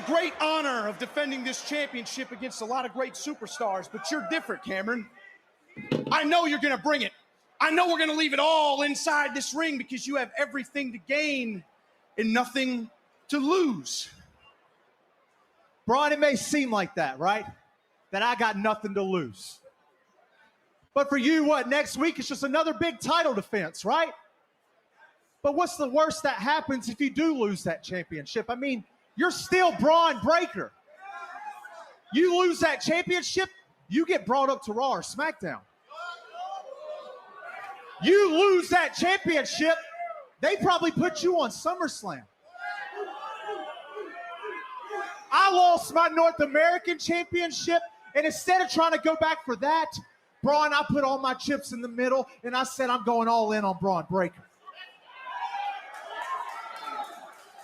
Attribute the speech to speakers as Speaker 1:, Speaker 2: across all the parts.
Speaker 1: great honor of defending this championship against a lot of great superstars, but you're different, Cameron. I know you're going to bring it. I know we're going to leave it all inside this ring because you have everything to gain and nothing to lose.
Speaker 2: Braun, it may seem like that, right? That I got nothing to lose. But for you, what, next week it's just another big title defense, right? But what's the worst that happens if you do lose that championship? I mean, you're still Braun Breaker. You lose that championship, you get brought up to Raw or SmackDown. You lose that championship, they probably put you on SummerSlam. I lost my North American championship, and instead of trying to go back for that, Braun, I put all my chips in the middle, and I said I'm going all in on Braun Breaker.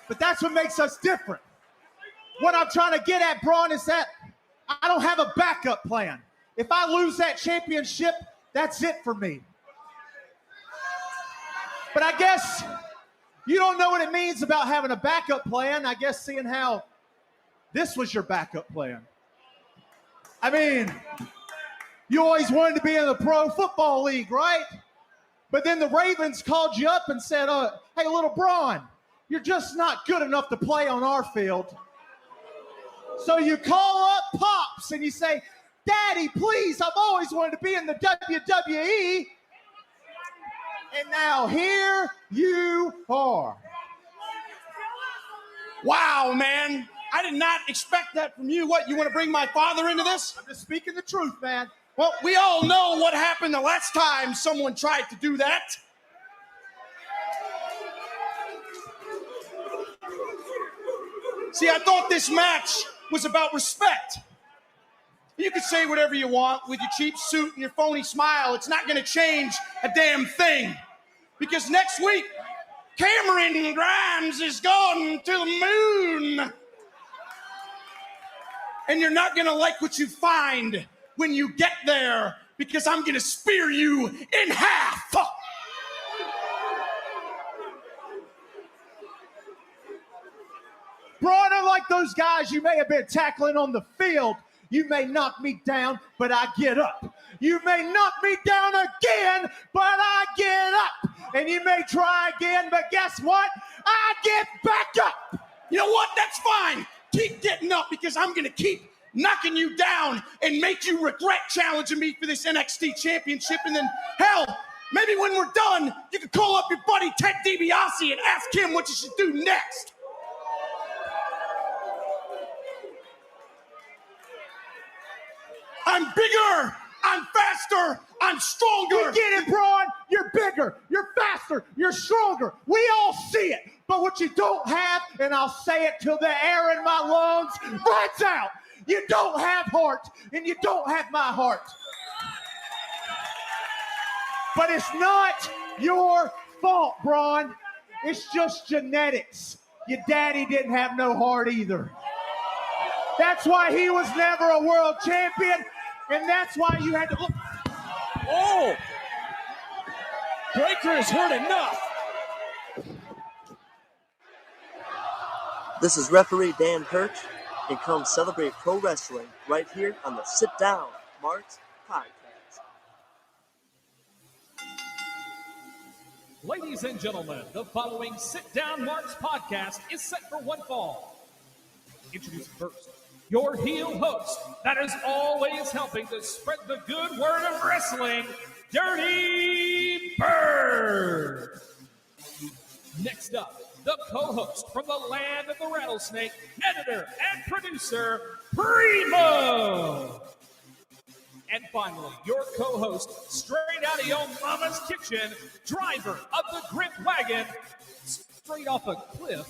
Speaker 2: But that's what makes us different. What I'm trying to get at, Braun, is that I don't have a backup plan. If I lose that championship, that's it for me. But I guess you don't know what it means about having a backup plan. I guess seeing how this was your backup plan. I mean, you always wanted to be in the Pro Football League, right? But then the Ravens called you up and said, hey, little Braun, you're just not good enough to play on our field. So you call up Pops and you say, Daddy, please, I've always wanted to be in the WWE. And now here you are.
Speaker 1: Wow, man. I did not expect that from you. What, you want to bring my father into this?
Speaker 2: I'm just speaking the truth, man.
Speaker 1: Well, we all know what happened the last time someone tried to do that. See, I thought this match was about respect. You can say whatever you want with your cheap suit and your phony smile. It's not going to change a damn thing. Because next week, Cameron Grimes is going to the moon. And you're not going to like what you find when you get there, because I'm going to spear you in half.
Speaker 2: Braun, unlike those guys you may have been tackling on the field, you may knock me down, but I get up. You may knock me down again, but I get up. And you may try again, but guess what? I get back up.
Speaker 1: You know what? That's fine. Keep getting up, because I'm going to keep knocking you down and make you regret challenging me for this NXT championship. And then, hell, maybe when we're done, you can call up your buddy Ted DiBiase and ask him what you should do next. I'm bigger, I'm faster, I'm stronger.
Speaker 2: You get it, Braun? You're bigger, you're faster, you're stronger. We all see it. But what you don't have, and I'll say it till the air in my lungs runs out, you don't have heart, and you don't have my heart. But it's not your fault, Braun. It's just genetics. Your daddy didn't have no heart either. That's why he was never a world champion, and that's why you had to look.
Speaker 3: Oh! Breaker has heard enough.
Speaker 4: This is referee Dan Hirsch, and come celebrate pro wrestling right here on the Sit Down Marks podcast.
Speaker 5: Ladies and gentlemen, the following Sit Down Marks podcast is set for one fall. Introducing first, your heel host that is always helping to spread the good word of wrestling, Dirty Bird. Next up, the co-host from the land of the rattlesnake, editor and producer, Primo. And finally, your co-host, straight out of your mama's kitchen, driver of the grip wagon, straight off a cliff,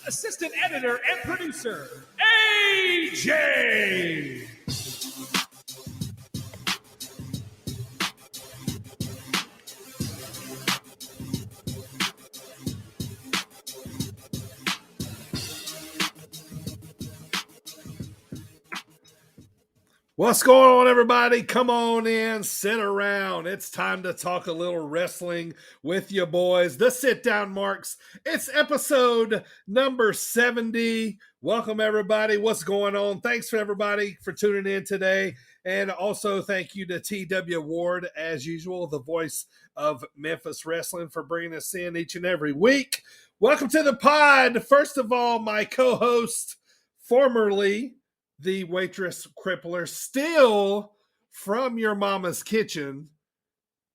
Speaker 5: assistant editor and producer, AJ.
Speaker 6: What's going on, everybody? Come on in, sit around. It's time to talk a little wrestling with you boys. The Sit Down Marks. It's episode number 70. Welcome, everybody. What's going on? Thanks for everybody for tuning in today. And also thank you to TW Ward, as usual, the voice of Memphis Wrestling, for bringing us in each and every week. Welcome to the pod. First of all, my co-host, formerly the waitress crippler, still from your mama's kitchen,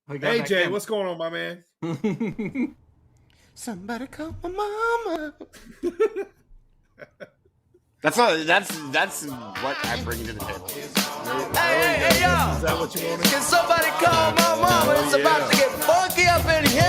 Speaker 6: AJ. What's going on, my man?
Speaker 7: Somebody call my mama. That's what I bring to the table.
Speaker 8: Hey, y'all.
Speaker 6: Is that what you wanted?
Speaker 8: Can somebody call my mama? It's about to get funky up in here.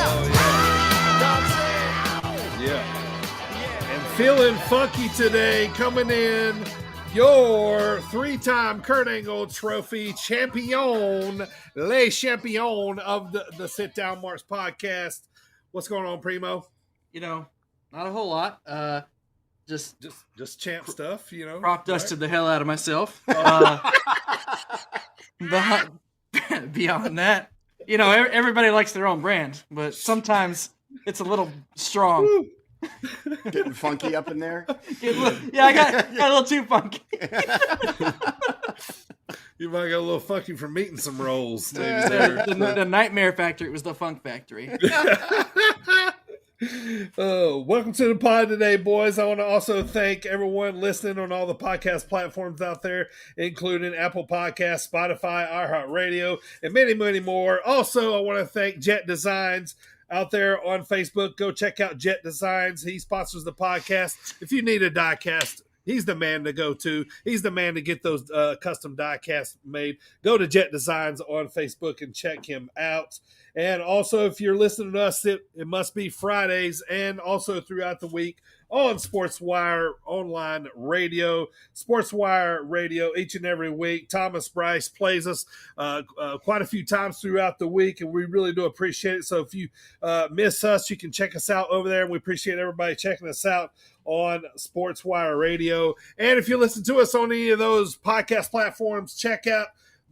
Speaker 6: Yeah. And feeling funky today, coming in, your three-time Kurt Angle Trophy champion, Le Champion of the Sit Down Marks podcast. What's going on, Primo?
Speaker 9: Not a whole lot.
Speaker 6: Just champ stuff,
Speaker 9: Prop dusted the hell out of myself. But beyond that, everybody likes their own brand, but sometimes it's a little strong.
Speaker 7: Getting funky up in there.
Speaker 9: I got a little too funky.
Speaker 6: You might got a little funky from eating some rolls. Maybe
Speaker 9: The Nightmare Factory was the Funk Factory.
Speaker 6: Welcome to the pod today, boys. I want to also thank everyone listening on all the podcast platforms out there, including Apple Podcasts, Spotify, iHeartRadio, and many, many more. Also, I want to thank Jet Designs out there on Facebook. Go check out Jet Designs. He sponsors the podcast. If you need a die cast, he's the man to go to. He's the man to get those custom die casts made. Go to Jet Designs on Facebook and check him out. And also, if you're listening to us, it must be Fridays and also throughout the week on SportzWire online radio. SportzWire radio each and every week. Thomas Bryce plays us quite a few times throughout the week, and we really do appreciate it. So if you miss us, you can check us out over there, and we appreciate everybody checking us out on SportzWire radio. And if you listen to us on any of those podcast platforms, check out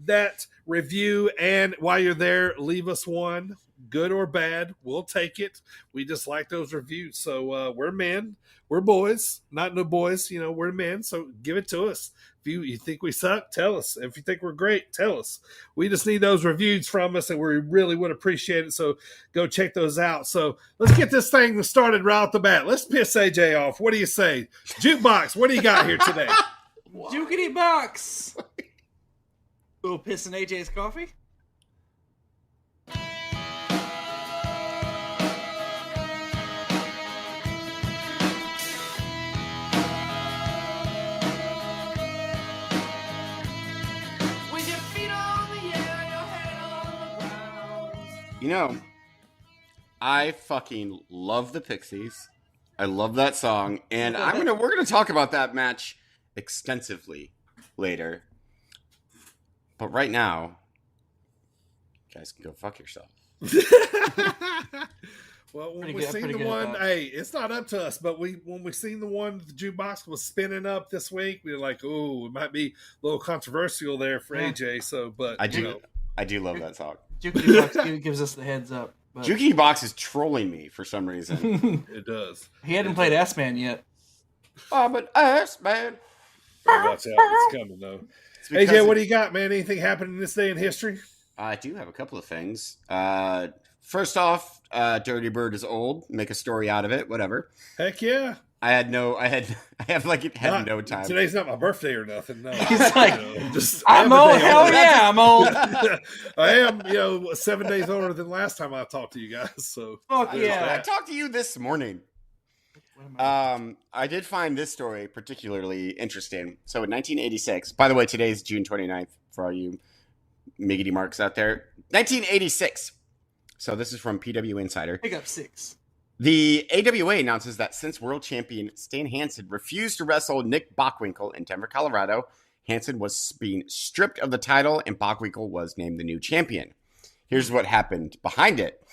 Speaker 6: that review, and while you're there, leave us one, good or bad. We'll take it. We just like those reviews. So we're men, we're boys, not no boys. We're men. So give it to us. If you think we suck, tell us. If you think we're great, tell us. We just need those reviews from us, and we really would appreciate it. So go check those out. So let's get this thing started right off the bat. Let's piss AJ off. What do you say, Jukebox? What do you got here today?
Speaker 9: Jukity box. Little piss in AJ's coffee.
Speaker 8: With your feet on the air, your head on the ground.
Speaker 7: I fucking love the Pixies. I love that song, and we're gonna talk about that match extensively later. But right now, you guys can go fuck yourself.
Speaker 6: Well, when we seen the one, hey, it's not up to us, but when we seen the one the jukebox was spinning up this week, we were like, oh, it might be a little controversial there for AJ. So, but
Speaker 7: I do love that song.
Speaker 9: Jukity box gives us the heads up. But
Speaker 7: Jukity box is trolling me for some reason.
Speaker 6: It does.
Speaker 9: He hadn't played S-Man yet.
Speaker 7: But S-Man.
Speaker 6: Watch out, it's coming though. AJ, what do you got, man? Anything happening this day in history?
Speaker 7: I do have a couple of things. First off, Dirty Bird is old. Make a story out of it. Whatever.
Speaker 6: Heck yeah.
Speaker 7: I have no time.
Speaker 6: Today's not my birthday or nothing. No.
Speaker 9: He's like, I'm old. Hell yeah, I'm old.
Speaker 6: I am, 7 days older than last time I talked to you guys. So
Speaker 9: fuck yeah.
Speaker 7: I talked to you this morning. I did find this story particularly interesting. So in 1986, by the way, today's June 29th for all you miggity marks out there. 1986. So this is from PW Insider.
Speaker 9: Pick up 6.
Speaker 7: The AWA announces that since world champion Stan Hansen refused to wrestle Nick Bockwinkel in Denver, Colorado, Hansen was being stripped of the title and Bockwinkel was named the new champion. Here's what happened behind it.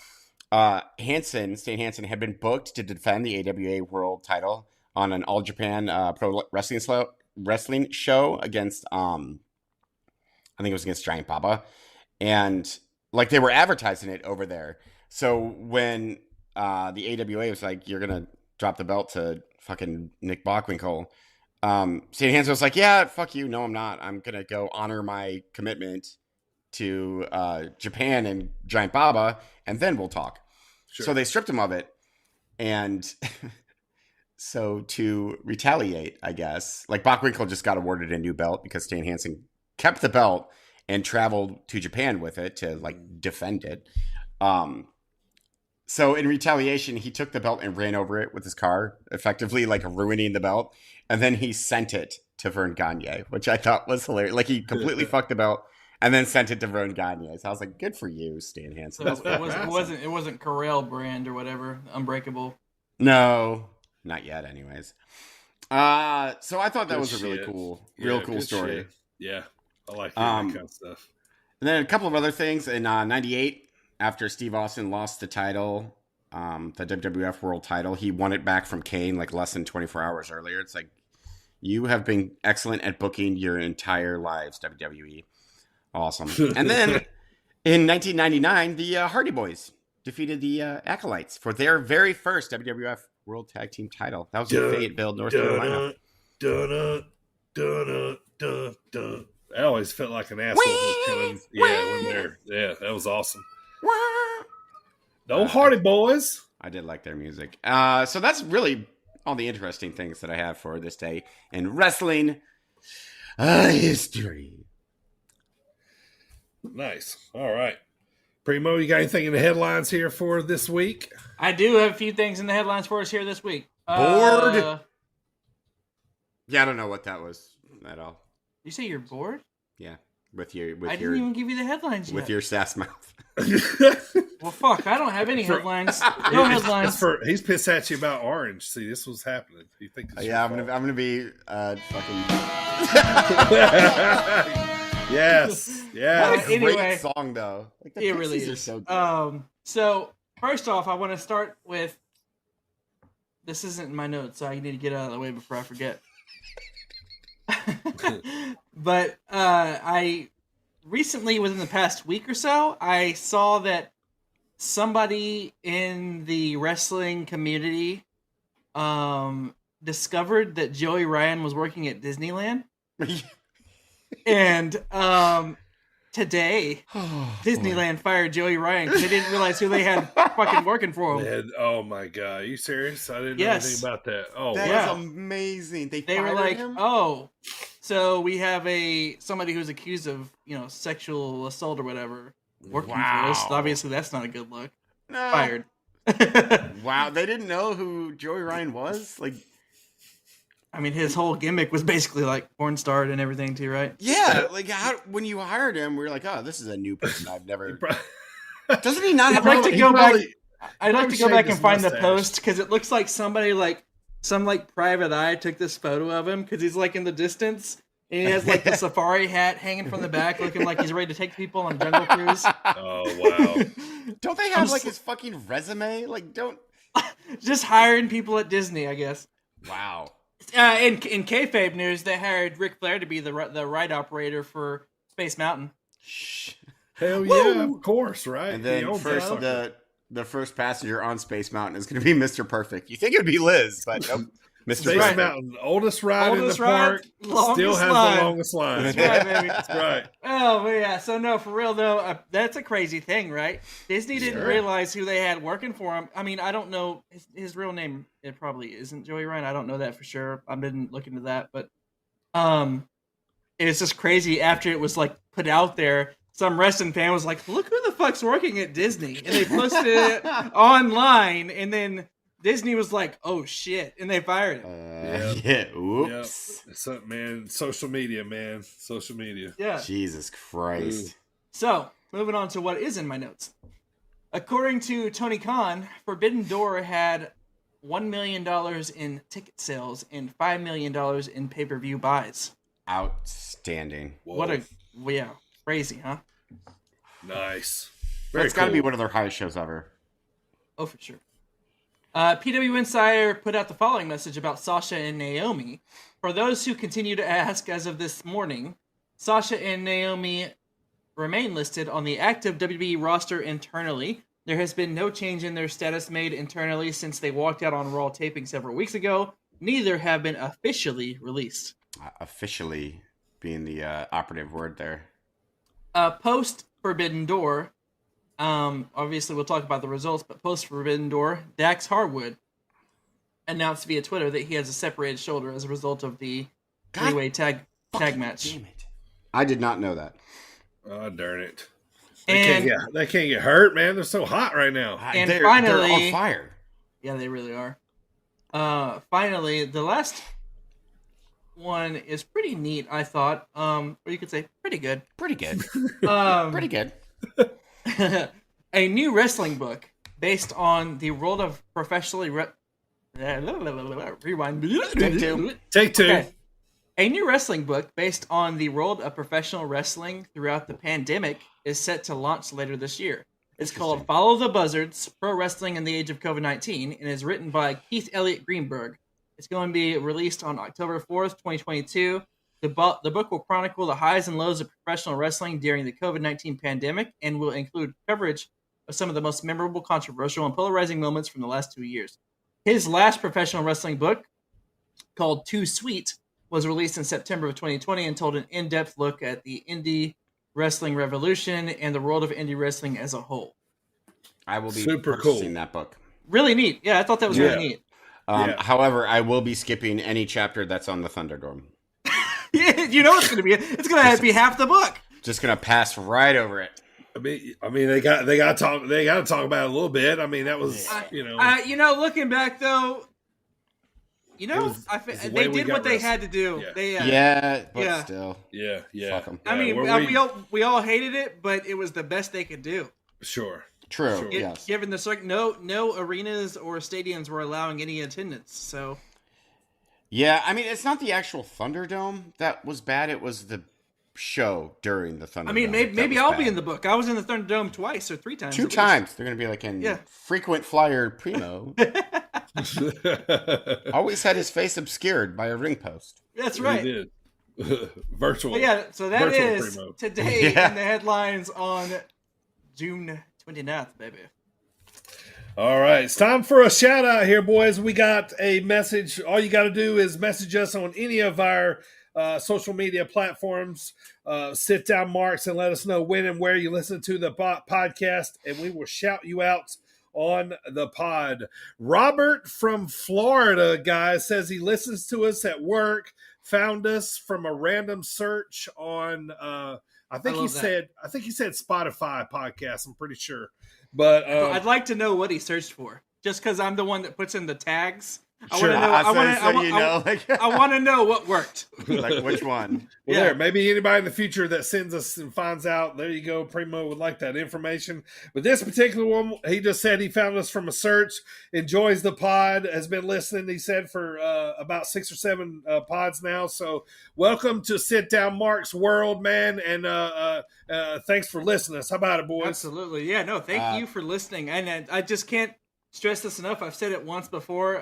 Speaker 7: Stan Hansen had been booked to defend the AWA world title on an All Japan pro wrestling show against, I think it was against Giant Baba. And like they were advertising it over there. So when the AWA was like, you're going to drop the belt to fucking Nick Bockwinkel, Stan Hansen was like, yeah, fuck you. No, I'm not. I'm going to go honor my commitment to Japan and Giant Baba, and then we'll talk.
Speaker 6: Sure.
Speaker 7: So they stripped him of it. And so to retaliate, I guess, like Bockwinkel just got awarded a new belt because Stan Hansen kept the belt and traveled to Japan with it to like defend it. So in retaliation, he took the belt and ran over it with his car, effectively like ruining the belt. And then he sent it to Vern Gagne, which I thought was hilarious. Like he completely fucked the belt and then sent it to Vern Gagne. So I was like, good for you, Stan Hansen.
Speaker 9: So it wasn't Corel brand or whatever, Unbreakable.
Speaker 7: No, not yet anyways. So I thought that was a really cool story.
Speaker 6: Shit. Yeah. I like that kind of stuff.
Speaker 7: And then a couple of other things in 98. After Steve Austin lost the title, the WWF World title, he won it back from Kane like less than 24 hours earlier. It's like, you have been excellent at booking your entire lives, WWE. Awesome. And then in 1999, the Hardy Boys defeated the Acolytes for their very first WWF World Tag Team title. That was in Fayetteville, North Carolina.
Speaker 6: I always felt like an asshole. When they're, that was awesome. No Hardy Boys.
Speaker 7: I did like their music. So that's really all the interesting things that I have for this day in wrestling history.
Speaker 6: Nice. All right. Primo, you got anything in the headlines here for this week?
Speaker 9: I do have a few things in the headlines for us here this week.
Speaker 7: Bored? Yeah, I don't know what that was at all.
Speaker 9: You say you're bored?
Speaker 7: Yeah.
Speaker 9: I didn't even give you the headlines yet.
Speaker 7: With your sass mouth.
Speaker 9: Well, fuck, I don't have any headlines. No headlines.
Speaker 6: He's pissed at you about Orange. See, this was happening. You think
Speaker 7: I'm gonna be fucking.
Speaker 6: Yes.
Speaker 7: What a great
Speaker 9: Anyway,
Speaker 7: song though. Like, the
Speaker 9: it really
Speaker 7: Pixies
Speaker 9: is.
Speaker 7: are so good.
Speaker 9: So first off, I want to start with. This isn't in my notes, so I need to get out of the way before I forget. But I recently, within the past week or so, I saw that somebody in the wrestling community discovered that Joey Ryan was working at Disneyland. And today, Disneyland fired Joey Ryan because they didn't realize who they had fucking working for them.
Speaker 6: Oh my god, are you serious? I didn't know anything about that. Oh,
Speaker 7: that was amazing. They
Speaker 9: were like,
Speaker 7: him?
Speaker 9: oh, so we have somebody who's accused of sexual assault or whatever working for us. Obviously, that's not a good look.
Speaker 7: No.
Speaker 9: Fired.
Speaker 7: Wow, they didn't know who Joey Ryan was. Like,
Speaker 9: I mean, his whole gimmick was basically like porn star and everything too, right?
Speaker 7: Yeah, like when you hired him, we were like, oh, this is a new person I've never. Doesn't he not have?
Speaker 9: I'd like to go back. I'd like to go back and find the post because it looks like somebody some private eye took this photo of him because he's like in the distance and he has like the safari hat hanging from the back, looking like he's ready to take people on a jungle cruise.
Speaker 6: Oh wow!
Speaker 7: Don't they have his fucking resume? Like, don't
Speaker 9: just hiring people at Disney, I guess.
Speaker 7: Wow.
Speaker 9: In kayfabe news, they hired Ric Flair to be the ride operator for Space Mountain.
Speaker 6: Hell yeah, of course, right?
Speaker 7: And then the first passenger on Space Mountain is going to be Mr. Perfect. You think it would be Liz, but nope. Mr.
Speaker 6: Space Mountain, oldest ride in the park, still has the longest line.
Speaker 9: That's right, baby.
Speaker 6: That's right.
Speaker 9: Oh, but yeah. So no, for real though, that's a crazy thing, right? Disney didn't realize who they had working for him. I mean, I don't know his real name. It probably isn't Joey Ryan. I don't know that for sure. I didn't look into that, but it's just crazy. After it was like put out there, some wrestling fan was like, "Look who the fuck's working at Disney," and they posted it online, and then Disney was like, "Oh shit," and they fired him.
Speaker 7: Yeah. Oops.
Speaker 6: Yep. So, man, social media, man. Social media.
Speaker 9: Yeah.
Speaker 7: Jesus Christ.
Speaker 9: So, moving on to what is in my notes. According to Tony Khan, Forbidden Door had $1 million in ticket sales and $5 million in pay-per-view buys.
Speaker 7: Outstanding.
Speaker 6: Whoa.
Speaker 9: Crazy, huh?
Speaker 6: Nice.
Speaker 7: That's got to be one of their highest shows ever.
Speaker 9: Oh, for sure. PW Insider put out the following message about Sasha and Naomi. For those who continue to ask, as of this morning, Sasha and Naomi remain listed on the active WWE roster internally. There has been no change in their status made internally since they walked out on Raw taping several weeks ago. neither have been officially released.
Speaker 7: Officially being the operative word there.
Speaker 9: Post Forbidden Door, obviously we'll talk about the results, but post Forbidden Door, Dax Harwood announced via Twitter that he has a separated shoulder as a result of the three-way tag match.
Speaker 7: Damn it. I did not know that.
Speaker 6: Oh, darn it.
Speaker 9: And
Speaker 6: They can't get hurt, man. They're so hot right now.
Speaker 9: And
Speaker 7: they're
Speaker 9: finally,
Speaker 7: on fire.
Speaker 9: Yeah, they really are. Finally, the last one is pretty neat, I thought. Or you could say pretty good.
Speaker 7: Pretty good. Pretty good.
Speaker 9: A new wrestling book based on the world of professionally rewind.
Speaker 6: Take two.
Speaker 9: Okay. A new wrestling book based on the world of professional wrestling throughout the pandemic is set to launch later this year. It's called Follow the Buzzards, Pro Wrestling in the Age of COVID-19, and is written by Keith Elliott Greenberg. It's going to be released on October 4th, 2022. The book will chronicle the highs and lows of professional wrestling during the COVID-19 pandemic and will include coverage of some of the most memorable, controversial, and polarizing moments from the last 2 years. His last professional wrestling book, called Too Sweet, was released in September of 2020 and told an in-depth look at the indie wrestling revolution and the world of indie wrestling as a whole.
Speaker 7: I will be
Speaker 6: Super
Speaker 7: purchasing
Speaker 6: cool.
Speaker 7: that book.
Speaker 9: Really neat. Yeah, I thought that was really neat.
Speaker 7: However, I will be skipping any chapter that's on the Thunderdome.
Speaker 9: You know it's going to be. It's going to be half the book.
Speaker 7: Just going to pass right over it.
Speaker 6: I mean, they got to talk about it a little bit. I mean, that was
Speaker 9: looking back though, they did what they had to do.
Speaker 7: Yeah. But still.
Speaker 6: Yeah.
Speaker 7: Fuck 'em.
Speaker 9: I mean, we all hated it, but it was the best they could do.
Speaker 6: Sure.
Speaker 7: True. Yes.
Speaker 9: Given the no arenas or stadiums were allowing any attendance, so.
Speaker 7: Yeah, I mean, it's not the actual Thunderdome that was bad. It was the show during the Thunderdome.
Speaker 9: I mean, maybe I'll be in the book. I was in the Thunderdome twice or 3 times.
Speaker 7: 2 times. They're going to be like in frequent flyer Primo. Always had his face obscured by a ring post.
Speaker 9: That's right.
Speaker 6: He did. Virtual.
Speaker 9: But yeah, so that is
Speaker 6: Primo.
Speaker 9: Today in the headlines on June 29th, baby.
Speaker 6: All right, it's time for a shout out here, boys. We got a message. All you got to do is message us on any of our social media platforms. Sit down, Marks, and let us know when and where you listen to the podcast, and we will shout you out on the pod. Robert from Florida, guys, says he listens to us at work. Found us from a random search on. I think he said Spotify podcast. I'm pretty sure. But
Speaker 9: I'd like to know what he searched for, just because I'm the one that puts in the tags.
Speaker 7: Sure.
Speaker 9: I want to know what worked.
Speaker 7: Like which one?
Speaker 6: Well, there. Maybe anybody in the future that sends us and finds out. There you go. Primo would like that information. But this particular one, he just said he found us from a search. Enjoys the pod. Has been listening. He said for about 6 or 7 pods now. So welcome to Sit Down Mark's world, man. And thanks for listening. How about it, boys?
Speaker 9: Absolutely. Yeah. No. Thank you for listening. And I just can't stress this enough. I've said it once before.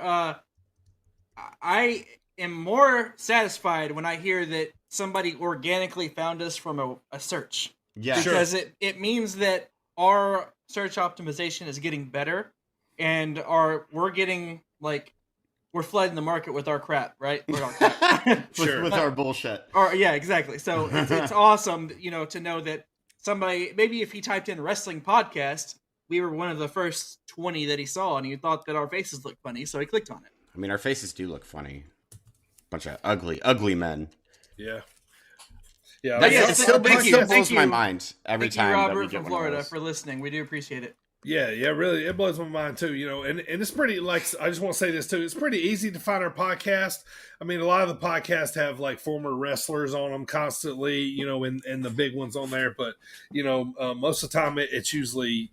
Speaker 9: I am more satisfied when I hear that somebody organically found us from a search.
Speaker 7: Yeah,
Speaker 9: because it means that our search optimization is getting better, and we're getting we're flooding the market with our crap, right? With our crap.
Speaker 7: with our bullshit.
Speaker 9: Yeah, exactly. So it's awesome, to know that somebody, maybe if he typed in wrestling podcast, we were one of the first 20 that he saw, and he thought that our faces looked funny, so he clicked on it.
Speaker 7: I mean, our faces do look funny. Bunch of ugly men.
Speaker 6: Yeah.
Speaker 7: It still blows my mind every time.
Speaker 9: Thank you, Robert
Speaker 7: that we get
Speaker 9: from Florida, for listening. We do appreciate it.
Speaker 6: Yeah, really, it blows my mind too, and it's pretty, I just want to say this too, it's pretty easy to find our podcast. I mean, a lot of the podcasts have former wrestlers on them constantly, and the big ones on there, but, most of the time it's usually,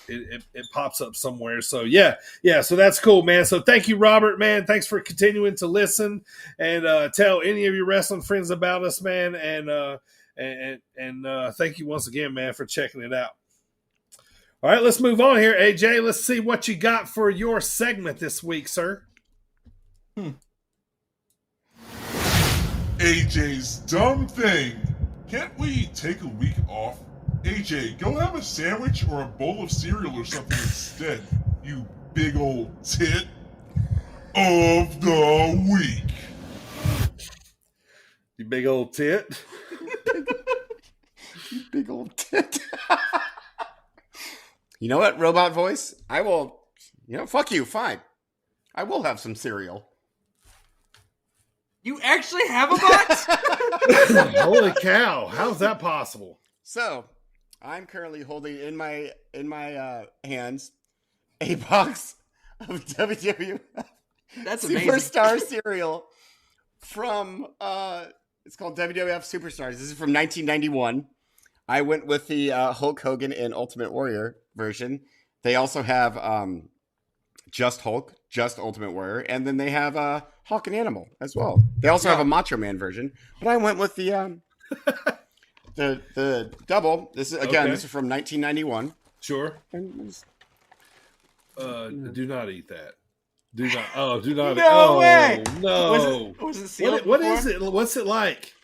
Speaker 6: it pops up somewhere. So yeah, so that's cool, man. So thank you, Robert, man. Thanks for continuing to listen, and tell any of your wrestling friends about us, man, and thank you once again, man, for checking it out. All right, let's move on here, AJ. Let's see what you got for your segment this week, sir.
Speaker 10: AJ's dumb thing. Can't we take a week off? AJ, go have a sandwich or a bowl of cereal or something instead, you big old tit. of the week.
Speaker 6: You big old tit.
Speaker 7: You big old tit. You know what, robot voice? I will, fuck you, fine. I will have some cereal.
Speaker 9: You actually have a box?
Speaker 6: Holy cow. How's that possible?
Speaker 7: So, I'm currently holding in my hands a box of WWF
Speaker 9: That's amazing.
Speaker 7: Superstar cereal from it's called WWF Superstars. This is from 1991. I went with the Hulk Hogan and Ultimate Warrior version. They also have just Hulk, just Ultimate Warrior, and then they have Hawk and Animal as well. They also have a Macho Man version, but I went with the the double. This is This is from 1991.
Speaker 6: Sure. Do not eat that. Do not. Oh, do not.
Speaker 9: No way.
Speaker 6: No.
Speaker 9: Was it sealed?
Speaker 6: What is it? What's it like?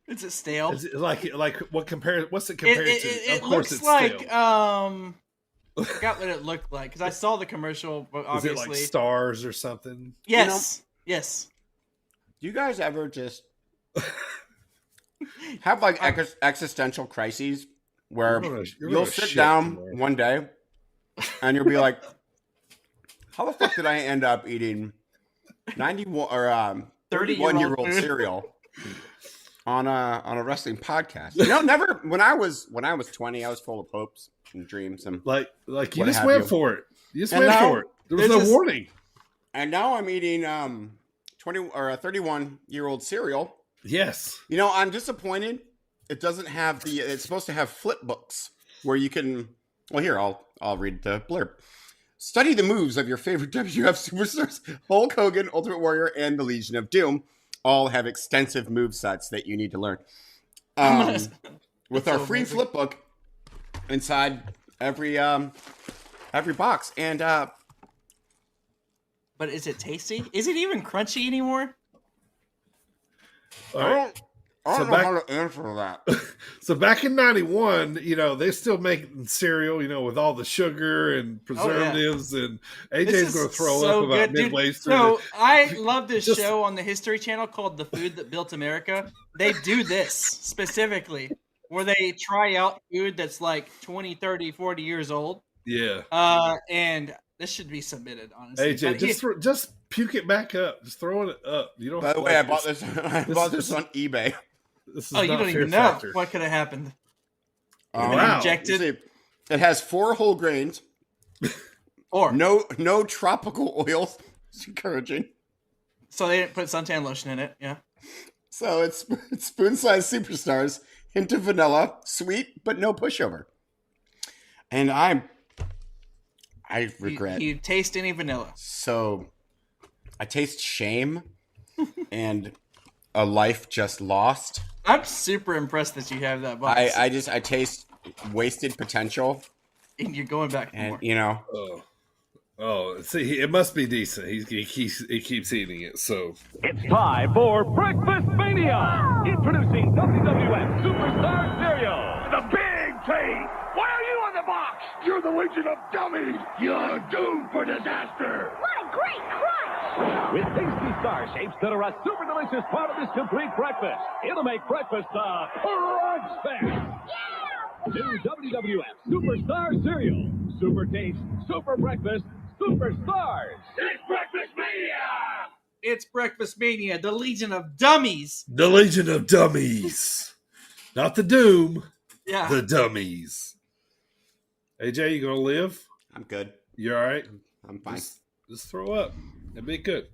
Speaker 9: Is it stale?
Speaker 6: Is it like what What's it compared to?
Speaker 9: It looks like I forgot what it looked like because I saw the commercial. But obviously,
Speaker 6: is it like Stars or something?
Speaker 9: Yes. Yes.
Speaker 7: Do you guys ever just have like existential crises where you'll sit down one day and you'll be like, how the fuck did I end up eating 91 or 31-year-old cereal on a wrestling podcast? Never. When I was 20, I was full of hopes and dreams and
Speaker 6: like you just went for it. You just went for it. There was no warning.
Speaker 7: And now I'm eating 31-year-old cereal.
Speaker 6: Yes.
Speaker 7: I'm disappointed. It doesn't have it's supposed to have flip books where you can. Well, here I'll read the blurb. Study the moves of your favorite WWF superstars, Hulk Hogan, Ultimate Warrior, and the Legion of Doom. All have extensive move sets that you need to learn. With our free flip book inside every box, and
Speaker 9: but is it tasty? Is it even crunchy anymore?
Speaker 6: All right.
Speaker 7: I don't know how to answer that.
Speaker 6: So back in 91, they still make cereal, with all the sugar and preservatives, and AJ's going to throw up about midway through.
Speaker 9: So I love this show on the History Channel called The Food That Built America. They do this specifically, where they try out food that's like 20, 30, 40 years old.
Speaker 6: Yeah.
Speaker 9: And this should be submitted, honestly.
Speaker 6: AJ, just puke it back up. Just throw it up. You don't.
Speaker 7: By the way, I bought this. I bought this on eBay.
Speaker 6: This is
Speaker 9: you don't even know what could have happened.
Speaker 6: Wow.
Speaker 9: Injected.
Speaker 7: It has 4 whole grains.
Speaker 9: Or
Speaker 7: no tropical oils. It's encouraging.
Speaker 9: So they didn't put suntan lotion in it. Yeah.
Speaker 7: So it's spoon-sized superstars. Hint of vanilla, sweet but no pushover. And I regret.
Speaker 9: You taste any vanilla?
Speaker 7: So I taste shame and a life just lost.
Speaker 9: I'm super impressed that you have that box.
Speaker 7: I taste wasted potential.
Speaker 9: And you're going back for more.
Speaker 6: Oh, see, it must be decent. He keeps eating it. So
Speaker 5: It's time for Breakfast Mania. Introducing WWF Superstar Cereal. The Big Taste. Why are you on the box? You're the Legion of Dummies. You're doomed for disaster.
Speaker 11: What a great crunch!
Speaker 5: With tasty star shapes that are a super delicious part of this complete breakfast, it'll make breakfast a crunch fest. New WWF Superstar Cereal. Super taste, super breakfast, superstars. It's Breakfast Mania!
Speaker 9: It's Breakfast Mania, the Legion of Dummies.
Speaker 6: The Legion of Dummies. Not the Doom.
Speaker 9: Yeah.
Speaker 6: The Dummies. AJ, you going to live?
Speaker 7: I'm good.
Speaker 6: You all right?
Speaker 7: I'm fine.
Speaker 6: Just throw up. That'd be good.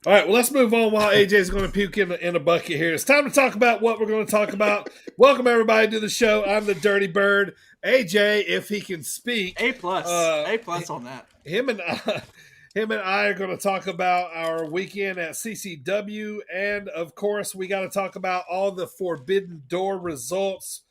Speaker 6: All right, well, let's move on while AJ's going to puke in a bucket here. It's time to talk about what we're going to talk about. Welcome, everybody, to the show. I'm the Dirty Bird. AJ, if he can speak.
Speaker 9: A plus on that.
Speaker 6: Him and I are going to talk about our weekend at CCW. And, of course, we got to talk about all the Forbidden Door results.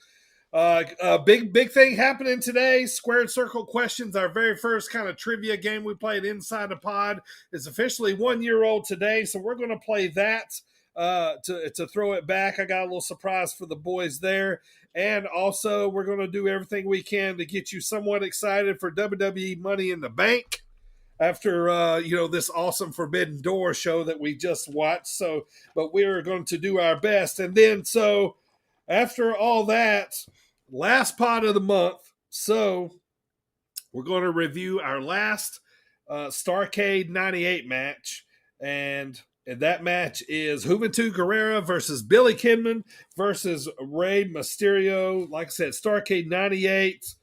Speaker 6: A big thing happening today. Squared Circle Questions, our very first kind of trivia game we played inside the pod, is officially 1 year old today. So we're going to play that to throw it back. I got a little surprise for the boys there. And also we're going to do everything we can to get you somewhat excited for WWE Money in the Bank this awesome Forbidden Door show that we just watched. So, but we're going to do our best. And then, so after all that, last pod of the month. So we're going to review our last Starrcade 98 match. And that match is Juventuud Guerrera versus Billy Kidman versus Rey Mysterio. Like I said, Starrcade 98.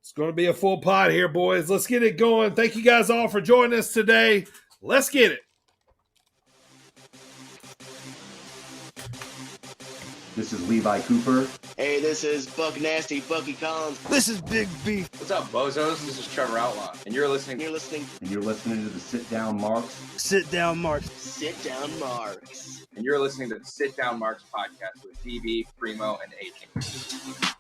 Speaker 6: It's going to be a full pod here, boys. Let's get it going. Thank you guys all for joining us today. Let's get it.
Speaker 12: This is Levi Cooper.
Speaker 13: Hey, this is Buck Nasty, Bucky Collins.
Speaker 14: This is Big Beef.
Speaker 15: What's up, bozos? This is Trevor Outlaw, and you're listening.
Speaker 12: And you're listening to the Sit Down Marks.
Speaker 14: Sit Down Marks.
Speaker 13: Sit Down Marks.
Speaker 15: And you're listening to the Sit Down Marks podcast with DB, Primo, and AJ.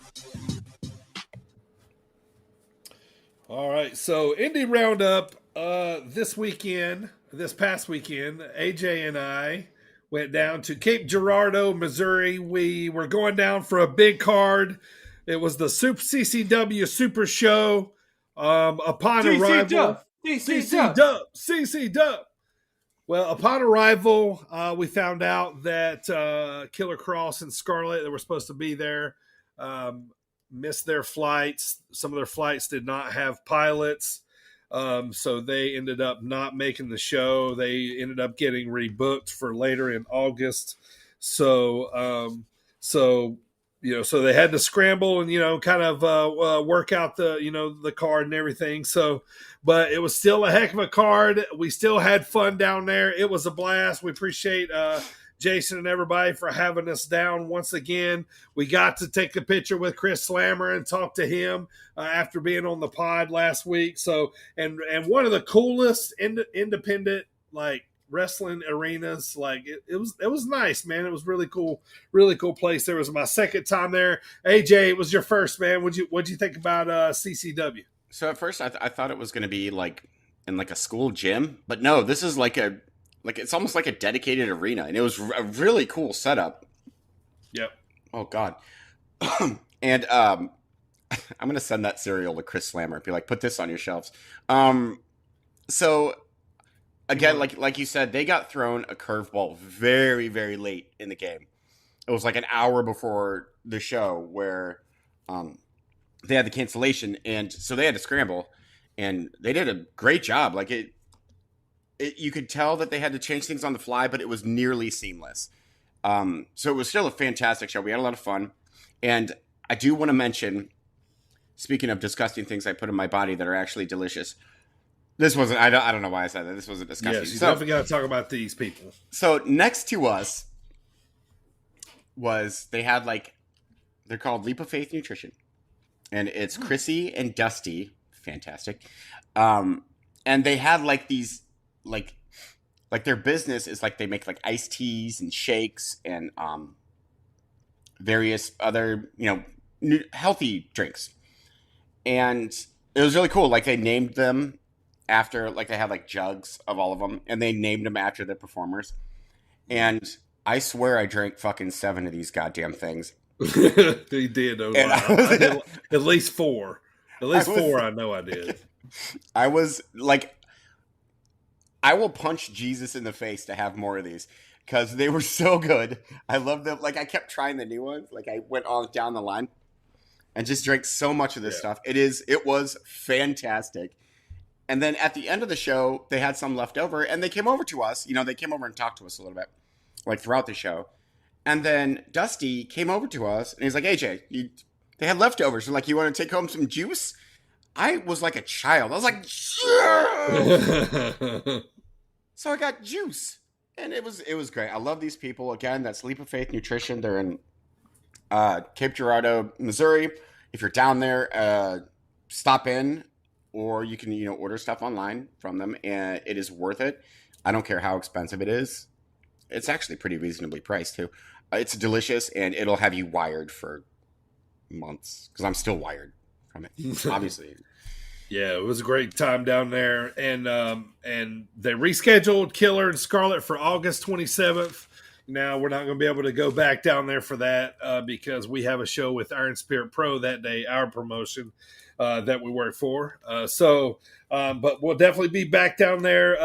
Speaker 6: All right, so Indie Roundup this past weekend, AJ and I went down to Cape Girardeau, Missouri. We were going down for a big card. It was the CCW Super Show. Upon arrival, CC Dub. Well, upon arrival, we found out that Killer Cross and Scarlett that were supposed to be there missed their flights. Some of their flights did not have pilots. So they ended up not making the show. They ended up getting rebooked for later in August. So they had to scramble and, kind of work out the card and everything. So, but it was still a heck of a card. We still had fun down there. It was a blast. We appreciate Jason and everybody for having us down once again. We got to take a picture with Chris Slammer and talk to him after being on the pod last week. So, and one of the coolest independent wrestling arenas. It was nice, man. It was really cool place. There was my second time there. AJ, it was your first, man. What'd you think about CCW?
Speaker 7: So at first I thought it was going to be in a school gym, but no, this is it's almost like a dedicated arena, and it was a really cool setup.
Speaker 6: Yep.
Speaker 7: Oh God. And I'm gonna send that cereal to Chris Slammer. Be like, put this on your shelves. So again, like you said, they got thrown a curveball very, very late in the game. It was like an hour before the show where they had the cancellation, and so they had to scramble, and they did a great job. You could tell that they had to change things on the fly, but it was nearly seamless. So it was still a fantastic show. We had a lot of fun. And I do want to mention, speaking of disgusting things I put in my body that are actually delicious, this wasn't, I don't know why I said that. This wasn't disgusting.
Speaker 6: Yes, you definitely got to talk about these people.
Speaker 7: So next to us they had they're called Leap of Faith Nutrition. And it's Chrissy and Dusty. Fantastic. And they had these, their business is they make iced teas and shakes and various other healthy drinks, and it was really cool. They named them after they had jugs of all of them, and they named them after the performers. And I swear I drank fucking 7 of these goddamn things.
Speaker 6: They did. I did at least 4. At least 4. I know I did.
Speaker 7: I was I will punch Jesus in the face to have more of these because they were so good. I love them. I kept trying the new ones. I went all down the line and just drank so much of this stuff. It was fantastic. And then at the end of the show, they had some left over, and they came over to us. They came over and talked to us a little bit, throughout the show. And then Dusty came over to us, and he's like, AJ, they had leftovers. So you want to take home some juice? I was like a child. I was like, yeah! So I got juice, and it was great. I love these people. Again, that's Leap of Faith Nutrition. They're in Cape Girardeau, Missouri. If you're down there, stop in, or you can order stuff online from them, and it is worth it. I don't care how expensive it is. It's actually pretty reasonably priced too. It's delicious, and it'll have you wired for months because I'm still wired from it, obviously.
Speaker 6: Yeah, it was a great time down there, and they rescheduled Killer and Scarlett for August 27th. Now we're not going to be able to go back down there for that because we have a show with Iron Spirit Pro that day, our promotion that we work for. But we'll definitely be back down there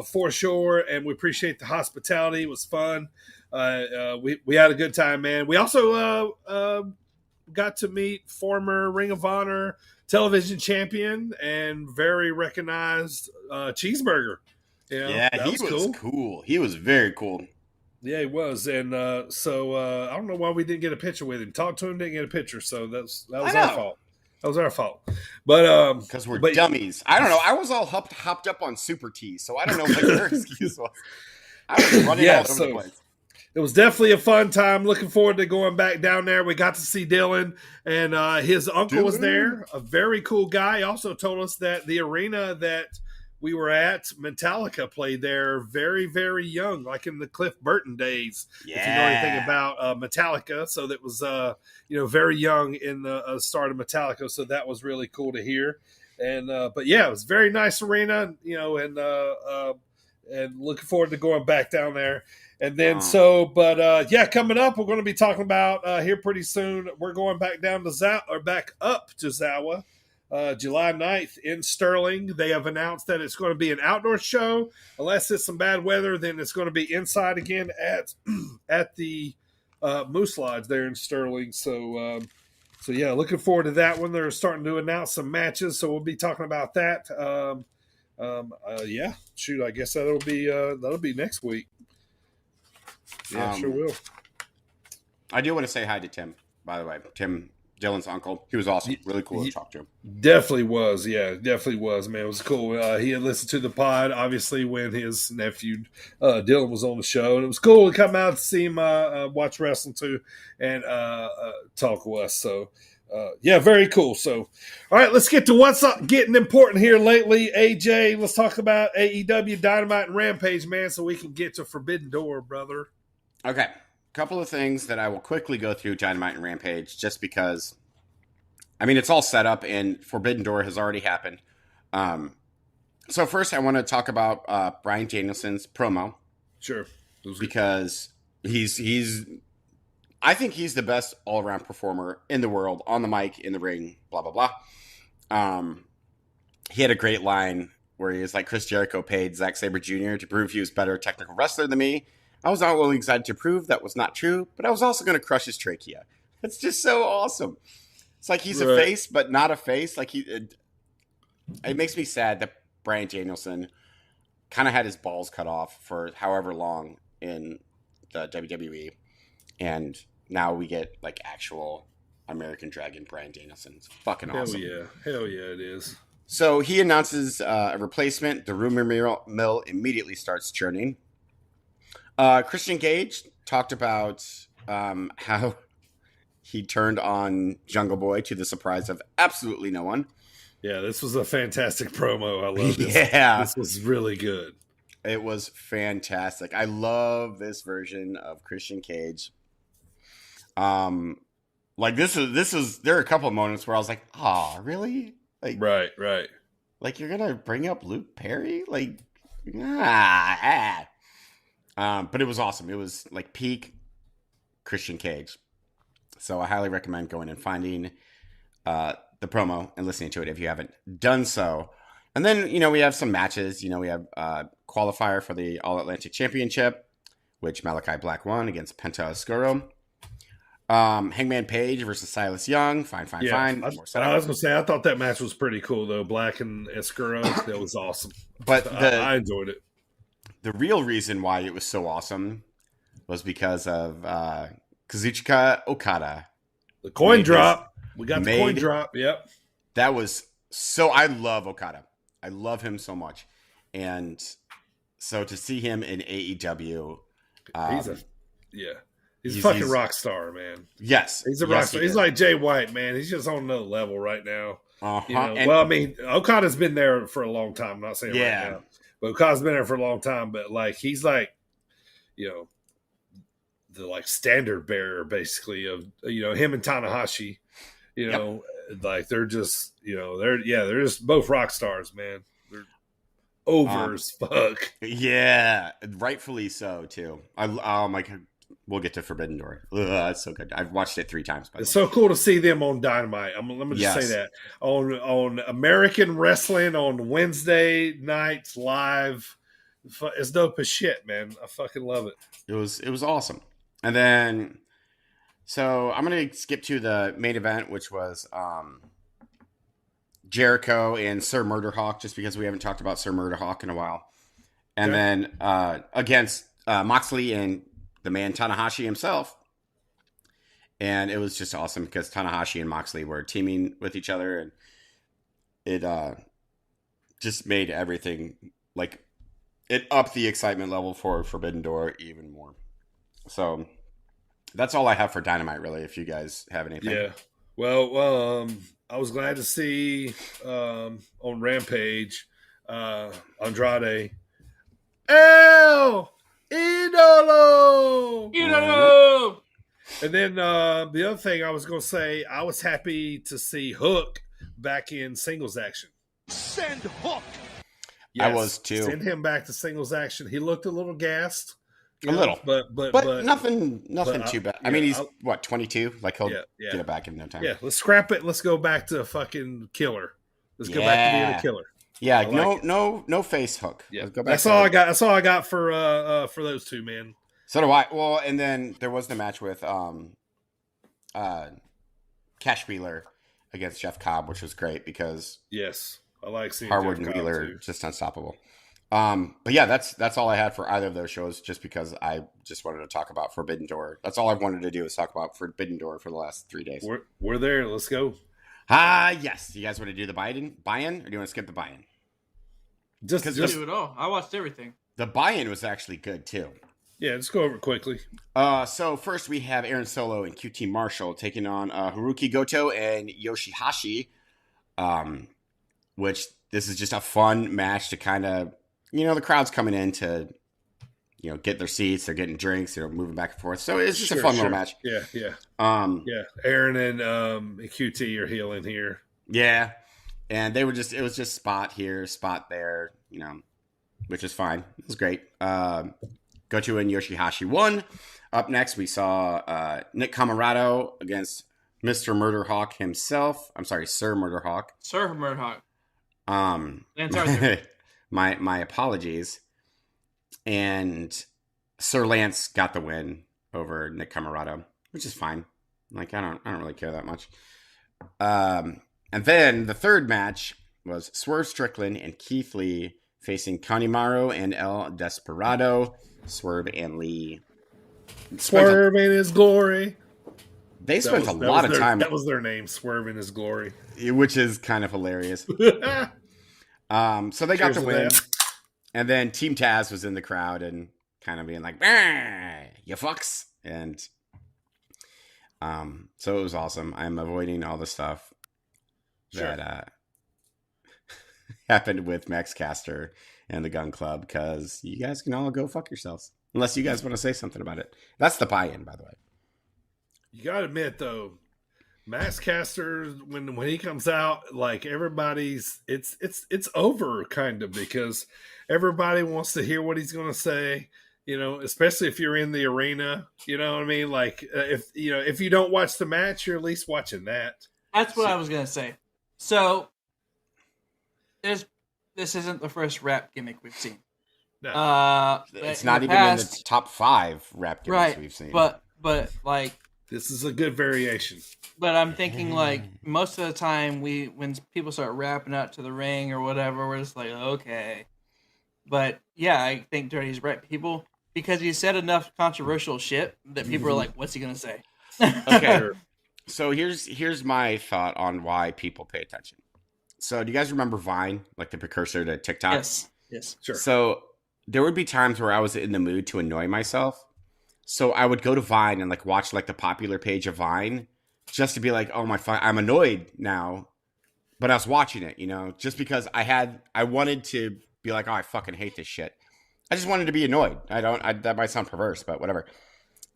Speaker 6: for sure. And we appreciate the hospitality. It was fun. We had a good time, man. We also got to meet former Ring of Honor television champion and very recognized Cheeseburger. You know,
Speaker 7: yeah, he was cool. He was very cool.
Speaker 6: Yeah, he was. And I don't know why we didn't get a picture with him. Talked to him, didn't get a picture. So that was our fault. That was our fault. But
Speaker 7: because we're dummies. I don't know. I was all hopped up on Super T, so I don't know what your excuse was. I was running all over the place.
Speaker 6: It was definitely a fun time. Looking forward to going back down there. We got to see Dylan, and his uncle was there, a very cool guy. He also told us that the arena that we were at, Metallica played there very, very young, like in the Cliff Burton days, if you know anything about Metallica. So that was, very young in the start of Metallica. So that was really cool to hear. And but yeah, it was a very nice arena, and looking forward to going back down there. And then coming up, we're going to be talking about here pretty soon. We're going back down to back up to Zawa, July 9th in Sterling. They have announced that it's going to be an outdoor show. Unless it's some bad weather, then it's going to be inside again at the Moose Lodge there in Sterling. So looking forward to that one. They're starting to announce some matches, so we'll be talking about that. I guess that'll be next week. Yeah, sure will.
Speaker 7: I do want to say hi to Tim, by the way. Tim, Dylan's uncle. He was awesome. Really cool to talk to him.
Speaker 6: Definitely was. Yeah, definitely was, man. It was cool. He had listened to the pod, obviously, when his nephew Dylan was on the show. And it was cool to come out to see him watch wrestling, too, and talk with us. So, very cool. So, all right, let's get to what's getting important here lately. AJ, let's talk about AEW Dynamite and Rampage, man, so we can get to Forbidden Door, brother.
Speaker 7: Okay. Couple of things that I will quickly go through Dynamite and Rampage just because, it's all set up and Forbidden Door has already happened. So first I want to talk about Bryan Danielson's promo.
Speaker 6: Sure.
Speaker 7: Because I think he's the best all-around performer in the world, on the mic, in the ring, blah, blah, blah. He had a great line where he was like, Chris Jericho paid Zack Sabre Jr. to prove he was a better technical wrestler than me. I was not only excited to prove that was not true, but I was also going to crush his trachea. It's just so awesome. It's like he's a face, but not a face. Like it makes me sad that Bryan Danielson kind of had his balls cut off for however long in the WWE. And now we get like actual American Dragon Bryan Danielson. It's fucking awesome.
Speaker 6: Hell yeah, it is.
Speaker 7: So he announces a replacement. The rumor mill immediately starts churning. Christian Cage talked about how he turned on Jungle Boy to the surprise of absolutely no one.
Speaker 6: Yeah, this was a fantastic promo. I love this.
Speaker 7: Yeah.
Speaker 6: This was really good.
Speaker 7: It was fantastic. I love this version of Christian Cage. Like this is there are a couple of moments where I was like, "Oh, really?" Like
Speaker 6: right.
Speaker 7: Like you're gonna bring up Luke Perry? Like, but it was awesome. It was like peak Christian Cage. So I highly recommend going and finding the promo and listening to it if you haven't done so. And then, we have some matches. We have qualifier for the All-Atlantic Championship, which Malachi Black won against Penta Oscuro. Hangman Page versus Silas Young. Fine.
Speaker 6: I was going to say, I thought that match was pretty cool, though. Black and Oscuro. That was awesome.
Speaker 7: But
Speaker 6: I enjoyed it.
Speaker 7: The real reason why it was so awesome was because of Kazuchika Okada.
Speaker 6: The coin drop. We got the coin drop. Yep.
Speaker 7: That was so. I love Okada. I love him so much. And so to see him in AEW.
Speaker 6: He's a fucking rock star, man.
Speaker 7: Yes.
Speaker 6: He's a rock star. He's like Jay White, man. He's just on another level right now. Okada's been there for a long time. I'm not saying right now. But Okada's been there for a long time, but like he's like, the like standard bearer basically of him and Tanahashi, like they're just they're just both rock stars, man. over as fuck.
Speaker 7: Yeah, rightfully so too. Oh my god, we'll get to Forbidden Door. Ugh, that's so good. I've watched it 3 times. By the
Speaker 6: It's
Speaker 7: way.
Speaker 6: so cool to see them on Dynamite. Let me just say that on American Wrestling on Wednesday nights live. It's dope as shit, man. I fucking love it.
Speaker 7: It was awesome. And then, so I'm gonna skip to the main event, which was Jericho and Sir Murderhawk, just because we haven't talked about Sir Murderhawk in a while. And then against Moxley and the man Tanahashi himself. And it was just awesome because Tanahashi and Moxley were teaming with each other, and it just made everything like it upped the excitement level for Forbidden Door even more. So that's all I have for Dynamite, really. If you guys have anything,
Speaker 6: yeah. Well, I was glad to see on Rampage Andrade El Idolo. And then the other thing I was going to say, I was happy to see Hook back in singles action.
Speaker 1: Send Hook.
Speaker 7: Yes, I was too.
Speaker 6: Send him back to singles action. He looked a little gassed.
Speaker 7: A little.
Speaker 6: But
Speaker 7: nothing too bad. I mean, he's, 22? Like, he'll get it back in no time.
Speaker 6: Yeah, let's scrap it. Let's go back to a fucking killer. Let's go back to being a killer.
Speaker 7: Yeah, no face Hook.
Speaker 6: Yeah,
Speaker 7: let's go back.
Speaker 6: That's all I got. That's all I got for those two, man.
Speaker 7: So do I. Well, and then there was the match with Cash Wheeler against Jeff Cobb, which was great because
Speaker 6: yes, I like seeing
Speaker 7: Harwood
Speaker 6: Jeff
Speaker 7: and
Speaker 6: Cobb
Speaker 7: Wheeler
Speaker 6: too.
Speaker 7: just unstoppable. But yeah, that's all I had for either of those shows, just because I just wanted to talk about Forbidden Door. That's all I wanted to do is talk about Forbidden Door for the last 3 days.
Speaker 6: We're there. Let's go.
Speaker 7: Yes. You guys want to do the buy-in, or do you want to skip the buy-in?
Speaker 9: Just do it all. I watched everything.
Speaker 7: The buy-in was actually good too.
Speaker 6: Yeah, let's go over it quickly.
Speaker 7: So first we have Aaron Solo and QT Marshall taking on Haruki Goto and Yoshihashi, which this is just a fun match to kind of, the crowd's coming in to, get their seats. They're getting drinks. They're moving back and forth. So it's just a fun little match.
Speaker 6: Yeah. Yeah. Aaron and QT are healing here.
Speaker 7: Yeah. And it was just spot here, spot there, which is fine. It was great. Goto and Yoshihashi won. Up next, we saw Nick Camarado against Mr. Murderhawk himself. I'm sorry, Sir Murderhawk.
Speaker 9: Sir Murderhawk.
Speaker 7: Lance Arthur. my apologies. And Sir Lance got the win over Nick Camarado, which is fine. Like I don't really care that much. And then the third match was Swerve Strickland and Keith Lee facing Kanemaru and El Desperado. Swerve and Lee.
Speaker 6: Swerve in his glory.
Speaker 7: They spent a lot of time.
Speaker 6: That was their name, Swerve in his glory.
Speaker 7: Which is kind of hilarious. So they got the win. And then Team Taz was in the crowd and kind of being like, you fucks. And so it was awesome. I'm avoiding all the stuff that happened with Max Caster and the Gun Club, because you guys can all go fuck yourselves. Unless you guys want to say something about it. That's the buy-in, by the way.
Speaker 6: You got to admit, though, Max Caster, when he comes out, like everybody's, it's over kind of, because everybody wants to hear what he's going to say, especially if you're in the arena, you know what I mean? Like if you don't watch the match, you're at least watching that.
Speaker 9: That's what I was going to say. So this isn't the first rap gimmick we've seen.
Speaker 7: No. It's not even in the top 5 rap gimmicks we've seen.
Speaker 9: But like,
Speaker 6: this is a good variation.
Speaker 9: But I'm thinking like most of the time when people start rapping out to the ring or whatever, we're just like, okay. But yeah, I think Dirty's right. People, because he said enough controversial shit that people are like, what's he gonna say?
Speaker 7: Okay. So here's my thought on why people pay attention. So do you guys remember Vine, like the precursor to TikTok?
Speaker 9: Yes.
Speaker 6: Sure.
Speaker 7: So there would be times where I was in the mood to annoy myself. So I would go to Vine and like watch like the popular page of Vine just to be like, oh my, I'm annoyed now. But I was watching it, just because I wanted to be like, oh, I fucking hate this shit. I just wanted to be annoyed. That might sound perverse, but whatever.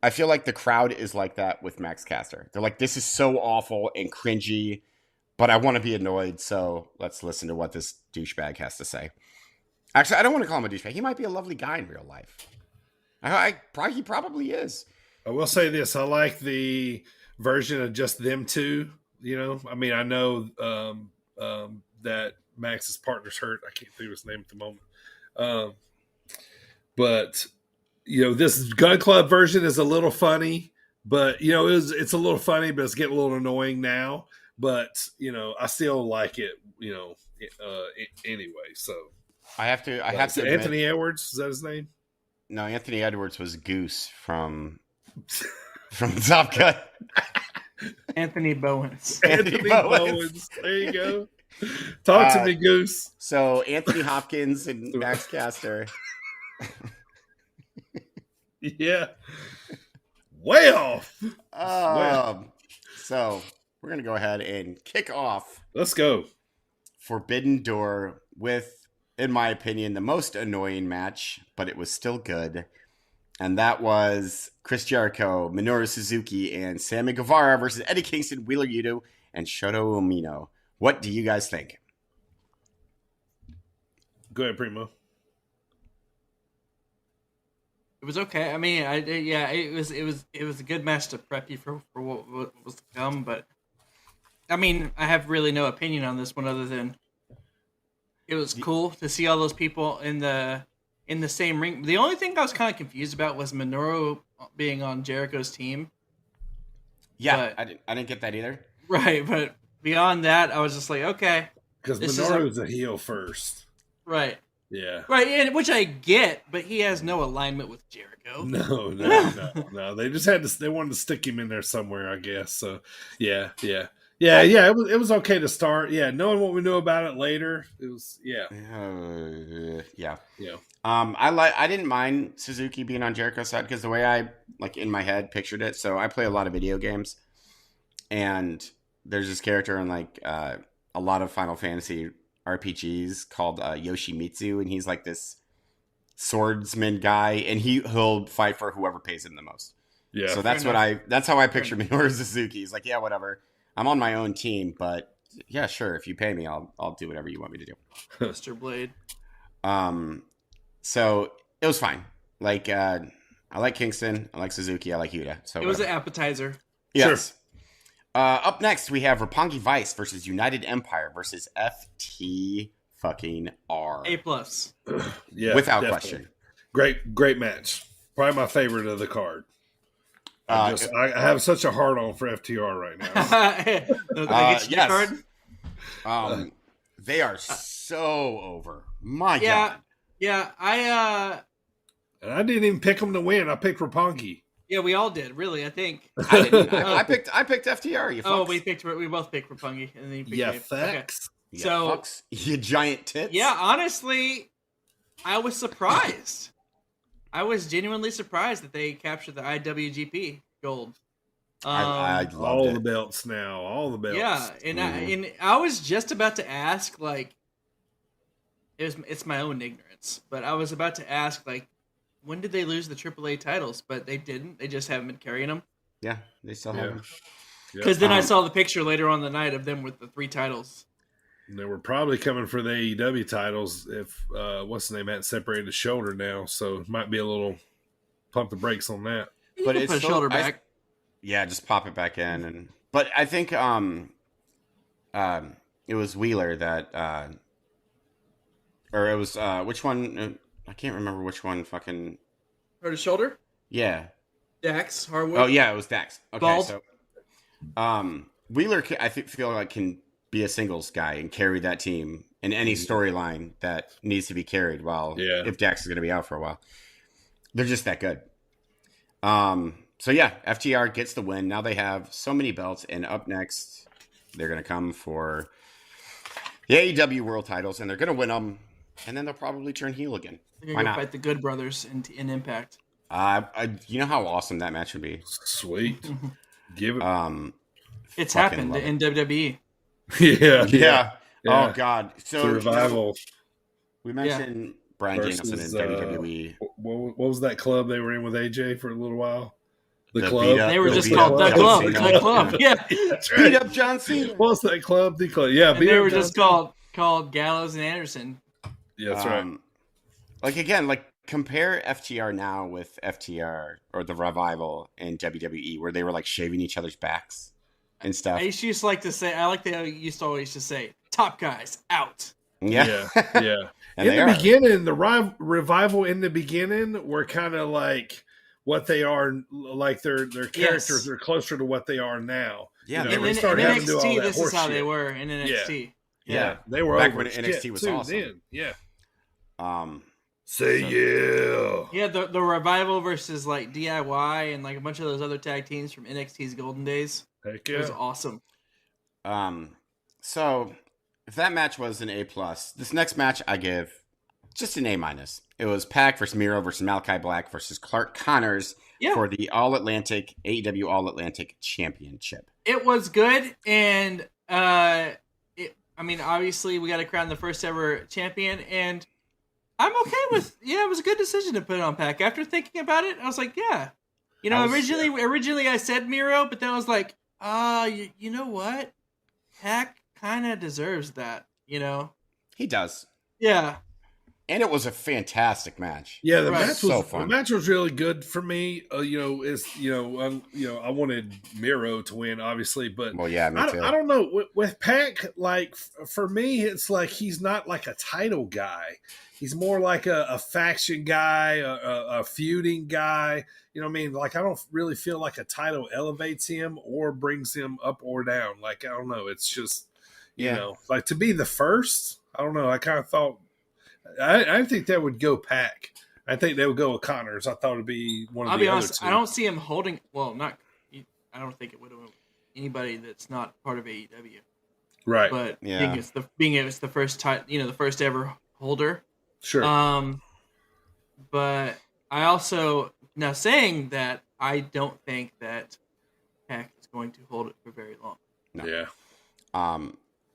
Speaker 7: I feel like the crowd is like that with Max Caster. They're like, this is so awful and cringy, but I want to be annoyed. So let's listen to what this douchebag has to say. Actually, I don't want to call him a douchebag. He might be a lovely guy in real life. He probably is.
Speaker 6: I will say this: I like the version of just them two. You know, I mean, I know that Max's partner's hurt. I can't think of his name at the moment. But you know, this Gun Club version is a little funny. But you know, it's a little funny, but it's getting a little annoying now. But you know, I still like it. You know, anyway. So
Speaker 7: I have to admit,
Speaker 6: Anthony Edwards, is that his name?
Speaker 7: No, Anthony Edwards was Goose from Top Gun.
Speaker 9: Anthony Bowens.
Speaker 6: Anthony Bowens. There you go. Talk to me, Goose.
Speaker 7: So Anthony Hopkins and Max Caster.
Speaker 6: Yeah. Way off.
Speaker 7: So we're going to go ahead and kick off.
Speaker 6: Let's go.
Speaker 7: Forbidden Door with, in my opinion, the most annoying match, but it was still good. And that was Chris Jericho, Minoru Suzuki, and Sammy Guevara versus Eddie Kingston, Wheeler Yuta, and Shota Umino. What do you guys think?
Speaker 6: Go ahead, Primo.
Speaker 9: It was okay. I mean, it was a good match to prep you for what was to come. But I mean, I have really no opinion on this one other than it was cool to see all those people in the same ring. The only thing I was kind of confused about was Minoru being on Jericho's team.
Speaker 7: Yeah, I didn't get that either.
Speaker 9: Right, but beyond that, I was just like, okay,
Speaker 6: because Minoru is a heel first.
Speaker 9: Right.
Speaker 6: Yeah.
Speaker 9: Right, and which I get, but he has no alignment with Jericho.
Speaker 6: No. They just they wanted to stick him in there somewhere, I guess. So, yeah. It was okay to start. Yeah, knowing what we knew about it later, it was yeah.
Speaker 7: I didn't mind Suzuki being on Jericho's side because the way I in my head pictured it. So I play a lot of video games, and there's this character in a lot of Final Fantasy RPGs called Yoshimitsu, and he's like this swordsman guy, and he'll fight for whoever pays him the most.
Speaker 6: Yeah.
Speaker 7: So that's how I picture Minoru Suzuki. He's like, yeah, whatever. I'm on my own team, but yeah, sure. If you pay me, I'll do whatever you want me to do.
Speaker 9: Mr. Blade.
Speaker 7: So it was fine. I like Kingston. I like Suzuki. I like Yuta. So
Speaker 9: it was an appetizer.
Speaker 7: Yes.
Speaker 6: Sure.
Speaker 7: Up next, we have Roppongi Vice versus United Empire versus FT fucking R.
Speaker 9: A+.
Speaker 6: Yeah,
Speaker 7: without
Speaker 6: definitely.
Speaker 7: question.
Speaker 6: Great match. Probably my favorite of the card. I have such a hard on for FTR right now.
Speaker 7: Yes. They are so over. My God.
Speaker 9: Yeah,
Speaker 7: And
Speaker 6: I didn't even pick them to win. I picked Roppongi.
Speaker 9: Yeah, we all did. Really, I think.
Speaker 7: I didn't. I picked FTR. You fucks.
Speaker 9: We both picked Roppongi, and then you picked
Speaker 6: fucks.
Speaker 9: Okay. So
Speaker 7: fucks. You giant tits.
Speaker 9: Yeah, honestly, I was surprised. I was genuinely surprised that they captured the IWGP gold.
Speaker 7: I loved
Speaker 6: all
Speaker 7: it.
Speaker 6: the belts now. All the belts.
Speaker 9: Yeah, and I was just about to ask, it's my own ignorance, but I was about to ask, when did they lose the AAA titles? But they didn't. They just haven't been carrying them.
Speaker 7: Yeah, they still have them.
Speaker 9: Because then I saw the picture later on the night of them with the 3 titles.
Speaker 6: They were probably coming for the AEW titles if what's the name hadn't separated the shoulder now, so it might be a little pump the brakes on that.
Speaker 7: But it's
Speaker 9: put a shoulder back.
Speaker 7: Just pop it back in, but I think it was Wheeler that, or it was which one? I can't remember which one. Fucking
Speaker 9: hurt his shoulder.
Speaker 7: Yeah,
Speaker 9: Dax Harwood.
Speaker 7: Oh yeah, it was Dax. Okay,
Speaker 9: Bald.
Speaker 7: so Wheeler, I feel like can be a singles guy and carry that team in any storyline that needs to be carried. If Dax is going to be out for a while, they're just that good. So yeah, FTR gets the win. Now they have so many belts, and up next, they're going to come for the AEW World Titles, and they're going to win them, and then they'll probably turn heel again.
Speaker 9: They're going to fight the Good Brothers in Impact.
Speaker 7: You know how awesome that match would be.
Speaker 6: Sweet. Give it.
Speaker 9: It's happened in WWE.
Speaker 6: Yeah.
Speaker 7: Oh God. So
Speaker 6: revival.
Speaker 7: We mentioned Bryan Danielson in WWE.
Speaker 6: What was that club they were in with AJ for a little while? The
Speaker 7: club.
Speaker 9: They were just called The Club. The Club. Yeah.
Speaker 7: Beat up John Cena.
Speaker 6: What's that club? The Club. Yeah.
Speaker 9: They were just called Gallows and Anderson.
Speaker 6: Yeah, that's right.
Speaker 7: Like again, like compare FTR now with FTR or the Revival in WWE, where they were like shaving each other's backs and stuff.
Speaker 9: I used to like to say, I like that you used to always just say, top guys out.
Speaker 6: Yeah.
Speaker 7: And
Speaker 6: in
Speaker 7: they
Speaker 6: the
Speaker 7: are.
Speaker 6: beginning, the Revival in the beginning were kind of like what they are, like their characters are closer to what they are now.
Speaker 7: Yeah,
Speaker 6: you know,
Speaker 9: in NXT, this is how they were in
Speaker 6: Yeah.
Speaker 9: NXT.
Speaker 6: Yeah, they were
Speaker 7: back
Speaker 6: over
Speaker 7: when
Speaker 6: as
Speaker 7: NXT
Speaker 6: shit,
Speaker 7: was
Speaker 6: too,
Speaker 7: awesome.
Speaker 6: then. Yeah.
Speaker 7: Say
Speaker 6: yeah.
Speaker 9: Yeah, the Revival versus like DIY and like a bunch of those other tag teams from NXT's golden days.
Speaker 6: Heck
Speaker 9: It was awesome.
Speaker 7: So if that match was an A+, this next match I give just an A-. It was Pac versus Miro versus Malachi Black versus Clark Connors for the All-Atlantic AEW All-Atlantic Championship.
Speaker 9: It was good, and I mean, obviously we got to crown the first ever champion, and I'm okay with. Yeah, it was a good decision to put it on Pac. After thinking about it, I was like, yeah. You know, originally I said Miro, but then I was like, you know what? Pac kind of deserves that. You know,
Speaker 7: he does.
Speaker 9: Yeah.
Speaker 7: And it was a fantastic match.
Speaker 6: Yeah, the match was really good for me. I wanted Miro to win, obviously, but
Speaker 7: me too.
Speaker 6: I don't know with Pac. Like for me, it's like he's not like a title guy. He's more like a faction guy, a feuding guy. You know what I mean? Like I don't really feel like a title elevates him or brings him up or down. Like I don't know. It's just you know, like to be the first. I don't know. I kind of thought. I think that would go Pac. I think they would go with Connors. I thought it'd be one of the other two.
Speaker 9: I don't see him holding. Well, not. I don't think it would have anybody that's not part of AEW.
Speaker 6: Right.
Speaker 9: But being it's the first time, the first ever holder.
Speaker 6: Sure.
Speaker 9: But I also now saying that I don't think that Pac is going to hold it for very long.
Speaker 7: No.
Speaker 6: Yeah.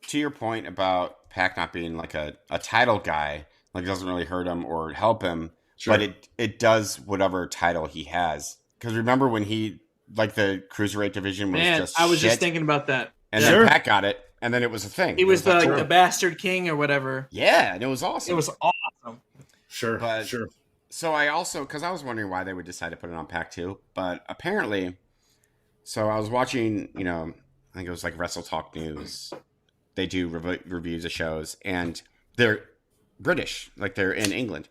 Speaker 7: To your point about Pac not being like a title guy, like it doesn't really hurt him or help him, but it does whatever title he has. Because remember when he like the cruiserweight division was just
Speaker 9: I was just thinking about that.
Speaker 7: And then Pac got it, and then it was a thing.
Speaker 9: He was the Bastard King or whatever.
Speaker 7: Yeah, and it was awesome.
Speaker 9: It was awesome.
Speaker 6: Sure.
Speaker 7: So I also, because I was wondering why they would decide to put it on Pac too, but apparently, so I was watching, I think it was like Wrestle Talk News. They do reviews of shows, and they're British, like they're in England.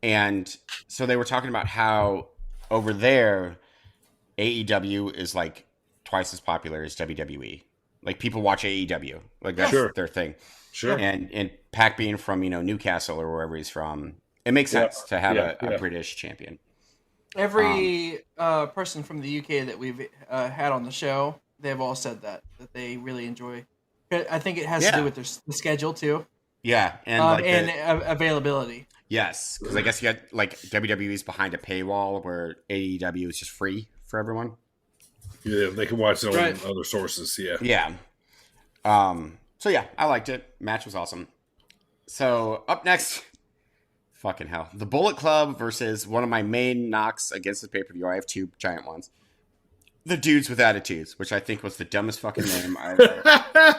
Speaker 7: And so they were talking about how over there, AEW is like twice as popular as WWE. Like people watch AEW, like that's their thing.
Speaker 6: Sure.
Speaker 7: And Pac being from Newcastle or wherever he's from, it makes sense to have a British champion.
Speaker 9: Every person from the UK that we've had on the show, they've all said that they really enjoy. I think it has to do with the schedule too.
Speaker 7: Yeah, and
Speaker 9: availability.
Speaker 7: Yes, because I guess you got like WWE's behind a paywall where AEW is just free for everyone.
Speaker 6: Yeah, they can watch it on other sources. Yeah.
Speaker 7: Yeah. So yeah, I liked it. Match was awesome. So up next, fucking hell, the Bullet Club versus one of my main knocks against the pay-per-view. I have two giant ones. The Dudes with Attitudes, which I think was the dumbest fucking name I've heard.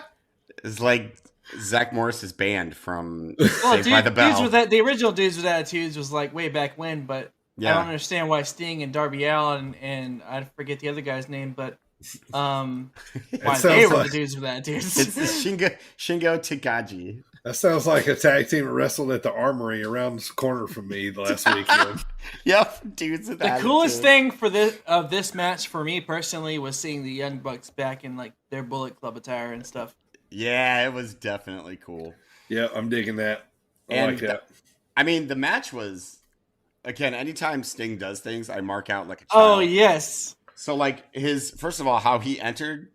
Speaker 7: It's like Zach Morris's band from Saved by the Bell.
Speaker 9: The original Dudes with Attitudes was like way back when, but I don't understand why Sting and Darby Allin and I forget the other guy's name, but why they were the Dudes with Attitudes.
Speaker 7: It's the Shingo Takagi.
Speaker 6: That sounds like a tag team that wrestled at the Armory around the corner from me the last weekend.
Speaker 7: Yep, Dudes with Attitudes.
Speaker 9: The coolest thing for this match for me personally was seeing the Young Bucks back in like their Bullet Club attire and stuff.
Speaker 7: Yeah, it was definitely cool.
Speaker 6: Yeah, I'm digging that. I like that.
Speaker 7: The match was, again, anytime Sting does things, I mark out like a child.
Speaker 9: Oh, yes.
Speaker 7: So, like, first of all, how he entered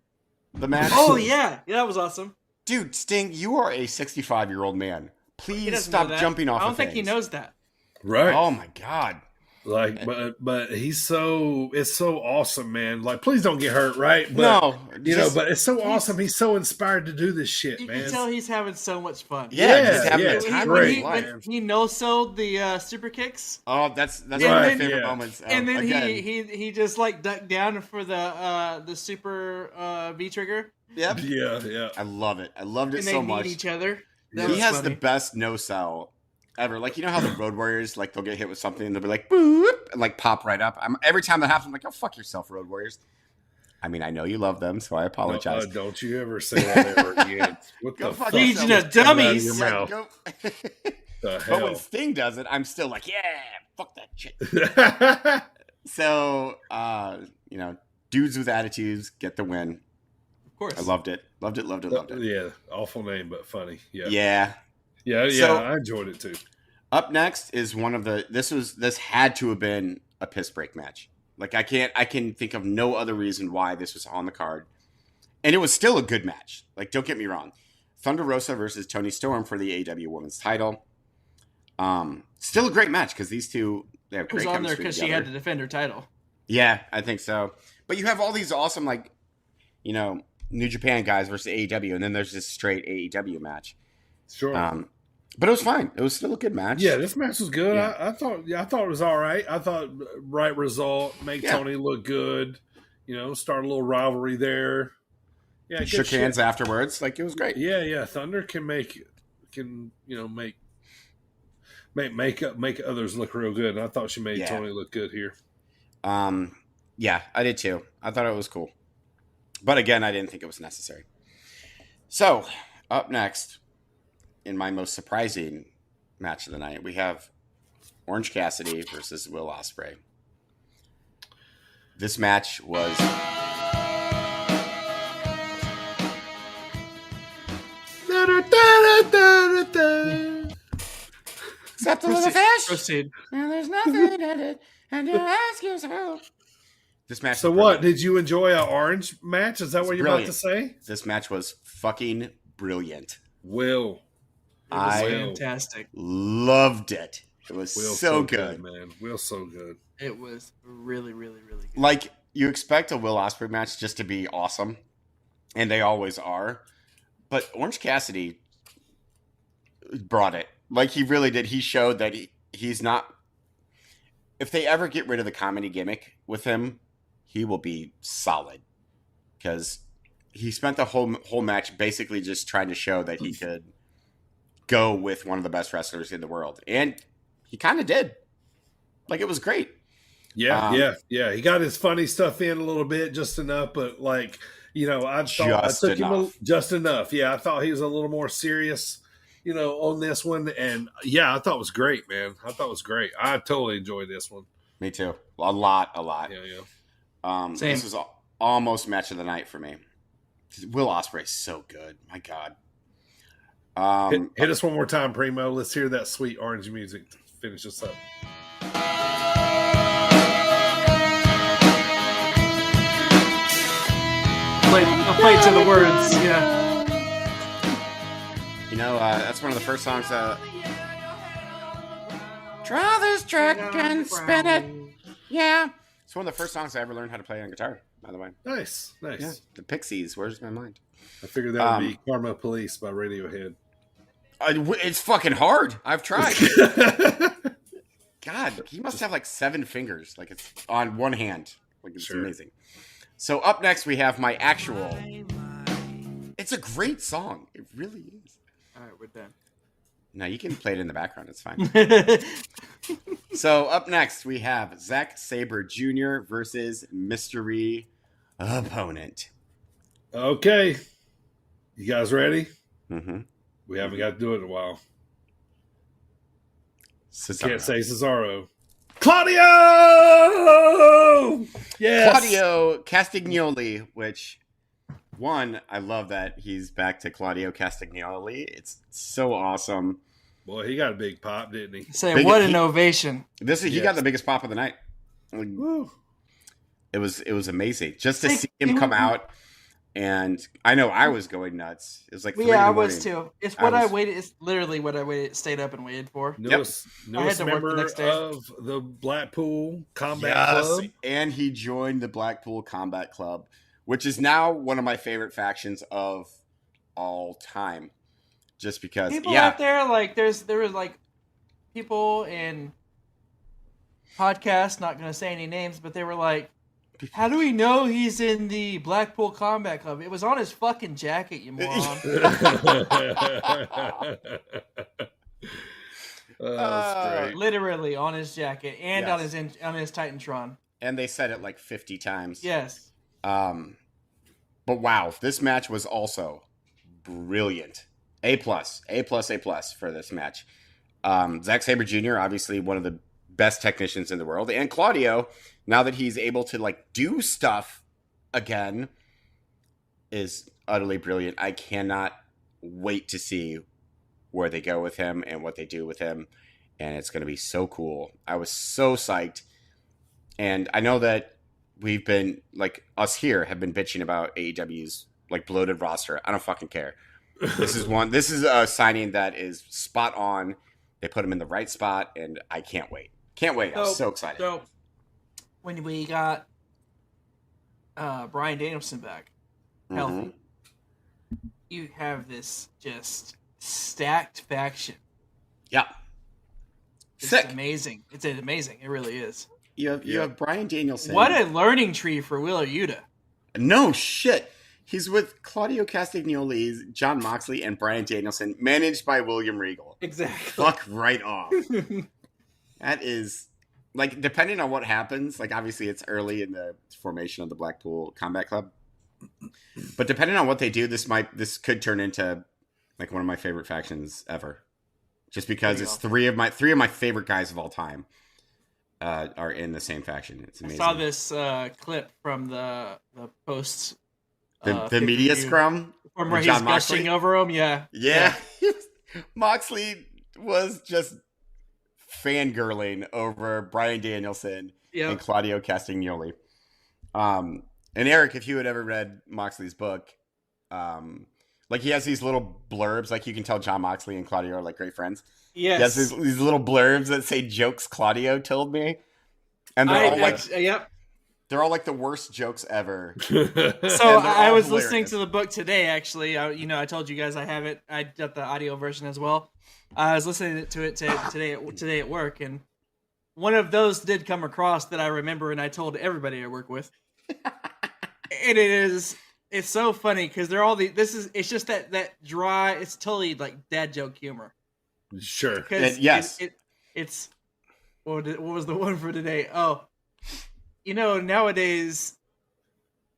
Speaker 7: the match.
Speaker 9: Oh, yeah. Yeah, that was awesome.
Speaker 7: Dude, Sting, you are a 65-year-old man. Please stop jumping off of things.
Speaker 9: I don't think he knows that.
Speaker 6: Right.
Speaker 7: Oh, my God.
Speaker 6: Like, but it's so awesome, man. Like, please don't get hurt, right? But,
Speaker 7: no,
Speaker 6: but it's so awesome. He's so inspired to do this shit, man.
Speaker 9: You can tell he's having so much fun.
Speaker 7: Yeah, he's having a time of his life.
Speaker 9: When he no-sold the super kicks.
Speaker 7: Oh, that's one of my favorite moments.
Speaker 9: And then he just like ducked down for the super V trigger.
Speaker 7: Yep.
Speaker 6: Yeah.
Speaker 7: I love it. I loved it
Speaker 9: and
Speaker 7: so much.
Speaker 9: They each other.
Speaker 7: He has the best no-sell ever. Like, you know how the Road Warriors, like, they'll get hit with something and they'll be like, boop, and like pop right up. Every time that happens, I'm like, oh, fuck yourself, Road Warriors. I mean, I know you love them, so I apologize.
Speaker 6: Don't you ever say that ever again. What
Speaker 7: Go
Speaker 6: the
Speaker 7: fuck
Speaker 6: fuck?
Speaker 9: Legion of dummies.
Speaker 6: Your
Speaker 7: Yeah,
Speaker 6: mouth.
Speaker 7: go-
Speaker 6: The
Speaker 7: But when
Speaker 6: hell?
Speaker 7: Sting does it, I'm still like, yeah, fuck that shit. So, you know, dudes with attitudes get the win.
Speaker 9: Of course.
Speaker 7: I loved it. Loved it.
Speaker 6: Yeah, awful name, but funny.
Speaker 7: Yeah.
Speaker 6: Yeah, I enjoyed it too.
Speaker 7: Up next is one of the this had to have been a piss break match. Like I can think of no other reason why this was on the card. And it was still a good match. Like, don't get me wrong. Thunder Rosa versus Toni Storm for the AEW Women's title. Still a great match because these two, they have
Speaker 9: It was
Speaker 7: great
Speaker 9: on there
Speaker 7: chemistry
Speaker 9: because she
Speaker 7: together.
Speaker 9: had to defend her title.
Speaker 7: Yeah, I think so. But you have all these awesome, like, you know, New Japan guys versus AEW, and then there's this straight AEW match.
Speaker 6: Sure.
Speaker 7: But it was fine. It was still a good match.
Speaker 6: Yeah, this match was good.
Speaker 7: Yeah.
Speaker 6: I thought it was all right. I thought right result, make Tony look good. You know, start a little rivalry there. Yeah,
Speaker 7: Shook hands afterwards. Like, it was great.
Speaker 6: Yeah. Thunder can make others look real good. And I thought she made Tony look good here.
Speaker 7: Yeah, I did too. I thought it was cool. But again, I didn't think it was necessary. So, up next, in my most surprising match of the night, we have Orange Cassidy versus Will Ospreay. This match was... Except a little fish.
Speaker 9: Proceed.
Speaker 7: And there's nothing in it. And you ask yourself. This match.
Speaker 6: So what? Did you enjoy our orange match? Is that what you're about to say?
Speaker 7: This match was fucking brilliant.
Speaker 6: Will.
Speaker 7: I
Speaker 9: fantastic.
Speaker 7: Loved it. It was so good,
Speaker 6: man. Will's so good.
Speaker 9: It was really, really, really good.
Speaker 7: Like, you expect a Will Ospreay match just to be awesome, and they always are. But Orange Cassidy brought it. Like, he really did. He showed that he's not... If they ever get rid of the comedy gimmick with him, he will be solid. Because he spent the whole match basically just trying to show that he could go with one of the best wrestlers in the world. And he kind of did. Like, it was great.
Speaker 6: Yeah. He got his funny stuff in a little bit, just enough. But, like, you know, I took him just enough. Yeah, I thought he was a little more serious, you know, on this one. And, yeah, I thought it was great, man. I thought it was great. I totally enjoyed this one.
Speaker 7: Me too. A lot.
Speaker 6: Yeah.
Speaker 7: This was almost match of the night for me. Will Ospreay's so good. My God.
Speaker 6: Hit us one more time, Primo. Let's hear that sweet orange music to finish us up.
Speaker 9: I'll play to the words, yeah.
Speaker 7: You know, that's one of the first songs. Draw this track and spin it. Yeah. It's one of the first songs I ever learned how to play on guitar, by the way.
Speaker 6: Nice.
Speaker 7: Yeah, the Pixies. Where's my mind?
Speaker 6: I figured that would be Karma Police by Radiohead.
Speaker 7: It's fucking hard. I've tried. God, he must have like 7 fingers. Like, it's on one hand. Like, it's amazing. So up next, we have my actual... It's a great song. It really is.
Speaker 9: All right, we're done.
Speaker 7: No, you can play it in the background. It's fine. So up next, we have Zack Sabre Jr. versus Mystery Opponent.
Speaker 6: Okay. You guys ready?
Speaker 7: Mm-hmm.
Speaker 6: We haven't got to do it in a while.
Speaker 7: Cesaro.
Speaker 6: Can't say Cesaro. Claudio! Yes!
Speaker 7: Claudio Castagnoli, which, one, I love that he's back to Claudio Castagnoli. It's so awesome.
Speaker 6: Boy, he got a big pop, didn't he?
Speaker 9: Say, what an ovation.
Speaker 7: He got the biggest pop of the night.
Speaker 6: Woo.
Speaker 7: It was amazing. Just to see him come out. And I know I was going nuts. It was like 3 in the morning.
Speaker 9: I was too. It's what I waited. It's literally what I stayed up and waited for.
Speaker 6: Newest member of the Blackpool Combat Club.
Speaker 7: And he joined the Blackpool Combat Club, which is now one of my favorite factions of all time. Just because
Speaker 9: people out there, like there was like people in podcasts, not gonna say any names, but they were like, how do we know he's in the Blackpool Combat Club? It was on his fucking jacket, you moron.
Speaker 6: That's great.
Speaker 9: Literally on his jacket and
Speaker 7: Yes.
Speaker 9: on his Titantron.
Speaker 7: And they said it like 50 times.
Speaker 9: Yes.
Speaker 7: But wow, this match was also brilliant. A plus for this match. Zack Sabre Jr., obviously one of the best technicians in the world, and Claudio, now that he's able to like do stuff again, is utterly brilliant. I cannot wait to see where they go with him and what they do with him, and it's going to be so cool. I was so psyched, and I know that we've been, like, us here have been bitching about AEW's like bloated roster. I don't fucking care. This is a signing that is spot on. They put him in the right spot, and I can't wait. Can't wait. I'm so excited.
Speaker 9: So when we got Bryan Danielson back healthy, you have this just stacked faction.
Speaker 7: Yeah.
Speaker 9: It's
Speaker 7: Sick.
Speaker 9: amazing. It's amazing. It really is.
Speaker 7: You have Bryan Danielson.
Speaker 9: What a learning tree for Wheeler Yuta.
Speaker 7: No shit. He's with Claudio Castagnoli, John Moxley, and Bryan Danielson, managed by William Regal.
Speaker 9: Exactly.
Speaker 7: Fuck right off. That is, like, depending on what happens, like, obviously it's early in the formation of the Blackpool Combat Club. But depending on what they do, this could turn into, like, one of my favorite factions ever. Just because it's three of my favorite guys of all time are in the same faction. It's amazing.
Speaker 9: I saw this clip from the post.
Speaker 7: The media scrum
Speaker 9: from where he's gushing over him. Yeah.
Speaker 7: Moxley was just fangirling over Bryan Danielson and Claudio Castagnoli. And Eric, if you had ever read Moxley's book, like he has these little blurbs, like you can tell John Moxley and Claudio are like great friends.
Speaker 9: Yes.
Speaker 7: He has these little blurbs that say jokes Claudio told me. And they're all like, they're all like the worst jokes ever.
Speaker 9: So I was listening to the book today, actually. I told you guys I have it. I got the audio version as well. I was listening to it today at work, and one of those did come across that I remember, and I told everybody I work with. And it's so funny because they're all it's just that dry. It's totally like dad joke humor.
Speaker 6: Sure.
Speaker 7: Yes.
Speaker 9: It's what was the one for today? Oh. Nowadays,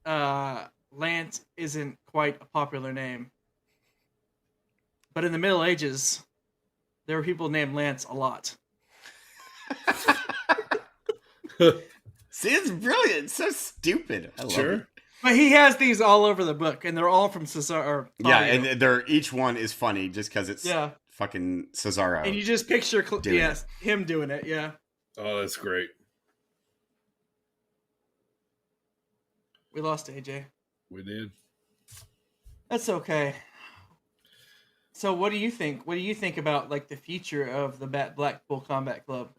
Speaker 9: Lance isn't quite a popular name. But in the Middle Ages, there were people named Lance a lot.
Speaker 7: See, it's brilliant. It's so stupid. I love it.
Speaker 9: But he has these all over the book, and they're all from Cesaro.
Speaker 7: Yeah, and each one is funny just because it's fucking Cesaro.
Speaker 9: And you just picture him doing it, yeah.
Speaker 6: Oh, that's great.
Speaker 9: We lost AJ.
Speaker 6: We did.
Speaker 9: That's okay. So what do you think? What do you think about like the future of the Blackpool Combat Club?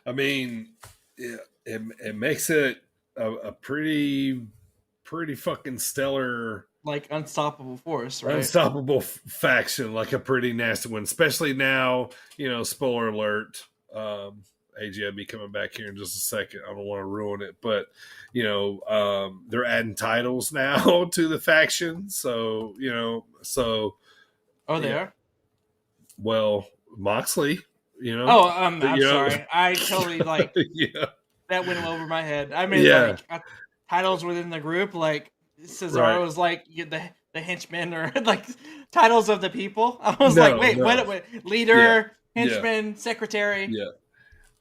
Speaker 6: I mean, it makes it a pretty fucking stellar,
Speaker 9: like unstoppable force, right?
Speaker 6: Unstoppable faction, like a pretty nasty one. Especially now, spoiler alert. AJ will be coming back here in just a second. I don't want to ruin it, but they're adding titles now to the faction. So
Speaker 9: they are.
Speaker 6: Well, Moxley,
Speaker 9: I'm sorry. I totally that went over my head. I mean, titles within the group, like Cesaro was like the henchmen or like titles of the people. I was wait, leader, henchman, secretary.
Speaker 6: Yeah.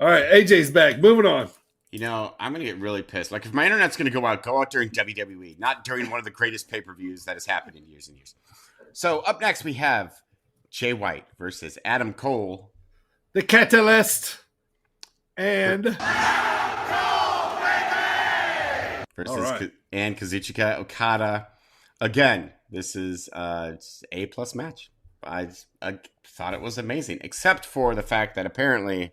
Speaker 6: All right, AJ's back. Moving on.
Speaker 7: I'm going to get really pissed. Like, if my internet's going to go out during WWE, not during one of the greatest pay-per-views that has happened in years and years. So, up next, we have Jay White versus Adam Cole.
Speaker 6: The Catalyst. And...
Speaker 7: versus and Kazuchika Okada. Again, this is an A+ match. I thought it was amazing, except for the fact that apparently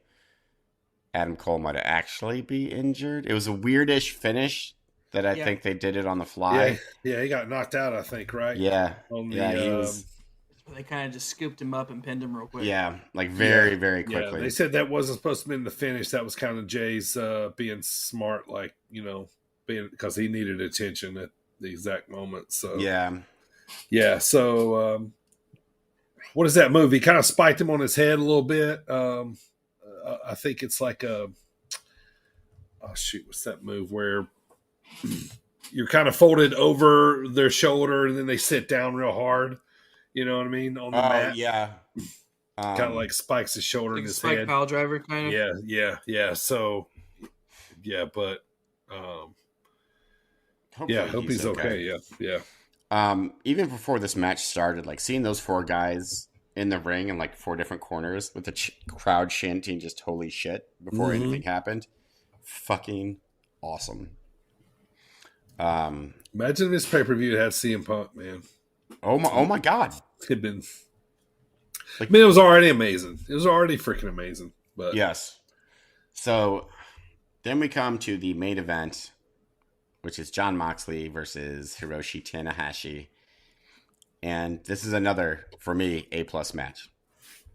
Speaker 7: Adam Cole might actually be injured. It was a weirdish finish that I think they did it on the fly.
Speaker 6: Yeah, he got knocked out, I think, right?
Speaker 7: Yeah.
Speaker 6: He was...
Speaker 9: They kind of just scooped him up and pinned him real quick.
Speaker 7: Yeah, like very, very quickly.
Speaker 6: Yeah, they said that wasn't supposed to be in the finish. That was kind of Jay's being smart, like, because he needed attention at the exact moment. So
Speaker 7: yeah.
Speaker 6: So what is that move? He kind of spiked him on his head a little bit. I think it's like what's that move where you're kind of folded over their shoulder and then they sit down real hard. You know what I mean? On the mat.
Speaker 7: Yeah.
Speaker 6: Kind of like spikes his shoulder
Speaker 9: Like
Speaker 6: in
Speaker 9: a
Speaker 6: his
Speaker 9: spike
Speaker 6: head.
Speaker 9: pile driver kind of.
Speaker 6: Yeah. So, but hope he's okay. Yeah.
Speaker 7: Even before this match started, like seeing those 4 guys in the ring in like 4 different corners with the crowd chanting just holy shit before anything happened. Fucking awesome.
Speaker 6: Imagine if this pay-per-view had CM Punk, man.
Speaker 7: Oh my God.
Speaker 6: It'd been, it was already amazing. It was already freaking amazing. But
Speaker 7: yes. So then we come to the main event, which is Jon Moxley versus Hiroshi Tanahashi. And this is another, for me, A+ match.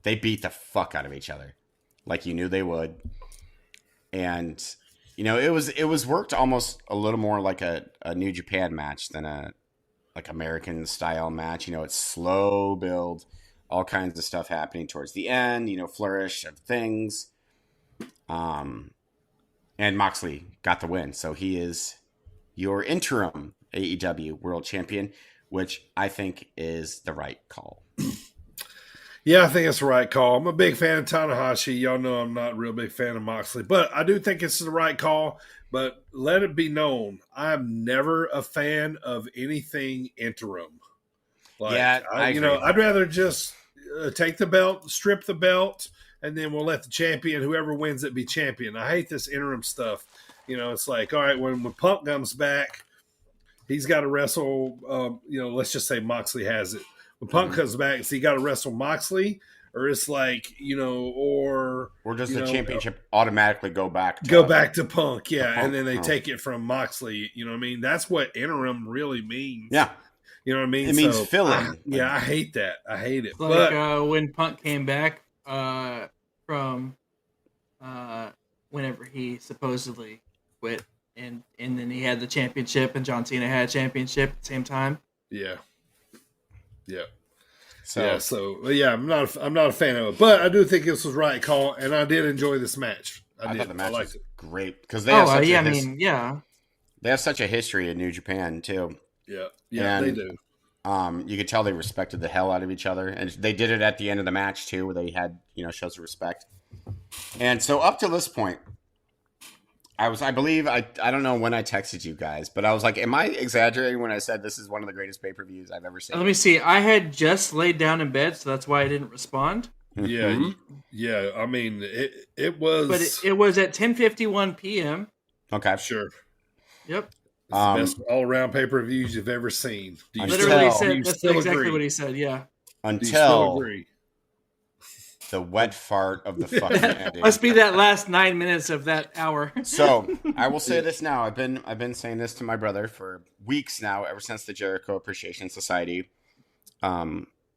Speaker 7: They beat the fuck out of each other. Like you knew they would. And, it was worked almost a little more like a New Japan match than a like American style match. It's slow build, all kinds of stuff happening towards the end, flourish of things. And Moxley got the win. So he is your interim AEW World Champion, which I think is the right call.
Speaker 6: Yeah, I think it's the right call. I'm a big fan of Tanahashi. Y'all know I'm not a real big fan of Moxley, but I do think it's the right call. But let it be known, I'm never a fan of anything interim. I'd rather just take the belt, strip the belt, and then we'll let the champion, whoever wins it, be champion. I hate this interim stuff. It's like, all right, when Punk comes back, he's got to wrestle. Let's just say Moxley has it. When Punk comes back, is he got to wrestle Moxley, or it's like, or
Speaker 7: does the championship automatically go back
Speaker 6: to Punk? Yeah, and then they take it from Moxley. You know what I mean? That's what interim really means.
Speaker 7: Yeah,
Speaker 6: you know what I mean.
Speaker 7: It means filling.
Speaker 6: I hate that. I hate it.
Speaker 9: Like when Punk came back from whenever he supposedly quit, and then he had the championship, and John Cena had a championship at the same time.
Speaker 6: Yeah.
Speaker 7: So
Speaker 6: I'm not a fan of it, but I do think this was right call, and I did enjoy this match. I
Speaker 7: thought the match was great because they they have such a history in New Japan too.
Speaker 6: Yeah,
Speaker 7: and,
Speaker 6: they do.
Speaker 7: You could tell they respected the hell out of each other, and they did it at the end of the match too, where they had shows of respect. And so up to this point, I believe I don't know when I texted you guys, but I was like, am I exaggerating when I said this is one of the greatest pay-per-views I've ever seen?
Speaker 9: Let me see. I had just laid down in bed, so that's why I didn't respond.
Speaker 6: Yeah. I mean, it was,
Speaker 9: but it was at 10:51 p.m.
Speaker 7: Okay,
Speaker 6: sure.
Speaker 9: Yep.
Speaker 6: It's the best all-around pay-per-views you've ever seen.
Speaker 9: Literally said that's exactly what he said. Yeah.
Speaker 7: Until the wet fart of the fucking ending.
Speaker 9: Must be that last 9 minutes of that hour.
Speaker 7: So I will say this now. I've been saying this to my brother for weeks now, ever since the Jericho Appreciation Society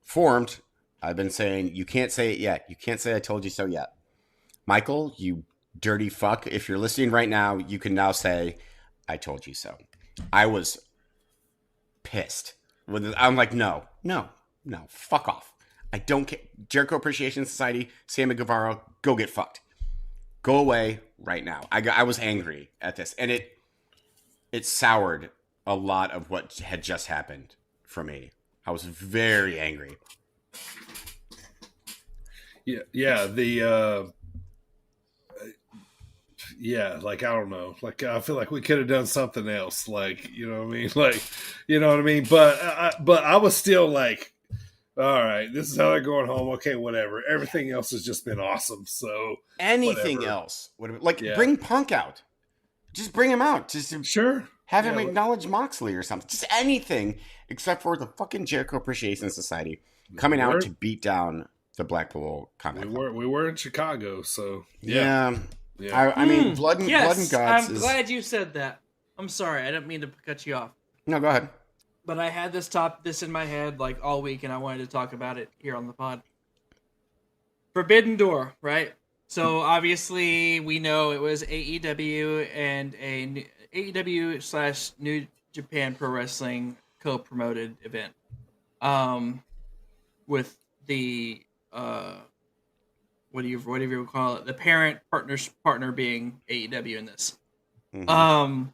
Speaker 7: formed. I've been saying, you can't say it yet. You can't say I told you so yet. Michael, you dirty fuck. If you're listening right now, you can now say, I told you so. I was pissed. I'm like, no, fuck off. I don't care. Jericho Appreciation Society, Sammy Guevara, go get fucked. Go away right now. I was angry at this, and it soured a lot of what had just happened for me. I was very angry.
Speaker 6: Like, I don't know. Like, I feel like we could have done something else. Like, you know what I mean? Like, you know what I mean? But I was still like, all right, this is how they're going home. Okay, whatever. Everything else has just been awesome. So
Speaker 7: anything else would have, like, bring Punk out. Just bring him out. Just have him acknowledge Moxley or something. Just anything except for the fucking Jericho Appreciation Society coming out to beat down the Blackpool Combat Club.
Speaker 6: We were in Chicago, so
Speaker 7: yeah. I mean, blood and guts.
Speaker 9: I'm glad you said that. I'm sorry, I didn't mean to cut you off.
Speaker 7: No, go ahead.
Speaker 9: But I had this in my head like all week, and I wanted to talk about it here on the pod. Forbidden Door, right? So obviously we know it was AEW and a AEW/New Japan Pro Wrestling co-promoted event, with the whatever you call it, the parent partner being AEW in this.
Speaker 7: Mm-hmm.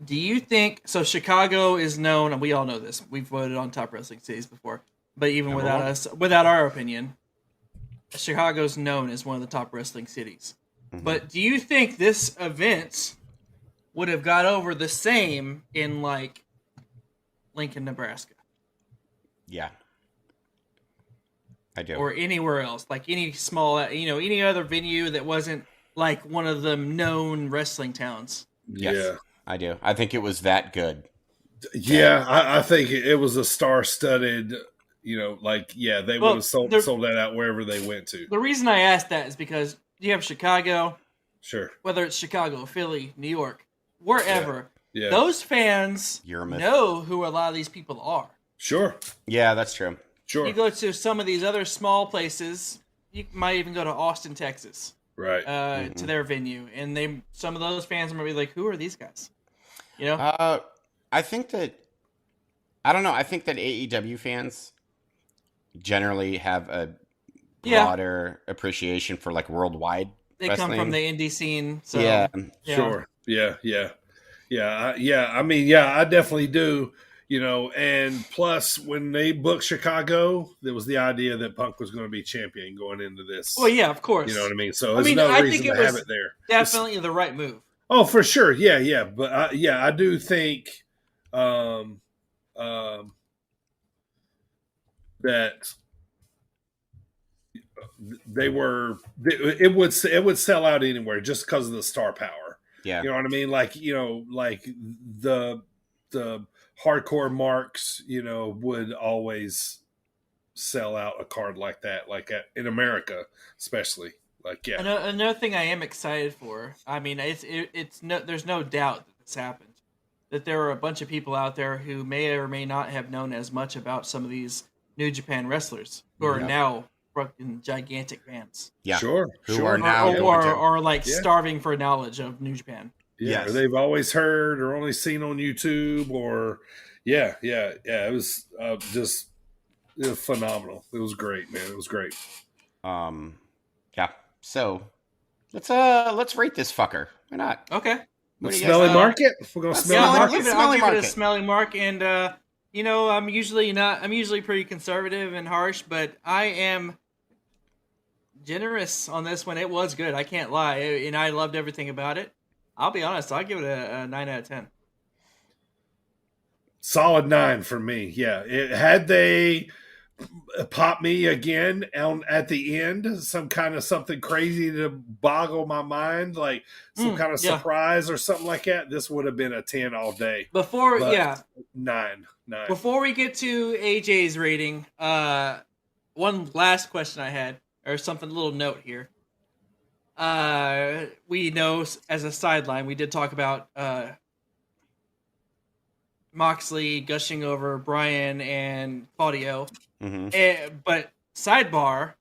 Speaker 9: Do you think so? Chicago is known, and we all know this. We've voted on top wrestling cities before, but even without our opinion, Chicago's known as one of the top wrestling cities.
Speaker 7: Mm-hmm.
Speaker 9: But do you think this event would have got over the same in like Lincoln, Nebraska?
Speaker 7: Yeah. I do.
Speaker 9: Or anywhere else, like any small, any other venue that wasn't like one of the known wrestling towns.
Speaker 7: Yes,
Speaker 6: Yeah.
Speaker 7: I do. I think it was that good.
Speaker 6: Yeah, I think it was a star-studded, they would have sold that out wherever they went to.
Speaker 9: The reason I asked that is because you have Chicago,
Speaker 6: Sure.
Speaker 9: whether it's Chicago, Philly, New York, wherever,
Speaker 6: Yeah.
Speaker 9: those fans
Speaker 7: Uramith.
Speaker 9: know who a lot of these people are.
Speaker 6: Sure.
Speaker 7: Yeah, that's true.
Speaker 6: Sure.
Speaker 9: You go to some of these other small places, you might even go to Austin, Texas,
Speaker 6: Right.
Speaker 9: to their venue, and some of those fans might be like, who are these guys?
Speaker 7: I think that AEW fans generally have a broader appreciation for like worldwide
Speaker 9: They
Speaker 7: wrestling.
Speaker 9: come from the indie scene. So,
Speaker 7: Yeah.
Speaker 6: Sure. Yeah. I mean, I definitely do. And plus, when they booked Chicago, there was the idea that Punk was going to be champion going into this.
Speaker 9: Well, yeah, of course.
Speaker 6: You know what I mean? So there's no reason to have it there.
Speaker 9: Definitely the right move.
Speaker 6: Oh, for sure. Yeah. But I do think that it would sell out anywhere just because of the star power.
Speaker 7: Yeah.
Speaker 6: You know what I mean? Like the hardcore marks, would always sell out a card like that, in America, especially.
Speaker 9: Another thing I am excited for. I mean, there's no doubt that this happened. That there are a bunch of people out there who may or may not have known as much about some of these New Japan wrestlers who are now fucking gigantic fans.
Speaker 7: Yeah,
Speaker 6: sure.
Speaker 7: Are now
Speaker 9: or starving for knowledge of New Japan.
Speaker 6: Yeah, yes. Or they've always heard or only seen on YouTube, or it was just phenomenal. It was great, man. It was great.
Speaker 7: Yeah. So let's rate this fucker. Why not?
Speaker 9: Okay.
Speaker 6: Smelly market. We're gonna smell
Speaker 9: I'll give it a smelly mark, and I'm usually pretty conservative and harsh, but I am generous on this one. It was good. I can't lie, and I loved everything about it. I'll be honest. I'll give it a 9 out of 10.
Speaker 6: Solid 9 for me. Yeah. Had they pop me again at the end, something crazy to boggle my mind, like some kind of surprise or something like that, this would have been a 10 all day. 9.
Speaker 9: Before we get to AJ's rating, one last question I had, or a little note here. We know as a sideline, we did talk about Moxley gushing over Brian and Claudio.
Speaker 7: Mm-hmm.
Speaker 9: But sidebar,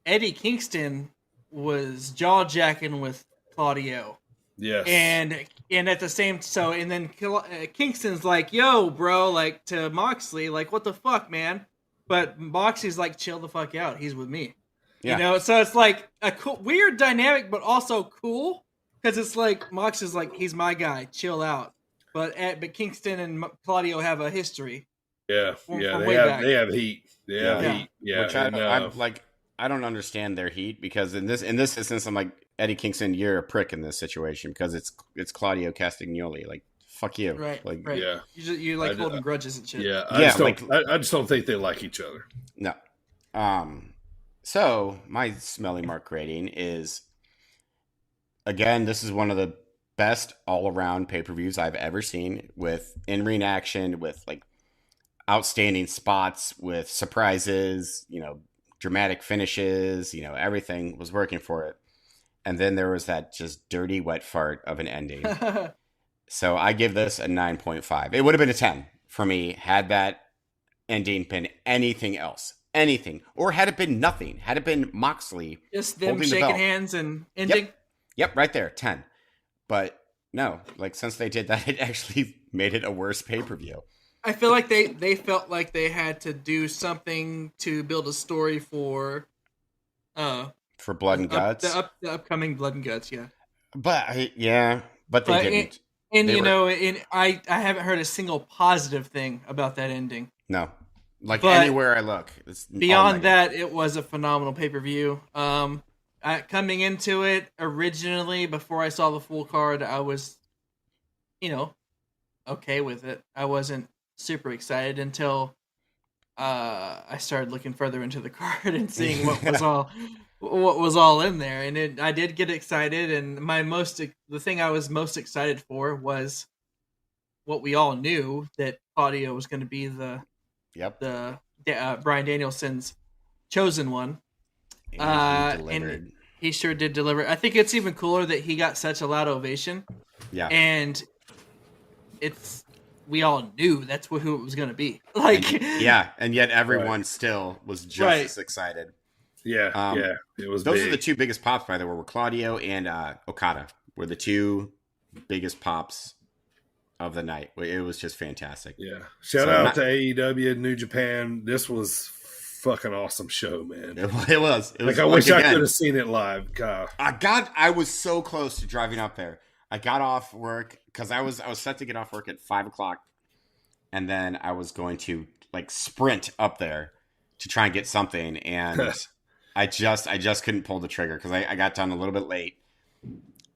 Speaker 9: Eddie Kingston was jaw-jacking with Claudio.
Speaker 6: Yes.
Speaker 9: And at the same and then Kingston's like, "Yo, bro," like to Moxley, like, "What the fuck, man?" But Moxley's like, "Chill the fuck out. He's with me."
Speaker 7: Yeah.
Speaker 9: So it's like a cool, weird dynamic, but also cool because it's like Moxley's like, "He's my guy. Chill out." But Kingston and Claudio have a history.
Speaker 6: Yeah.
Speaker 9: From
Speaker 6: they have heat. Heat. Yeah.
Speaker 7: Which I don't understand their heat, because in this instance, I'm like, Eddie Kingston, you're a prick in this situation because it's Claudio Castagnoli. Like, fuck you.
Speaker 9: Right.
Speaker 7: Like,
Speaker 9: right.
Speaker 6: Yeah.
Speaker 9: You like holding grudges and shit.
Speaker 6: Yeah. I just don't think they like each other.
Speaker 7: No. So my smelly mark rating is, again, this is one of the best all-around pay-per-views I've ever seen, with in-ring action, with like outstanding spots, with surprises, dramatic finishes, everything was working for it. And then there was that just dirty wet fart of an ending. So I give this a 9.5. It would have been a 10 for me had that ending been anything else. Anything. Or had it been nothing. Had it been Moxley
Speaker 9: just them shaking hands and ending.
Speaker 7: Yep, right there, 10. But no, like, since they did that, it actually made it a worse pay-per-view.
Speaker 9: I feel like they felt like they had to do something to build a story for
Speaker 7: Blood and Guts.
Speaker 9: The upcoming Blood and Guts, yeah.
Speaker 7: But they didn't.
Speaker 9: I haven't heard a single positive thing about that ending.
Speaker 7: No, but anywhere I look, it's
Speaker 9: beyond that, it was a phenomenal pay-per-view. Coming into it originally, before I saw the full card, I was, okay with it. I wasn't super excited until I started looking further into the card and seeing what was all in there, and I did get excited. And the thing I was most excited for was what we all knew, that Claudio was going to be the Bryan Danielson's chosen one. And he sure did deliver. I think it's even cooler that he got such a loud ovation. Yeah, and we all knew that's who it was going to be.
Speaker 7: And yet everyone still was just as excited.
Speaker 6: Yeah, it was.
Speaker 7: Those are the two biggest pops, by the way, were Claudio and Okada. Were the two biggest pops of the night. It was just fantastic.
Speaker 6: Yeah, shout out to AEW, New Japan. This was fucking awesome show, man.
Speaker 7: It was.
Speaker 6: I wish I could have seen it live. God,
Speaker 7: I was so close to driving up there. I got off work because I was set to get off work at 5:00, and then I was going to sprint up there to try and get something, and I just couldn't pull the trigger because I got done a little bit late.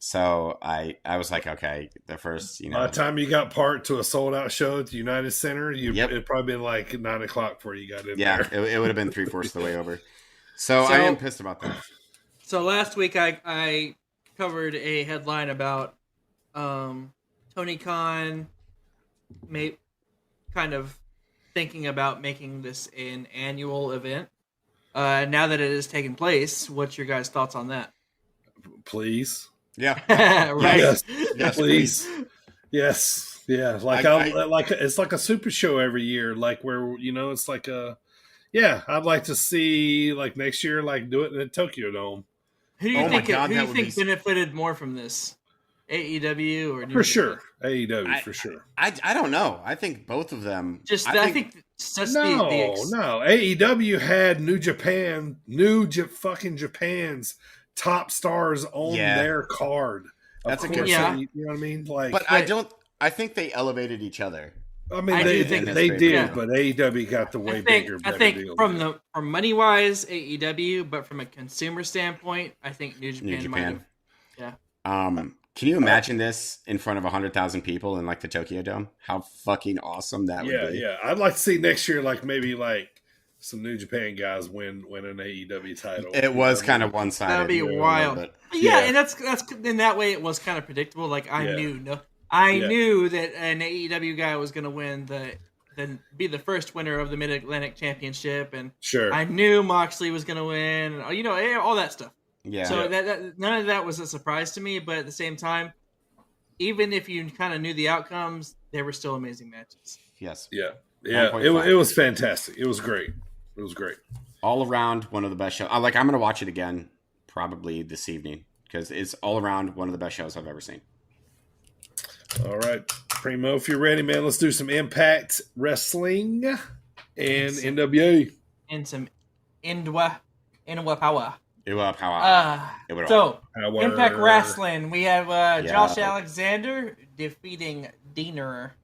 Speaker 7: So I was like, okay, the first,
Speaker 6: By the time you got parked to a sold out show at the United Center, it'd probably been 9 o'clock before you got in there.
Speaker 7: Yeah, it would have been 3/4 of the way over. So I am pissed about that.
Speaker 9: So last week I covered a headline about Tony Khan kind of thinking about making this an annual event. Now that it has taken place, what's your guys' thoughts on that?
Speaker 6: Please.
Speaker 7: Yeah.
Speaker 6: Right. Yes, please. Yes. Yeah. It's like a super show every year, where it's I'd like to see next year do it in the Tokyo Dome.
Speaker 9: Who do you think benefited more from this? AEW or New
Speaker 6: for sure. AEW for sure.
Speaker 7: I don't know. I think both of them.
Speaker 9: I think
Speaker 6: no. AEW had fucking Japan's top stars on their card.
Speaker 7: That's a good
Speaker 6: you know what I mean?
Speaker 7: But I think they elevated each other.
Speaker 6: I mean, they did, but AEW got the bigger.
Speaker 9: I think
Speaker 6: deal.
Speaker 9: from money wise, AEW, but from a consumer standpoint, I think New Japan. Might have,
Speaker 7: can you imagine this in front of 100,000 people in the Tokyo Dome? How fucking awesome that would be.
Speaker 6: Yeah. I'd like to see next year, maybe some New Japan guys win an AEW title.
Speaker 7: It was kind of one-sided.
Speaker 9: That'd be wild. And that's in that way it was kind of predictable. I knew that an AEW guy was going to win be the first winner of the Mid-Atlantic Championship, and I knew Moxley was going to win, and all that stuff.
Speaker 7: Yeah.
Speaker 9: So that none of that was a surprise to me, but at the same time, even if you kind of knew the outcomes, they were still amazing matches.
Speaker 7: Yes.
Speaker 6: Yeah. Yeah. It was fantastic. It was great.
Speaker 7: All around one of the best shows. I'm going to watch it again probably this evening because it's all around one of the best shows I've ever seen.
Speaker 6: All right, Primo, if you're ready, man, let's do some Impact Wrestling and NWA.
Speaker 9: And some Indwa Power.
Speaker 7: So,
Speaker 9: Impact Wrestling, we have Josh Alexander defeating Diener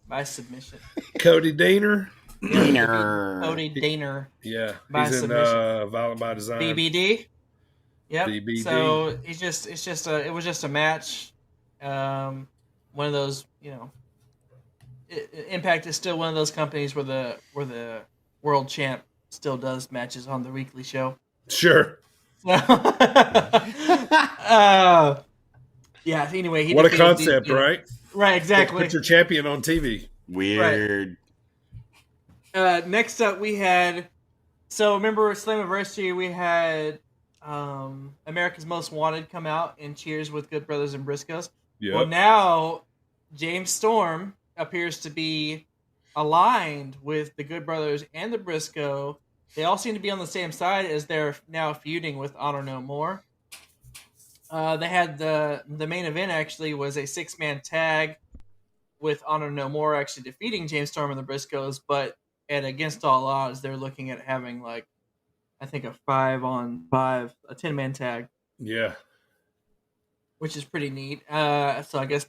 Speaker 9: by submission.
Speaker 6: Cody Diener.
Speaker 9: Cody Diener.
Speaker 6: Yeah,
Speaker 9: by
Speaker 6: he's
Speaker 9: submission.
Speaker 6: In Violent by Design.
Speaker 9: BBD. Yep.
Speaker 6: BBD.
Speaker 9: So it was just a match. One of those, Impact is still one of those companies where the world champ still does matches on the weekly show.
Speaker 6: Sure.
Speaker 9: Anyway,
Speaker 6: what a concept, right?
Speaker 9: Right, exactly.
Speaker 6: Put your champion on TV.
Speaker 7: Weird.
Speaker 9: Right. Next up, we had. So remember Slammiversary? We had America's Most Wanted come out and cheers with Good Brothers and Briscoes.
Speaker 6: Yep.
Speaker 9: Well, now James Storm appears to be aligned with the Good Brothers and the Briscoe. They all seem to be on the same side as they're now feuding with Honor No More. They had the main event actually was a 6-man tag with Honor No More actually defeating James Storm and the Briscoes, but at Against All Odds, they're looking at having like, I think a 5-on-5, a 10-man tag.
Speaker 6: Yeah.
Speaker 9: Which is pretty neat. So I guess,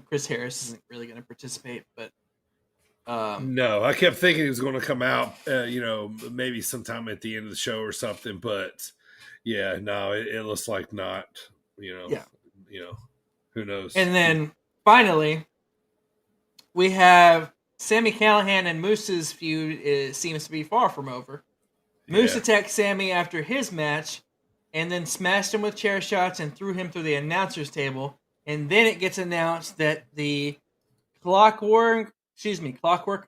Speaker 9: Chris Harris isn't really going to participate, but
Speaker 6: no, I kept thinking he was going to come out, maybe sometime at the end of the show or something, but yeah, no, it looks like not, who knows?
Speaker 9: And then finally, we have Sami Callihan and Moose's feud seems to be far from over. Moose attacked Sami after his match and then smashed him with chair shots and threw him through the announcer's table. And then it gets announced that the Clockwork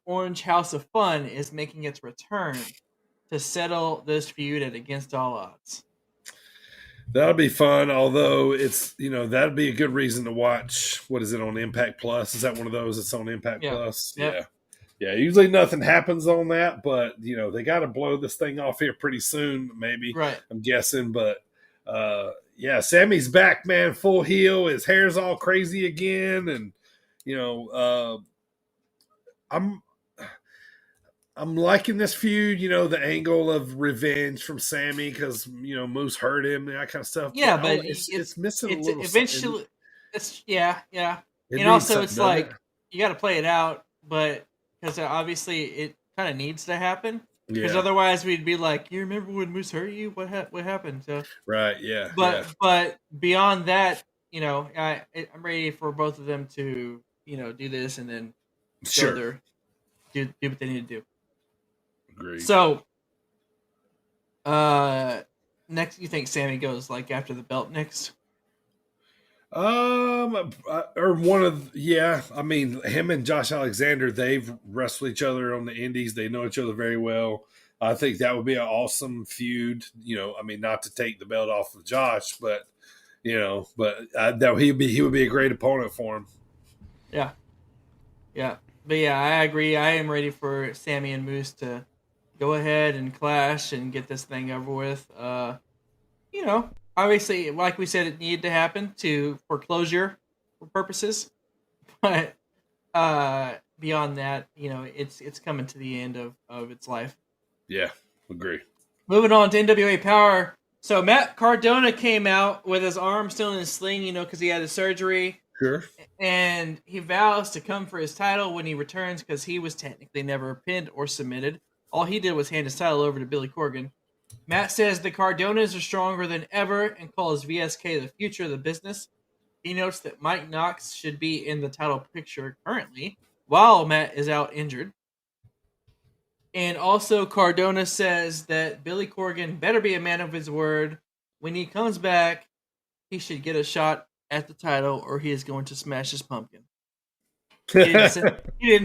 Speaker 9: Orange House of Fun is making its return to settle this feud at Against All Odds.
Speaker 6: That'll be fun, although it's, that'd be a good reason to watch. What is it on Impact Plus? Is that one of those that's on Impact Plus?
Speaker 9: Yep.
Speaker 6: Yeah, usually nothing happens on that, but, they got to blow this thing off here pretty soon, maybe.
Speaker 9: Right.
Speaker 6: I'm guessing, but, Sammy's back, man, full heel. His hair's all crazy again, and, I'm liking this feud, the angle of revenge from Sammy because, Moose hurt him and that kind of stuff.
Speaker 9: Yeah,
Speaker 6: but
Speaker 9: it's
Speaker 6: missing a little
Speaker 9: eventually,
Speaker 6: something.
Speaker 9: And also it's like, you got to play it out, but because obviously it kind of needs to happen. Because otherwise we'd be like, you remember when Moose hurt you? What happened? So,
Speaker 6: right, yeah.
Speaker 9: But beyond that, I'm ready for both of them to, do this and then do what they need to do.
Speaker 6: Agreed.
Speaker 9: So, next, you think Sammy goes like after the belt next?
Speaker 6: Or one of I mean, him and Josh Alexander, they've wrestled each other on the Indies. They know each other very well. I think that would be an awesome feud. Not to take the belt off of Josh, but that he would be a great opponent for him.
Speaker 9: Yeah. But I agree. I am ready for Sammy and Moose to go ahead and clash and get this thing over with. Obviously, like we said, it needed to happen for closure purposes. But beyond that, it's coming to the end of its life.
Speaker 6: Yeah, agree.
Speaker 9: Moving on to NWA Power. So Matt Cardona came out with his arm still in his sling, because he had his surgery.
Speaker 6: Sure.
Speaker 9: And he vows to come for his title when he returns because he was technically never pinned or submitted. All he did was hand his title over to Billy Corgan. Matt says the Cardonas are stronger than ever and calls VSK the future of the business. He notes that Mike Knox should be in the title picture currently, while Matt is out injured. And also Cardona says that Billy Corgan better be a man of his word. When he comes back, he should get a shot at the title or he is going to smash his pumpkin. He didn't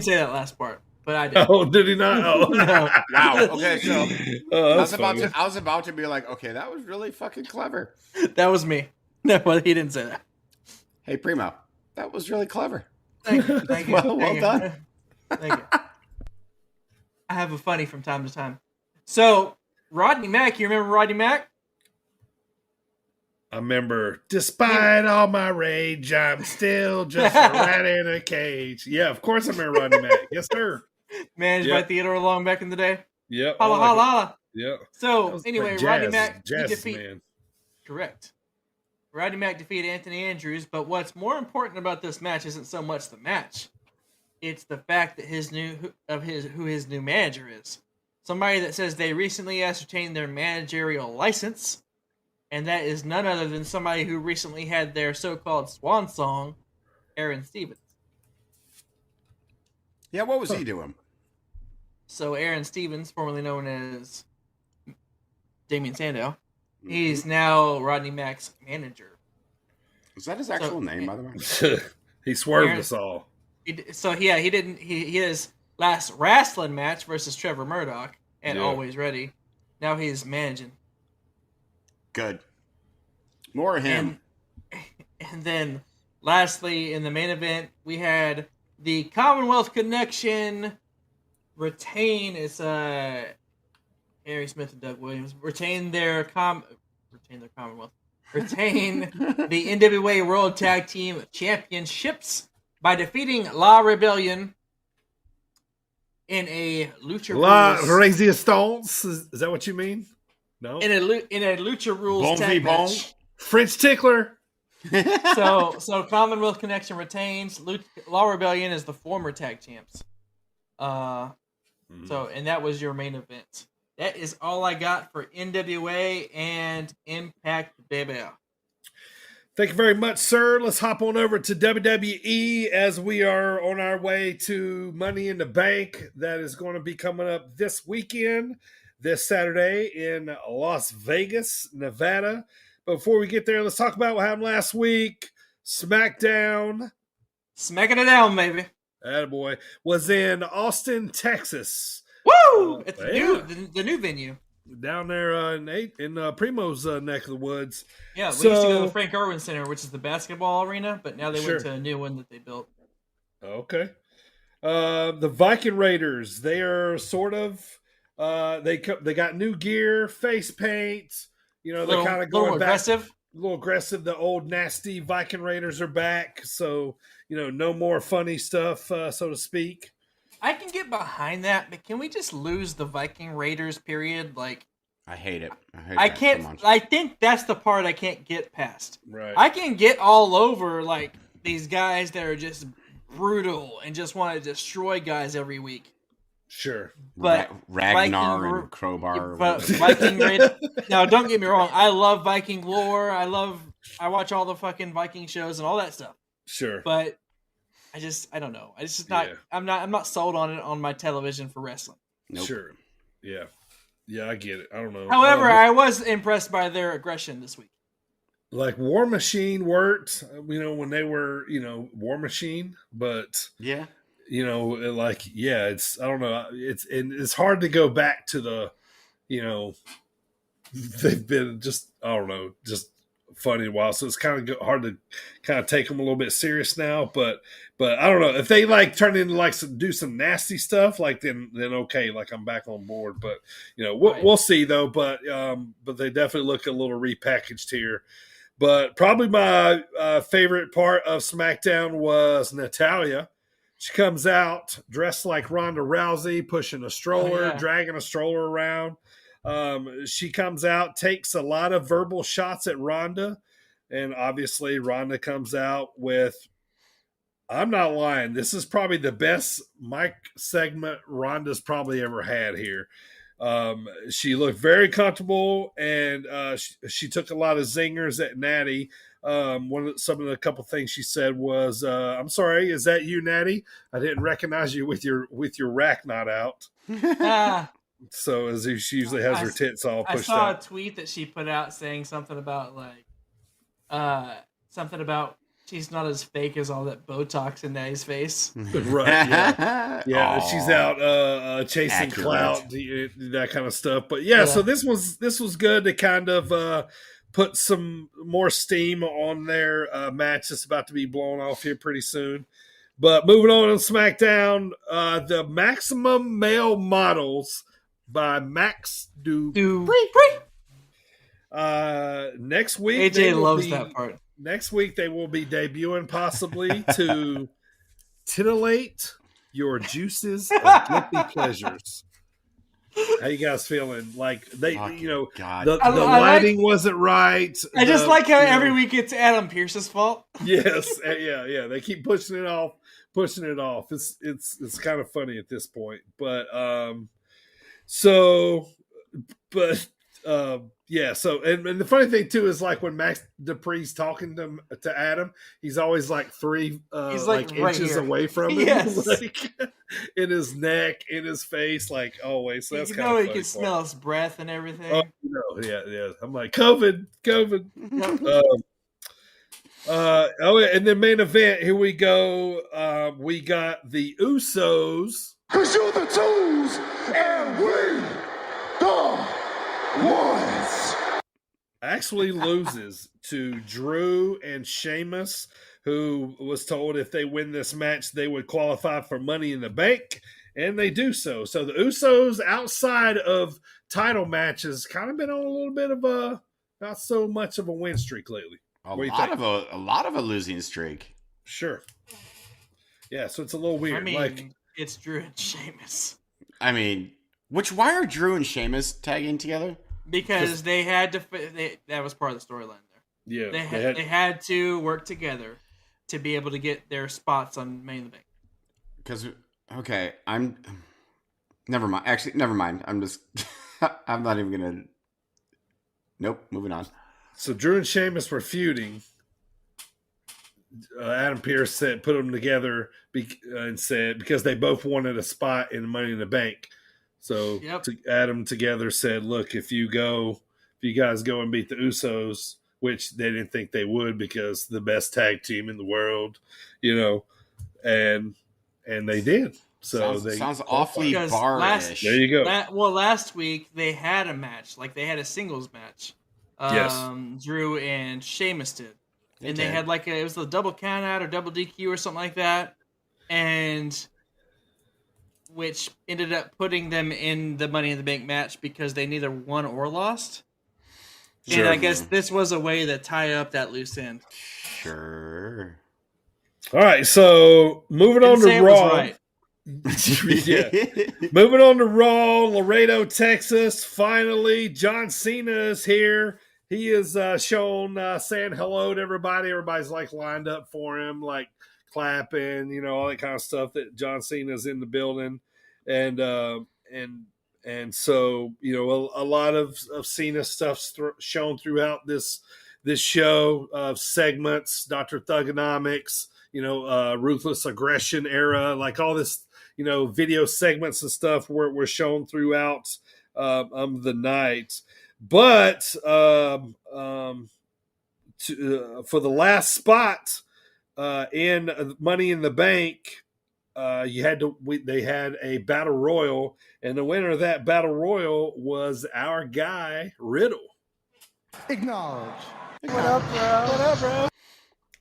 Speaker 9: say that last part. But I did.
Speaker 6: Oh, did he not? Oh.
Speaker 9: No.
Speaker 7: Wow. Okay, so I was about to be like, okay, that was really fucking clever.
Speaker 9: That was me. No, but he didn't say that.
Speaker 7: Hey, Primo, that was really clever.
Speaker 9: Thank you. Thank you.
Speaker 7: Well done.
Speaker 9: Thank you. I have a funny from time to time. So, Rodney Mack, you remember Rodney Mack?
Speaker 6: I remember, despite all my rage, I'm still just a rat in a cage. Yeah, of course I remember Rodney Mack. Yes, sir.
Speaker 9: Managed by Theodore Long back in the day.
Speaker 6: Yep.
Speaker 9: Holla, holla, holla.
Speaker 6: Yep.
Speaker 9: So, anyway, Rodney Mack
Speaker 6: defeated.
Speaker 9: Correct. Rodney Mack defeated Anthony Andrews, but what's more important about this match isn't so much the match. It's the fact that who his new manager is. Somebody that says they recently ascertained their managerial license, and that is none other than somebody who recently had their so-called swan song, Aaron Stevens.
Speaker 7: Yeah, what was he doing?
Speaker 9: So Aaron Stevens, formerly known as Damian Sandow, he's now Rodney Mack's manager.
Speaker 7: Is that his actual name, by the way?
Speaker 6: He swerved us all.
Speaker 9: He his last wrestling match versus Trevor Murdoch at Always Ready. Now he's managing.
Speaker 7: Good. More of him.
Speaker 9: And then, lastly, in the main event, we had the Commonwealth Connection retain Harry Smith and Doug Williams retain the NWA World Tag Team Championships by defeating La Rebellion in a Lucha
Speaker 6: La
Speaker 9: Rules.
Speaker 6: Resistance. Is that what you mean? No.
Speaker 9: In a Lucha Rules
Speaker 7: Bon
Speaker 9: tag
Speaker 7: vivant.
Speaker 9: match.
Speaker 6: French tickler.
Speaker 9: So Commonwealth Connection retains. La Rebellion is the former tag champs. So, and that was your main event. That is all I got for NWA and Impact, baby.
Speaker 6: Thank you very much, sir. Let's hop on over to WWE as we are on our way to Money in the Bank. That is going to be coming up this weekend, this Saturday in Las Vegas, Nevada. But before we get there, let's talk about what happened last week. SmackDown.
Speaker 9: Smacking it down, baby.
Speaker 6: Attaboy. Was in Austin, Texas.
Speaker 9: Woo! It's
Speaker 6: yeah.
Speaker 9: the new venue.
Speaker 6: Down there in Primo's neck of the woods.
Speaker 9: Yeah, we used to go to the Frank Irwin Center, which is the basketball arena, but now they went to a new one that they built.
Speaker 6: Okay. The Viking Raiders, they are sort of they got new gear, face paint. You know, they're kind of going
Speaker 9: aggressive.
Speaker 6: back, a little aggressive. The old nasty Viking Raiders are back, so you know, no more funny stuff, so to speak.
Speaker 9: I can get behind that, but can we just lose the Viking Raiders? Period. Like,
Speaker 7: I hate it.
Speaker 9: I can't. So much. I think that's the part I can't get past.
Speaker 6: Right.
Speaker 9: I can get all over like these guys that are just brutal and just want to destroy guys every week.
Speaker 6: Sure.
Speaker 9: But
Speaker 7: Ragnar and Crowbar.
Speaker 9: But Viking Raiders. Now, don't get me wrong. I love Viking lore. I watch all the fucking Viking shows and all that stuff.
Speaker 6: Sure.
Speaker 9: But I don't know. It's just not. Yeah. I'm not sold on it on my television for wrestling.
Speaker 6: Nope. Sure. Yeah. Yeah, I get it. I don't know.
Speaker 9: However, I was impressed by their aggression this week.
Speaker 6: Like War Machine worked, you know, when they were, you know, War Machine, but
Speaker 7: yeah,
Speaker 6: you know, like it's I don't know, it's hard to go back to the, you know, they've been just I don't know, just funny a while, so it's kind of hard to kind of take them a little bit serious now. But I don't know if they like turn into like do some nasty stuff, like then okay, like I'm back on board. But you know, we'll see though. But they definitely look a little repackaged here. But probably my favorite part of SmackDown was Natalya. She comes out dressed like Ronda Rousey, pushing a stroller, dragging a stroller around. She comes out, takes a lot of verbal shots at Ronda, and obviously Ronda comes out with, I'm not lying, this is probably the best mic segment Ronda's probably ever had here. She looked very comfortable, and she took a lot of zingers at Natty. Some of the couple things she said was, "I'm sorry, is that you, Natty? I didn't recognize you with your rack not out." So as she usually has her tits all pushed out.
Speaker 9: I saw a tweet that she put out saying something about she's not as fake as all that Botox in Natty's face.
Speaker 6: Right. Yeah. She's out chasing clout, that kind of stuff. But yeah, so this was good to kind of put some more steam on their match that's about to be blown off here pretty soon. But moving on SmackDown, the Maximum Male Models by Max Dupree. Next week,
Speaker 9: AJ loves that part.
Speaker 6: Next week, they will be debuting possibly to titillate your juices and guilty pleasures. How you guys feeling? Like the lighting wasn't right.
Speaker 9: I just like how every week it's Adam Pearce's fault.
Speaker 6: Yes, yeah. They keep pushing it off. It's kind of funny at this point, but yeah. So, and the funny thing too is like when Max Dupree's talking to Adam, he's always like three
Speaker 9: he's
Speaker 6: like
Speaker 9: right
Speaker 6: inches
Speaker 9: here.
Speaker 6: away from him,
Speaker 9: yes.
Speaker 6: like in his neck, in his face, like always. So that's kind of funny.
Speaker 9: You can smell his breath and everything.
Speaker 6: Oh, yeah. I'm like COVID. And then main event. Here we go. We got the Usos.
Speaker 16: 'Cause you're the twos and we the ones.
Speaker 6: Actually loses to Drew and Sheamus, who was told if they win this match, they would qualify for Money in the Bank, and they do so. So the Usos, outside of title matches, kind of been on a little bit of a not so much of a win streak lately.
Speaker 7: A lot of a losing streak.
Speaker 6: Sure. Yeah, so it's a little weird.
Speaker 9: I mean,
Speaker 6: like
Speaker 9: it's Drew and Sheamus.
Speaker 7: I mean, why are Drew and Sheamus tagging together?
Speaker 9: Because they had to. That was part of the storyline there.
Speaker 6: Yeah,
Speaker 9: they had to work together to be able to get their spots on Money in the Bank.
Speaker 7: Because never mind. Actually, never mind. I'm just. I'm not even gonna. Nope. Moving on.
Speaker 6: So Drew and Sheamus were feuding. Adam Pearce put them together and said because they both wanted a spot in Money in the Bank. So Adam together said, "Look, if you guys go and beat the Usos, which they didn't think they would because the best tag team in the world, and they did. So
Speaker 7: sounds awfully bar-ish.
Speaker 6: There you go.
Speaker 9: Last week they had a match, like they had a singles match.
Speaker 6: Yes.
Speaker 9: Drew and Sheamus did. And they had it was a double count out or double DQ or something like that. And which ended up putting them in the Money in the Bank match because they neither won or lost. Sure. And I guess this was a way to tie up that loose end.
Speaker 7: Sure.
Speaker 6: All right, so moving on to Raw. Yeah. Moving on to Raw, Laredo, Texas. Finally, John Cena is here. He is shown saying hello to everybody. Everybody's lined up for him, clapping, all that kind of stuff. That John Cena's in the building, and so a lot of Cena stuff's shown throughout this show of segments. Dr. Thugonomics, Ruthless Aggression era, all this. Video segments and stuff were shown throughout the night. But for the last spot in Money in the Bank, they had a battle royal, and the winner of that battle royal was our guy Riddle.
Speaker 16: Acknowledge.
Speaker 6: What up, bro?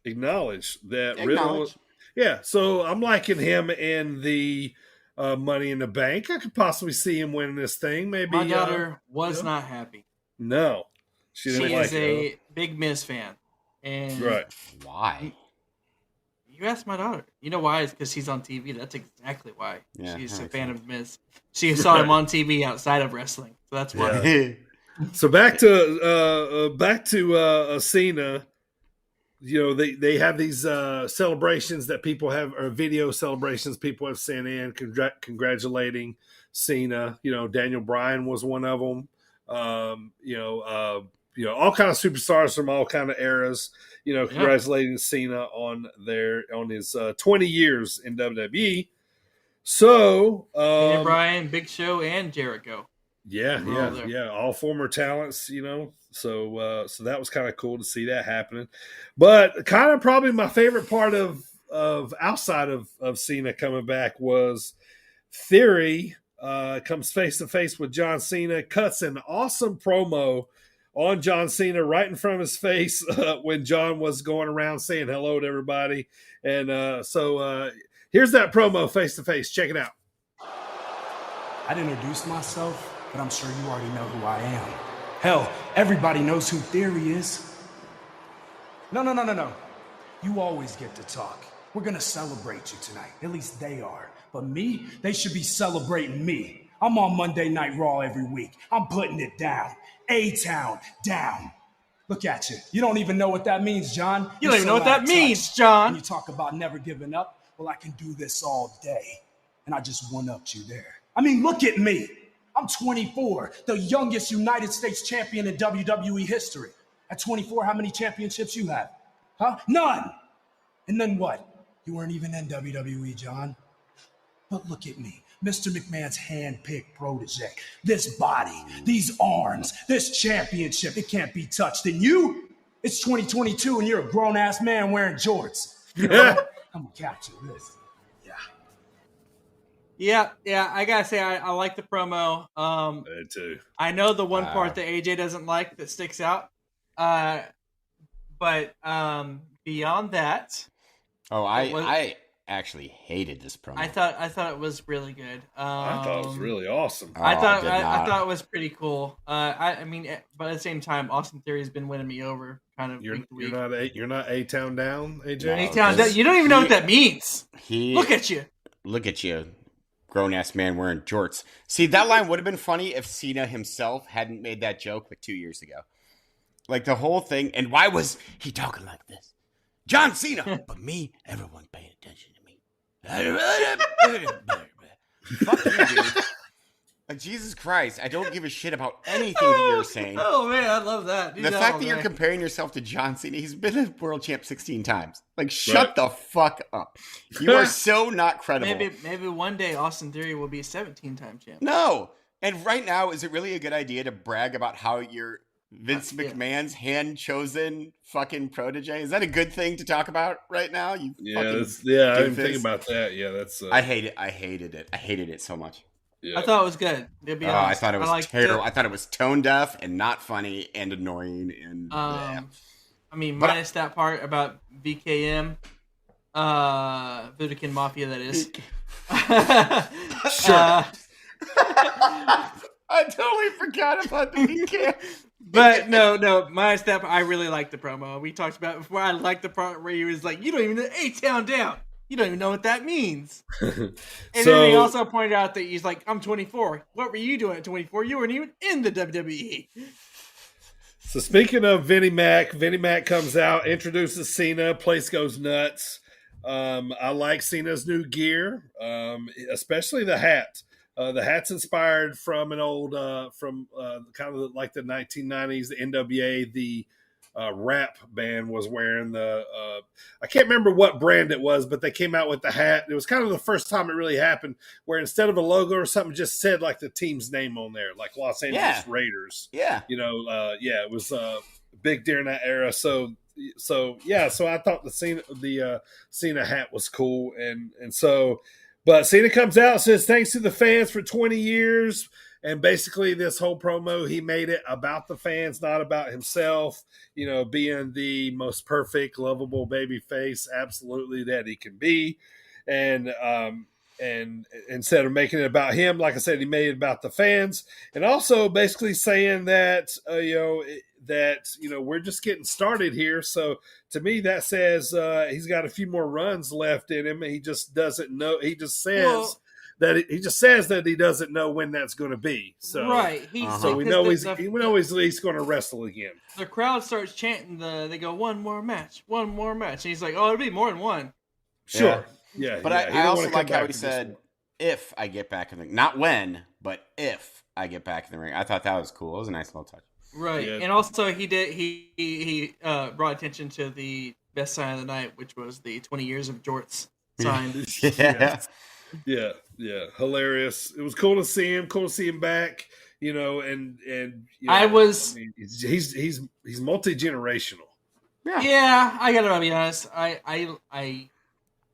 Speaker 6: Acknowledge that Riddle. Yeah, so I'm liking him in the Money in the Bank. I could possibly see him winning this thing. Maybe
Speaker 9: my daughter was not happy.
Speaker 6: No, she
Speaker 9: is a big Miz fan, and
Speaker 6: right?
Speaker 7: Why?
Speaker 9: You asked my daughter. You know why? It's because he's on TV. That's exactly why.
Speaker 7: Yeah,
Speaker 9: she's a fan of Miz. She saw him on TV outside of wrestling, so that's why.
Speaker 6: Yeah. So back to Cena. They have these celebrations that people have, or video celebrations people have sent in congratulating Cena. Daniel Bryan was one of them. All kind of superstars from all kind of eras. Congratulating Cena on his 20 years in WWE. So
Speaker 9: Daniel Bryan, Big Show, and Jericho.
Speaker 6: Yeah. All former talents, So that was kind of cool to see that happening. But kind of probably my favorite part of outside of Cena coming back was Theory comes face to face with John Cena, cuts an awesome promo on John Cena right in front of his face when John was going around saying hello to everybody. And so here's that promo face to face. Check it out.
Speaker 17: I'd introduce myself, but I'm sure you already know who I am. Hell, everybody knows who Theory is. No. You always get to talk. We're gonna celebrate you tonight. At least they are. But me, they should be celebrating me. I'm on Monday Night Raw every week. I'm putting it down. A-Town, down. Look at you. You don't even know what that means, John.
Speaker 9: You don't even know what that means, John.
Speaker 17: When you talk about never giving up, well, I can do this all day. And I just one-upped you there. I mean, look at me. I'm 24, the youngest United States champion in WWE history. At 24, how many championships you have? Huh? None. And then what? You weren't even in WWE, John. But look at me, Mr. McMahon's hand-picked protege. This body, these arms, this championship, it can't be touched. And you? It's 2022 and you're a grown-ass man wearing jorts. I'm gonna capture this.
Speaker 9: Yeah, I gotta say I like the promo.
Speaker 6: Me too.
Speaker 9: I know the one part that AJ doesn't like that sticks out. But beyond that,
Speaker 7: I actually hated this promo.
Speaker 9: I thought it was really good.
Speaker 6: I thought it was really awesome.
Speaker 9: I thought it was pretty cool. I mean, but at the same time, Austin Theory has been winning me over kind of
Speaker 6: You're
Speaker 9: week to week.
Speaker 6: you're not A-Town down, AJ.
Speaker 9: A-Town down. You don't even know what that means. Look at you.
Speaker 7: Look at you, grown ass man wearing jorts. See, that line would have been funny if Cena himself hadn't made that joke like 2 years ago. Like the whole thing. And why was he talking like this? John Cena, but me, everyone paying attention to me. Fuck you, dude. Jesus Christ, I don't give a shit about anything that you're saying.
Speaker 9: Oh man, I love that.
Speaker 7: The fact that you're comparing yourself to John Cena, he's been a world champ 16 times. Like, shut the fuck up. You are so not credible.
Speaker 9: Maybe one day Austin Theory will be a 17-time champ.
Speaker 7: No. And right now, is it really a good idea to brag about how you're Vince McMahon's hand-chosen fucking protege? Is that a good thing to talk about right now? I
Speaker 6: didn't think about that. Yeah, that's.
Speaker 7: I hate it. I hated it. I hated it so much.
Speaker 9: Yeah. I thought it was good. To be honest.
Speaker 7: I thought it was terrible. I thought it was tone deaf and not funny and annoying and.
Speaker 9: I mean, minus that part about VKM, Budokan Mafia. That is.
Speaker 7: Sure. I totally forgot about the VKM.
Speaker 9: But no, minus that part, I really liked the promo. We talked about it before. I liked the part where he was like, "You don't even know A-Town down. You don't even know what that means." And then he also pointed out that he's like, "I'm 24. What were you doing at 24? You weren't even in the WWE."
Speaker 6: So speaking of Vinnie Mac comes out, introduces Cena, place goes nuts. I like Cena's new gear, especially the hat. The hat's inspired from an old, kind of like the 1990s, the NWA, the rap band was wearing the, I can't remember what brand it was, but they came out with the hat. It was kind of the first time it really happened where instead of a logo or something, just said like the team's name on there, like Los Angeles Raiders.
Speaker 7: Yeah.
Speaker 6: It was big during that era. So I thought the Cena hat was cool. But Cena comes out and says, thanks to the fans for 20 years. And basically this whole promo, he made it about the fans, not about himself, being the most perfect, lovable baby face, absolutely, that he can be. And instead of making it about him, like I said, he made it about the fans. And also basically saying that, we're just getting started here. So to me, that says he's got a few more runs left in him. He just doesn't know. He just says that he doesn't know when that's going to be. So
Speaker 9: right,
Speaker 6: so we know he's at least going to wrestle again.
Speaker 9: The crowd starts chanting. They go, one more match. And he's like, oh, it'll be more than one.
Speaker 6: Sure, yeah.
Speaker 7: But I also like how he said, "If I get back in the ring, not when, but if I get back in the ring." I thought that was cool. It was a nice little touch.
Speaker 9: Right, and also he brought attention to the best sign of the night, which was the 20 years of jorts sign.
Speaker 6: Yeah, hilarious. It was cool to see him. Cool to see him back. He's multi-generational.
Speaker 9: Yeah, I gotta be honest. I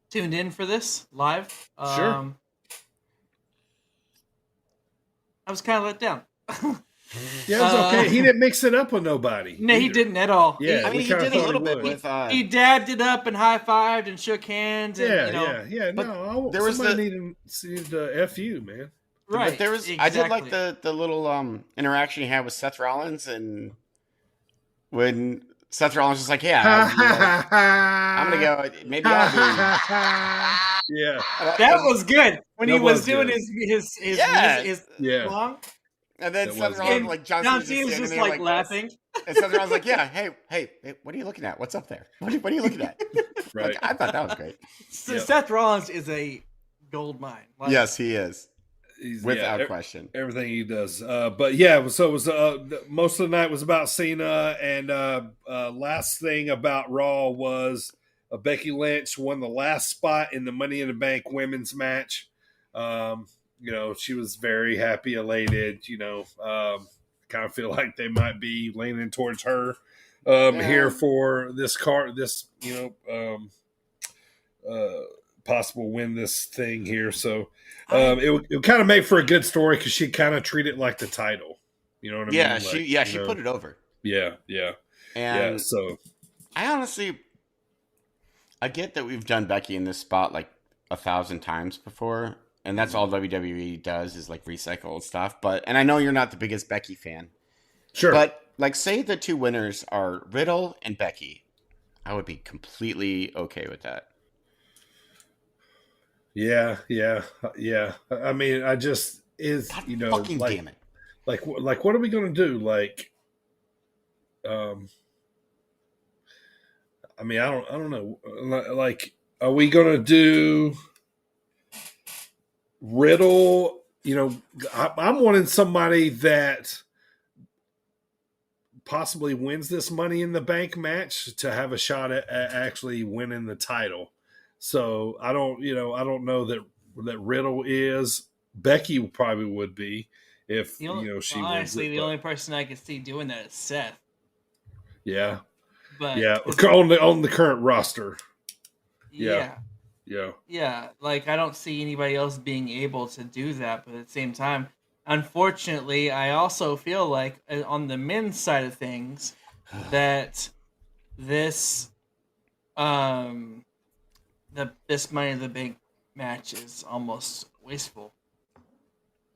Speaker 9: tuned in for this live.
Speaker 6: Sure.
Speaker 9: I was kind of let down.
Speaker 6: Yeah, it was okay. He didn't mix it up with nobody.
Speaker 9: No, he didn't at all.
Speaker 6: Yeah,
Speaker 7: he did a little bit with.
Speaker 9: He dabbed it up and high-fived and shook hands. And,
Speaker 6: No, there was somebody needed to F you, man.
Speaker 9: Right.
Speaker 7: But there was.
Speaker 9: Exactly.
Speaker 7: I did like the little interaction he had with Seth Rollins, and when Seth Rollins was like, "Yeah, I'm gonna go. Maybe I'll be."
Speaker 6: Yeah,
Speaker 9: that was good when he was doing his song.
Speaker 7: And then Seth Rollins, like John Cena, was
Speaker 9: just like laughing.
Speaker 7: And Seth Rollins like, "Yeah, hey, what are you looking at? What's up there? What are you looking at?"
Speaker 6: Right.
Speaker 7: I thought that was great.
Speaker 9: So Seth Rollins is a gold mine.
Speaker 7: Yes, he is. Without question.
Speaker 6: Everything he does. So it was most of the night was about Cena, and last thing about Raw was Becky Lynch won the last spot in the Money in the Bank women's match. She was very happy, elated, kind of feel like they might be leaning towards her here for this possible win this thing here. So it would kind of make for a good story because she kind of treat it like the title. You know what I mean?
Speaker 7: She put it over.
Speaker 6: Yeah.
Speaker 7: And
Speaker 6: so
Speaker 7: I get that we've done Becky in this spot like 1,000 times before. And that's all WWE does is like recycle old stuff. And I know you're not the biggest Becky fan.
Speaker 6: Sure.
Speaker 7: But Like, say the two winners are Riddle and Becky. I would be completely okay with that.
Speaker 6: Yeah. I mean, I just
Speaker 7: fucking
Speaker 6: like,
Speaker 7: damn it.
Speaker 6: Like, what are we gonna do? Like, I mean, I don't know. Like, are we gonna do Riddle? I'm wanting somebody that possibly wins this Money in the Bank match to have a shot at actually winning the title. So I don't know that Riddle is. Becky probably would be if she
Speaker 9: honestly,
Speaker 6: wins it,
Speaker 9: the only person I could see doing that is Seth.
Speaker 6: Yeah.
Speaker 9: But
Speaker 6: on the current roster.
Speaker 9: Yeah.
Speaker 6: Yeah.
Speaker 9: Like, I don't see anybody else being able to do that, but at the same time, unfortunately, I also feel like on the men's side of things that this this Money in the Bank match is almost wasteful.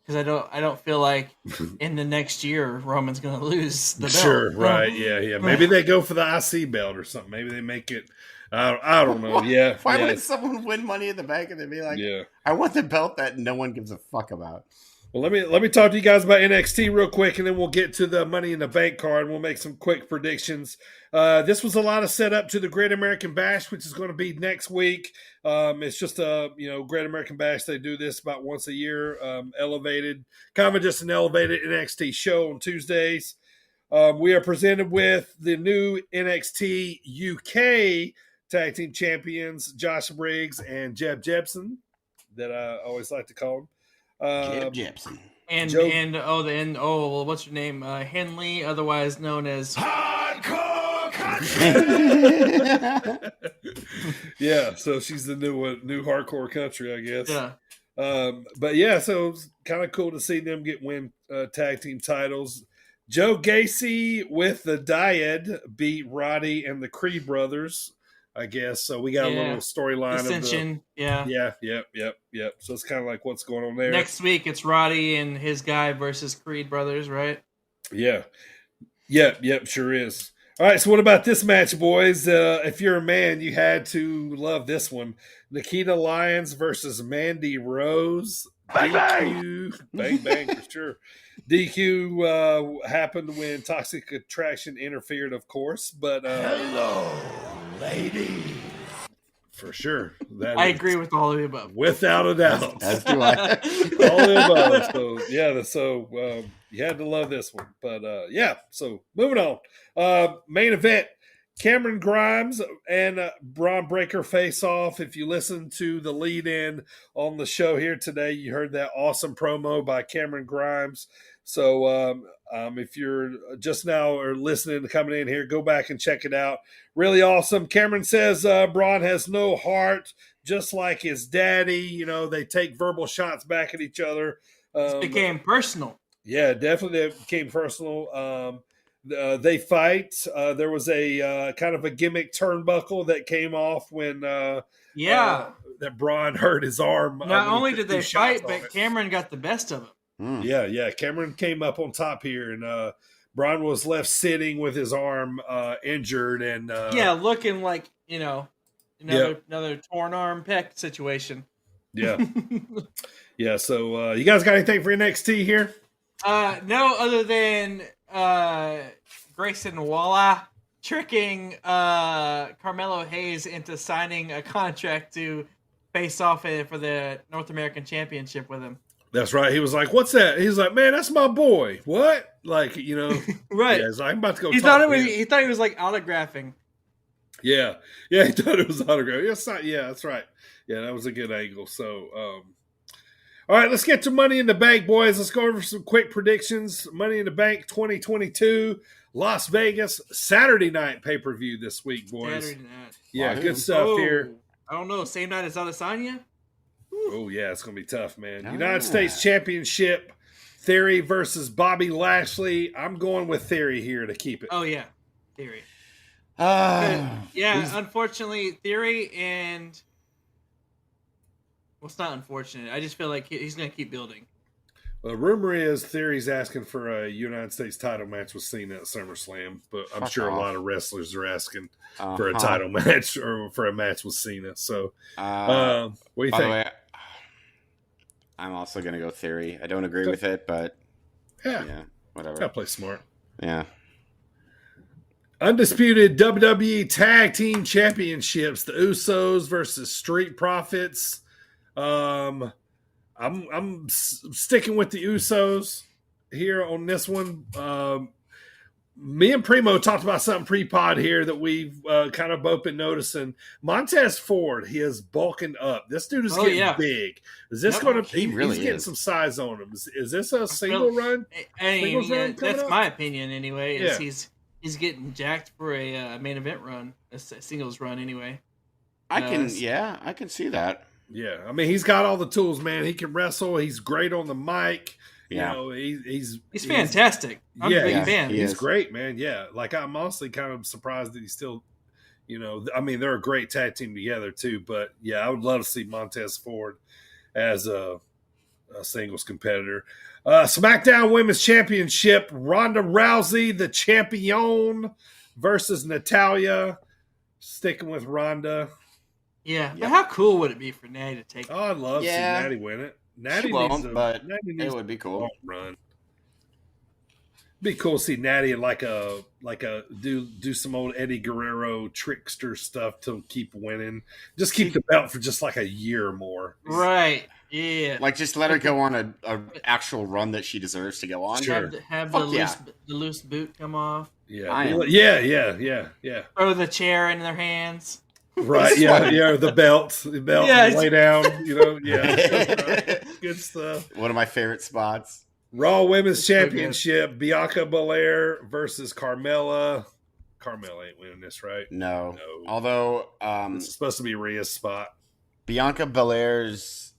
Speaker 9: Because I don't feel like in the next year Roman's going to lose the belt.
Speaker 6: Sure, right, yeah. Maybe they go for the IC belt or something. Maybe they make it. I don't know. Yeah.
Speaker 7: Why would someone win Money in the Bank and they'd be like, I want the belt that no one gives a fuck about?
Speaker 6: Well, let me talk to you guys about NXT real quick, and then we'll get to the Money in the Bank card, and we'll make some quick predictions. This was a lot of setup to the Great American Bash, which is going to be next week. It's just a Great American Bash. They do this about once a year, elevated, kind of just an elevated NXT show on Tuesdays. We are presented with the new NXT UK Tag Team Champions, Josh Briggs and Jeb Jebsen, that I always like to call them.
Speaker 7: Jebsen.
Speaker 9: What's your name? Henley, otherwise known as
Speaker 6: Hardcore Country. Yeah, so she's the new Hardcore Country, I guess.
Speaker 9: Yeah.
Speaker 6: But yeah, so it's kind of cool to see them win tag team titles. Joe Gacy with the Dyad beat Roddy and the Creed brothers, I guess. So we got a little storyline.
Speaker 9: Ascension.
Speaker 6: Yep. So it's kind of like what's going on there.
Speaker 9: Next week, it's Roddy and his guy versus Creed brothers, right?
Speaker 6: Yeah. Yep, sure is. All right, so what about this match, boys? If you're a man, you had to love this one. Nikita Lyons versus Mandy Rose.
Speaker 11: Bang,
Speaker 6: DQ. Bang, for sure. DQ happened when Toxic Attraction interfered, of course, but
Speaker 11: hello, lady.
Speaker 6: For sure.
Speaker 9: I agree with all of the above.
Speaker 6: Without a doubt.
Speaker 7: As do I.
Speaker 6: All of the above. So, you had to love this one. But, so moving on. Main event, Cameron Grimes and Braun Breaker face off. If you listen to the lead-in on the show here today, you heard that awesome promo by Cameron Grimes. So if you're just now or listening to coming in here, go back and check it out. Really awesome. Cameron says Braun has no heart, just like his daddy. They take verbal shots back at each other.
Speaker 9: It became personal.
Speaker 6: Yeah, definitely it became personal. They fight. There was a kind of a gimmick turnbuckle that came off when that Braun hurt his arm.
Speaker 9: Not only did they fight, but Cameron got the best of him.
Speaker 6: Yeah. Cameron came up on top here, and Braun was left sitting with his arm injured, and
Speaker 9: looking like another torn arm pec situation.
Speaker 6: Yeah, yeah. So you guys got anything for NXT here?
Speaker 9: No, other than Grayson Waller tricking Carmelo Hayes into signing a contract to face off for the North American Championship with him.
Speaker 6: That's right. He was like, "What's that?" He's like, "Man, that's my boy." What? Like,
Speaker 9: right?
Speaker 6: Yeah, he's like, I'm about to go.
Speaker 9: He thought he was like autographing.
Speaker 6: Yeah. He thought it was autograph. Yeah, that's right. Yeah, that was a good angle. So, all right, let's get to Money in the Bank, boys. Let's go over some quick predictions. Money in the Bank 2022, Las Vegas, Saturday night pay-per-view this week, boys.
Speaker 9: Saturday night.
Speaker 6: Yeah, good stuff here.
Speaker 9: I don't know. Same night as Adesanya?
Speaker 6: Oh, yeah, it's going to be tough, man. United States Championship, Theory versus Bobby Lashley. I'm going with Theory here to keep it.
Speaker 9: Oh, yeah. Theory. Unfortunately, Theory and... Well, it's not unfortunate. I just feel like he's going to keep building.
Speaker 6: Well, rumor is Theory's asking for a United States title match with Cena at SummerSlam, but I'm sure a lot of wrestlers are asking for a title match or for a match with Cena. So, what do you think?
Speaker 7: By the way, I'm also going to go Theory. I don't agree with it, but yeah whatever.
Speaker 6: Gotta play smart.
Speaker 7: Yeah.
Speaker 6: Undisputed WWE Tag Team Championships: the Usos versus Street Profits. I'm sticking with the Usos here on this one. Me and Primo talked about something pre-pod here that we've kind of both been noticing. Montez Ford, he is bulking up. This dude is getting big. Is this going to? He's getting some size on him. Is this a single run?
Speaker 9: That's my opinion anyway. Is he's getting jacked for a main event run, a singles run anyway.
Speaker 7: I can see that.
Speaker 6: Yeah, I mean, he's got all the tools, man. He can wrestle. He's great on the mic.
Speaker 7: Yeah.
Speaker 6: You know, he's
Speaker 9: fantastic. I'm a big fan.
Speaker 6: He's great, man. Yeah, like I'm honestly kind of surprised that he's still, you know, I mean, they're a great tag team together too. But yeah, I would love to see Montez Ford as a singles competitor. SmackDown Women's Championship: Ronda Rousey, the champion, versus Natalya. Sticking with Ronda.
Speaker 9: Yeah, but how cool would it be for Natty to take it?
Speaker 6: Oh, I'd love to see Natty win it. Natty needs
Speaker 7: it would be cool.
Speaker 6: Run. Be cool to see Natty in like a do some old Eddie Guerrero trickster stuff to keep winning. Just keep the belt for just like a year or more.
Speaker 9: Right. Yeah.
Speaker 7: Like just let her go on a actual run that she deserves to go on.
Speaker 6: Sure.
Speaker 9: Have the loose boot come off.
Speaker 6: Yeah. Yeah.
Speaker 9: Throw the chair in their hands.
Speaker 6: Right, the belt, lay down, you know, good stuff.
Speaker 7: One of my favorite spots.
Speaker 6: Raw Women's Championship: Bianca Belair versus Carmella. Carmella ain't winning this, right?
Speaker 7: No. Although
Speaker 6: it's supposed to be Rhea's spot.
Speaker 7: Bianca Belair's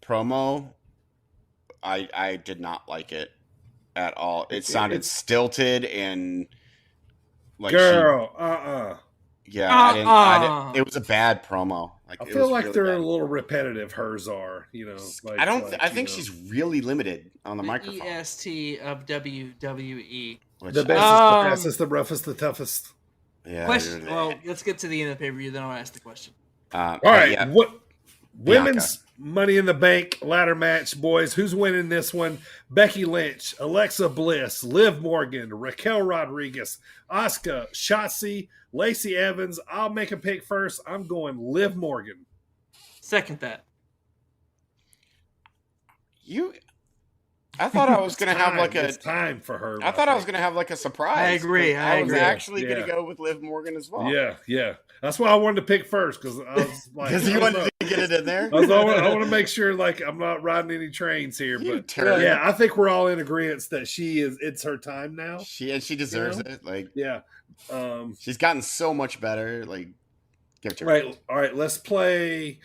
Speaker 7: promo, I did not like it at all. It sounded stilted and like Yeah, I didn't. It was a bad promo. Like
Speaker 6: I feel like really they're a little repetitive. Hers are, you know. Like,
Speaker 7: I think she's really limited on the microphone.
Speaker 9: EST of WWE.
Speaker 6: The best, the fastest, the roughest, the toughest.
Speaker 7: Yeah.
Speaker 9: Question. Well, let's get to the end of the pay-per-view, then I'll ask the question.
Speaker 6: All right. Yeah. Women's Money in the Bank ladder match, boys. Who's winning this one? Becky Lynch, Alexa Bliss, Liv Morgan, Raquel Rodriguez, Asuka, Shotzi, Lacey Evans. I'll make a pick first. I'm going Liv Morgan.
Speaker 9: Second that.
Speaker 7: I thought I was going to have like
Speaker 6: it's time for her.
Speaker 7: I thought I was going to have like a surprise.
Speaker 9: I agree.
Speaker 7: I was actually going to go with Liv Morgan as well.
Speaker 6: Yeah. That's why I wanted to pick first because I was like,
Speaker 7: because you wanted to get it in there.
Speaker 6: I want to make sure like I'm not riding any trains here. But yeah, I think we're all in agreement that it's her time now.
Speaker 7: She deserves it. Like she's gotten so much better. Like give it to her.
Speaker 6: All right. Let's play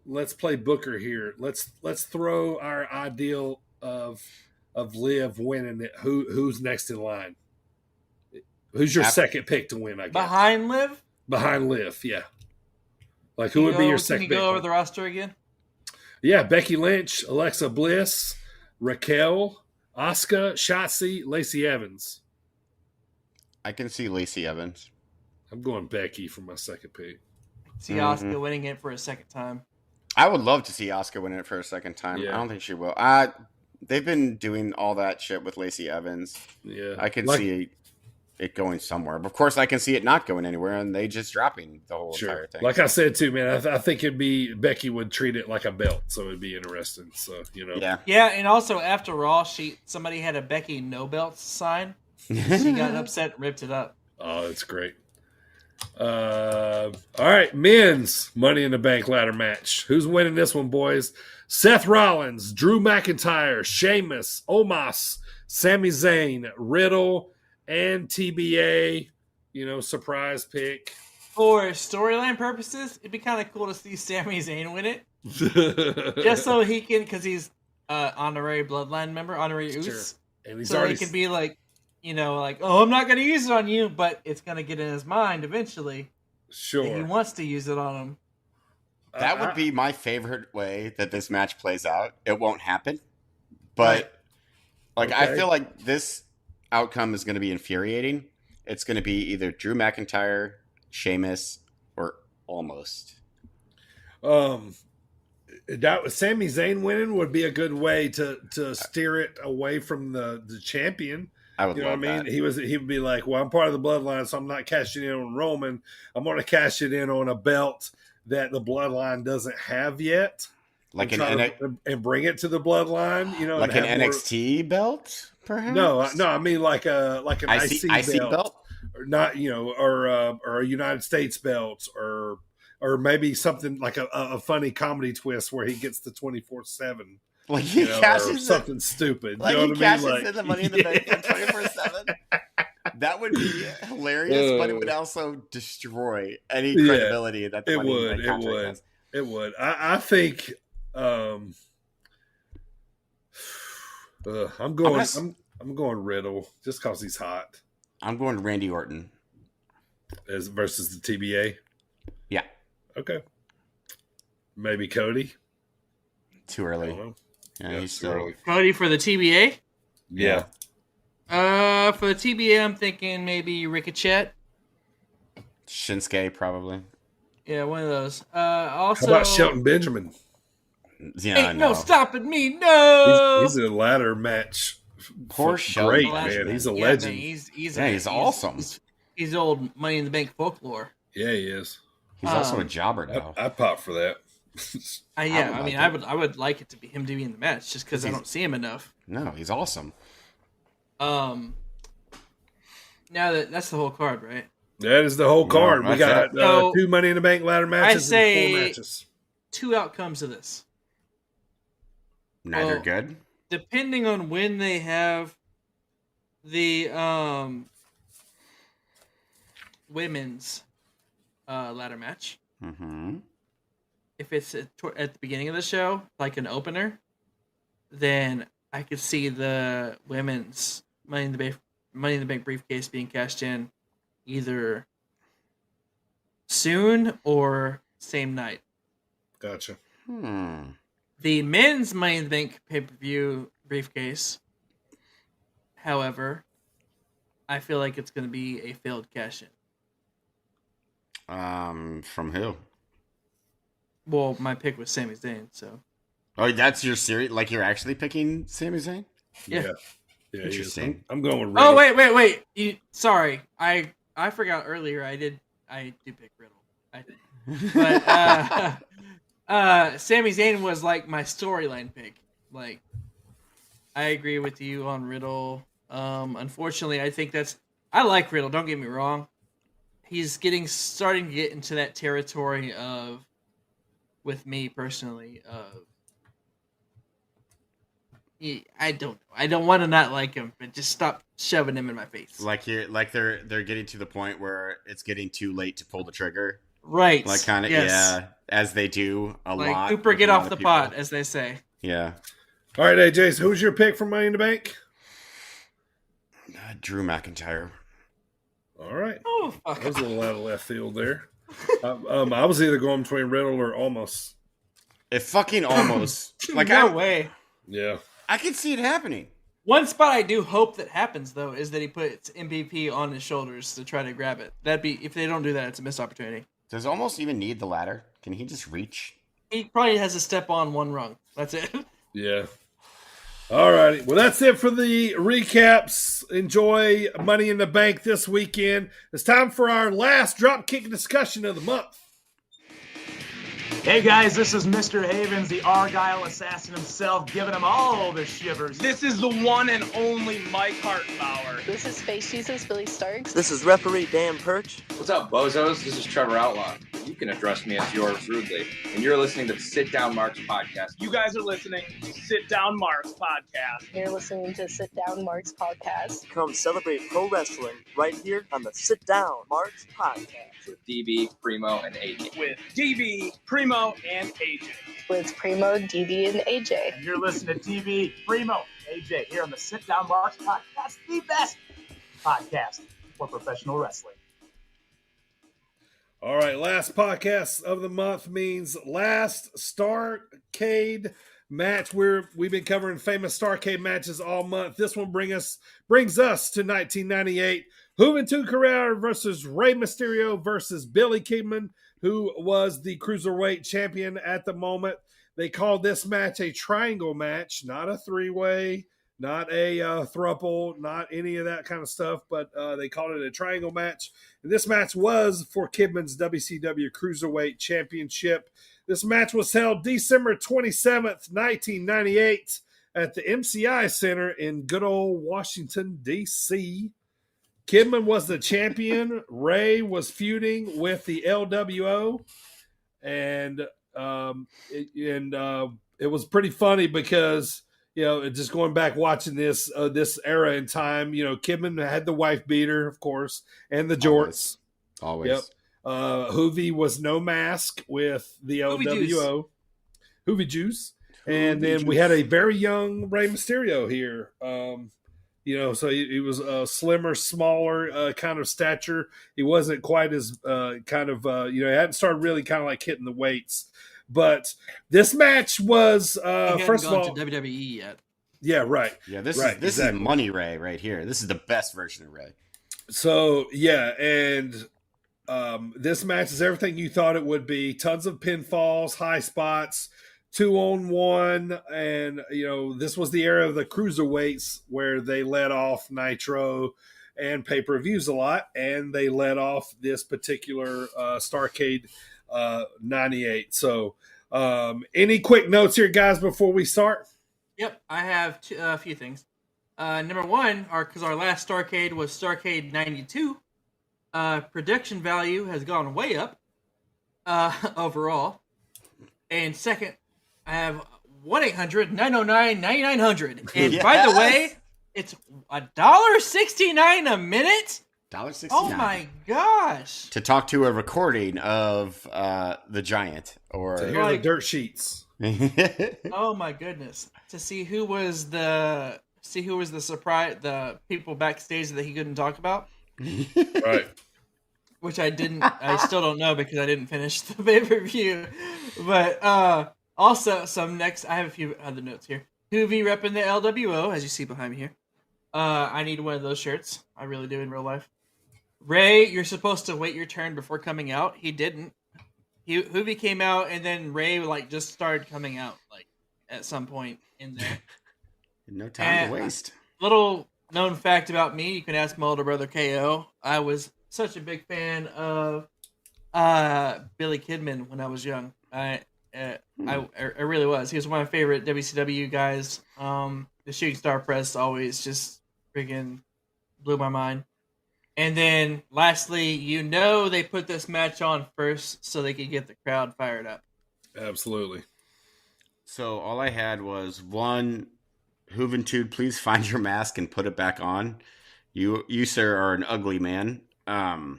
Speaker 6: Booker here. Let's throw our ideal of Liv winning it. Who's next in line? Who's your second pick to win? I guess
Speaker 9: behind Liv.
Speaker 6: Behind Liv, yeah. Like who would be your second pick?
Speaker 9: Can you go over the roster again?
Speaker 6: Yeah, Becky Lynch, Alexa Bliss, Raquel, Asuka, Shotzi, Lacey Evans.
Speaker 7: I can see Lacey Evans.
Speaker 6: I'm going Becky for my second pick.
Speaker 9: See Asuka winning it for a second time.
Speaker 7: I would love to see Asuka win it for a second time.
Speaker 6: Yeah.
Speaker 7: I don't think she will. They've been doing all that shit with Lacey Evans.
Speaker 6: Yeah,
Speaker 7: I can see it going somewhere. But of course, I can see it not going anywhere, and they just dropping the whole entire thing.
Speaker 6: Like I said too, man, I think it'd be Becky would treat it like a belt, so it'd be interesting. So
Speaker 9: yeah, and also after Raw, somebody had a Becky no belt sign. She got upset, and ripped it up.
Speaker 6: Oh, that's great. All right, men's Money in the Bank ladder match. Who's winning this one, boys? Seth Rollins, Drew McIntyre, Sheamus, Omos, Sami Zayn, Riddle, and TBA. Surprise pick.
Speaker 9: For storyline purposes, it'd be kind of cool to see Sami Zayn win it. Just so he can, because he's honorary bloodline member, honorary Uce.
Speaker 6: Sure. And
Speaker 9: so he can be like, oh, I'm not going to use it on you, but it's going to get in his mind eventually.
Speaker 6: Sure.
Speaker 9: That he wants to use it on him.
Speaker 7: That would be my favorite way that this match plays out. It won't happen, but Like, I feel like this outcome is going to be infuriating. It's going to be either Drew McIntyre, Sheamus, or almost.
Speaker 6: That Sami Zayn winning would be a good way to steer it away from the champion.
Speaker 7: I would love
Speaker 6: what I mean?
Speaker 7: that.
Speaker 6: He would be like, well, I'm part of the bloodline, so I'm not cashing in on Roman. I'm going to cash it in on a belt that the bloodline doesn't have yet.
Speaker 7: Like
Speaker 6: and bring it to the bloodline,
Speaker 7: like an NXT belt, perhaps.
Speaker 6: No, I mean like an IC
Speaker 7: belt,
Speaker 6: or not, or a United States belt, or maybe something like a funny comedy twist where he gets the 24/7,
Speaker 7: like he cashes
Speaker 6: something stupid.
Speaker 7: Like
Speaker 6: you know
Speaker 7: he
Speaker 6: what I mean?
Speaker 7: cashes in the Money in the Bank 24/7. That would be hilarious, but it would also destroy any credibility that the Money in the Bank contract has.
Speaker 6: It would. I think. I'm going Riddle just because he's hot.
Speaker 7: I'm going Randy Orton
Speaker 6: versus the TBA.
Speaker 7: Yeah.
Speaker 6: Okay. Maybe Cody.
Speaker 7: Too early. Yeah, he's still early.
Speaker 9: Cody for the TBA.
Speaker 6: Yeah.
Speaker 9: For the TBA, I'm thinking maybe Ricochet.
Speaker 7: Shinsuke, probably.
Speaker 9: Yeah, one of those. Also,
Speaker 6: how about Shelton Benjamin?
Speaker 7: Yeah,
Speaker 9: ain't no stopping me. No,
Speaker 6: he's a ladder match.
Speaker 7: Poor Shelton,
Speaker 6: great man. He's a legend.
Speaker 9: Man,
Speaker 7: he's awesome.
Speaker 9: He's old Money in the Bank folklore.
Speaker 6: Yeah, he is.
Speaker 7: He's also a jobber now.
Speaker 6: I pop for that.
Speaker 9: I would like it to be him to be in the match just because I don't see him enough.
Speaker 7: No, he's awesome.
Speaker 9: Now that's the whole card, right?
Speaker 6: That is the whole card. We got 2 Money in the Bank ladder matches and 4 matches.
Speaker 9: 2 outcomes of this.
Speaker 7: Neither good.
Speaker 9: Depending on when they have the women's ladder match.
Speaker 7: Mm-hmm.
Speaker 9: If it's at the beginning of the show, like an opener, then I could see the women's Money in the Bank briefcase being cashed in either soon or same night.
Speaker 6: Gotcha.
Speaker 9: The men's Money in the Bank pay-per-view briefcase, however, I feel like it's going to be a failed cash-in.
Speaker 7: From who?
Speaker 9: Well, my pick was Sami Zayn, so.
Speaker 7: Oh, that's your series? Like you're actually picking Sami Zayn?
Speaker 9: Yeah.
Speaker 7: Interesting.
Speaker 6: I'm going with
Speaker 9: Riddle. Oh, wait. Sorry. I forgot earlier. I did pick Riddle. I did. But Sami Zayn was like my storyline pick. Like, I agree with you on Riddle. Unfortunately, I think I like Riddle, don't get me wrong. He's starting to get into that territory of, with me personally, I don't want to not like him, but just stop shoving him in my face.
Speaker 7: Like they're getting to the point where it's getting too late to pull the trigger.
Speaker 9: Right.
Speaker 7: Like kind of as they do a lot.
Speaker 9: Like Cooper, get off the pot, as they say.
Speaker 7: Yeah.
Speaker 6: All right, AJ, so who's your pick for Money in the Bank?
Speaker 7: Drew McIntyre.
Speaker 6: All right.
Speaker 9: Oh, fuck.
Speaker 6: That was a little out of left field there. I was either going between Riddle or Almost.
Speaker 7: It fucking almost. Like
Speaker 9: no way.
Speaker 6: Yeah.
Speaker 7: I can see it happening.
Speaker 9: One spot I do hope that happens, though, is that he puts MVP on his shoulders to try to grab it. If they don't do that, it's a missed opportunity.
Speaker 7: Does Almost even need the ladder? Can he just reach?
Speaker 9: He probably has to step on one rung. That's it.
Speaker 6: Yeah. All righty. Well, that's it for the recaps. Enjoy Money in the Bank this weekend. It's time for our last Dropkick discussion of the month.
Speaker 18: Hey guys, this is Mr. Havens, the Argyle assassin himself, giving them all the shivers.
Speaker 19: This is the one and only Mike Hartenbauer.
Speaker 20: This is Space Jesus, Billy Starks.
Speaker 13: This is referee Dan Perch.
Speaker 15: What's up, bozos? This is Trevor Outlaw. You can address me as yours rudely. And you're listening to the Sit Down Marks podcast.
Speaker 19: You guys are listening to Sit Down Marks podcast.
Speaker 20: You're listening to Sit Down Marks podcast.
Speaker 13: Come celebrate pro wrestling right here on the Sit Down Marks podcast.
Speaker 15: With DB, Primo, and AJ.
Speaker 19: With DB, Primo, and AJ.
Speaker 20: With Primo, DB, and AJ.
Speaker 18: And you're listening to DB, Primo, AJ here on the Sit Down Marks podcast, the best podcast for professional wrestling.
Speaker 6: All right, last podcast of the month means last Starrcade match. We've been covering famous Starrcade matches all month. This one brings us to 1998. Juventuud Guerrera versus Rey Mysterio versus Billy Kidman, who was the Cruiserweight champion at the moment. They called this match a triangle match, not a three-way, not a thruple, not any of that kind of stuff, but they called it a triangle match. And this match was for Kidman's WCW Cruiserweight Championship. This match was held December 27th, 1998 at the MCI Center in good old Washington, D.C. Kidman was the champion. Ray was feuding with the LWO. And it was pretty funny because, just going back watching this era in time, Kidman had the wife beater, of course, and the jorts.
Speaker 7: Always.
Speaker 6: Yep. Juvi was no mask with the LWO. Juvi Juice. And then we had a very young Rey Mysterio here. So he was a slimmer, smaller kind of stature. He wasn't quite as he hadn't started really kind of like hitting the weights. But this match was first of all
Speaker 9: to WWE yet.
Speaker 6: Yeah, right.
Speaker 7: Yeah, this
Speaker 6: exactly.
Speaker 7: is Money Ray right here. This is the best version of Ray.
Speaker 6: So yeah, and this match is everything you thought it would be. Tons of pinfalls, high spots, 2-on-1, and this was the era of the cruiserweights where they let off Nitro and pay-per-views a lot, and they let off this particular Starrcade 98. So any quick notes here, guys, before we start?
Speaker 9: Yep, I have a few things. Number one, because our last Starrcade was Starrcade 92, production value has gone way up overall. And second, I have 1-800-909-9900. And by the way, it's $1.69 a minute.
Speaker 7: $1.69.
Speaker 9: Oh my gosh!
Speaker 7: To talk to a recording of the Giant, or
Speaker 6: to hear the dirt sheets.
Speaker 9: Oh my goodness! To see who was the surprise, the people backstage that he couldn't talk about.
Speaker 6: Right.
Speaker 9: Which I didn't. I still don't know because I didn't finish the pay-per-view. But also I have a few other notes here. Juvi repping the LWO, as you see behind me here. I need one of those shirts. I really do in real life. Ray, you're supposed to wait your turn before coming out. He didn't. Juvi came out, and then Ray just started coming out at some point in there.
Speaker 7: No time to waste.
Speaker 9: Little known fact about me: you can ask my older brother KO. I was such a big fan of Billy Kidman when I was young. I really was. He was one of my favorite WCW guys. The Shooting Star Press always just freaking blew my mind. And then lastly, they put this match on first so they could get the crowd fired up.
Speaker 6: Absolutely.
Speaker 7: So all I had was one, Juventude, please find your mask and put it back on. You sir, are an ugly man. I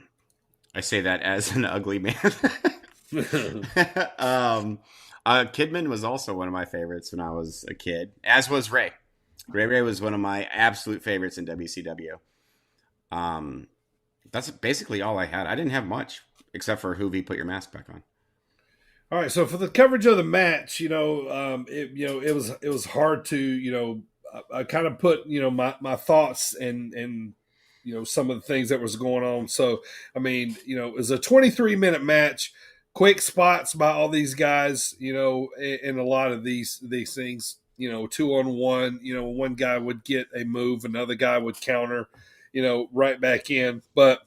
Speaker 7: say that as an ugly man. Kidman was also one of my favorites when I was a kid, as was Ray. Ray was one of my absolute favorites in WCW. That's basically all I had. I didn't have much except for Juvi, put your mask back on.
Speaker 6: All right, so for the coverage of the match, it was hard to, I kind of put, my thoughts and some of the things that was going on. So, I mean, it was a 23-minute match, quick spots by all these guys, in a lot of these things, 2-on-1, one guy would get a move, another guy would counter, right back in. But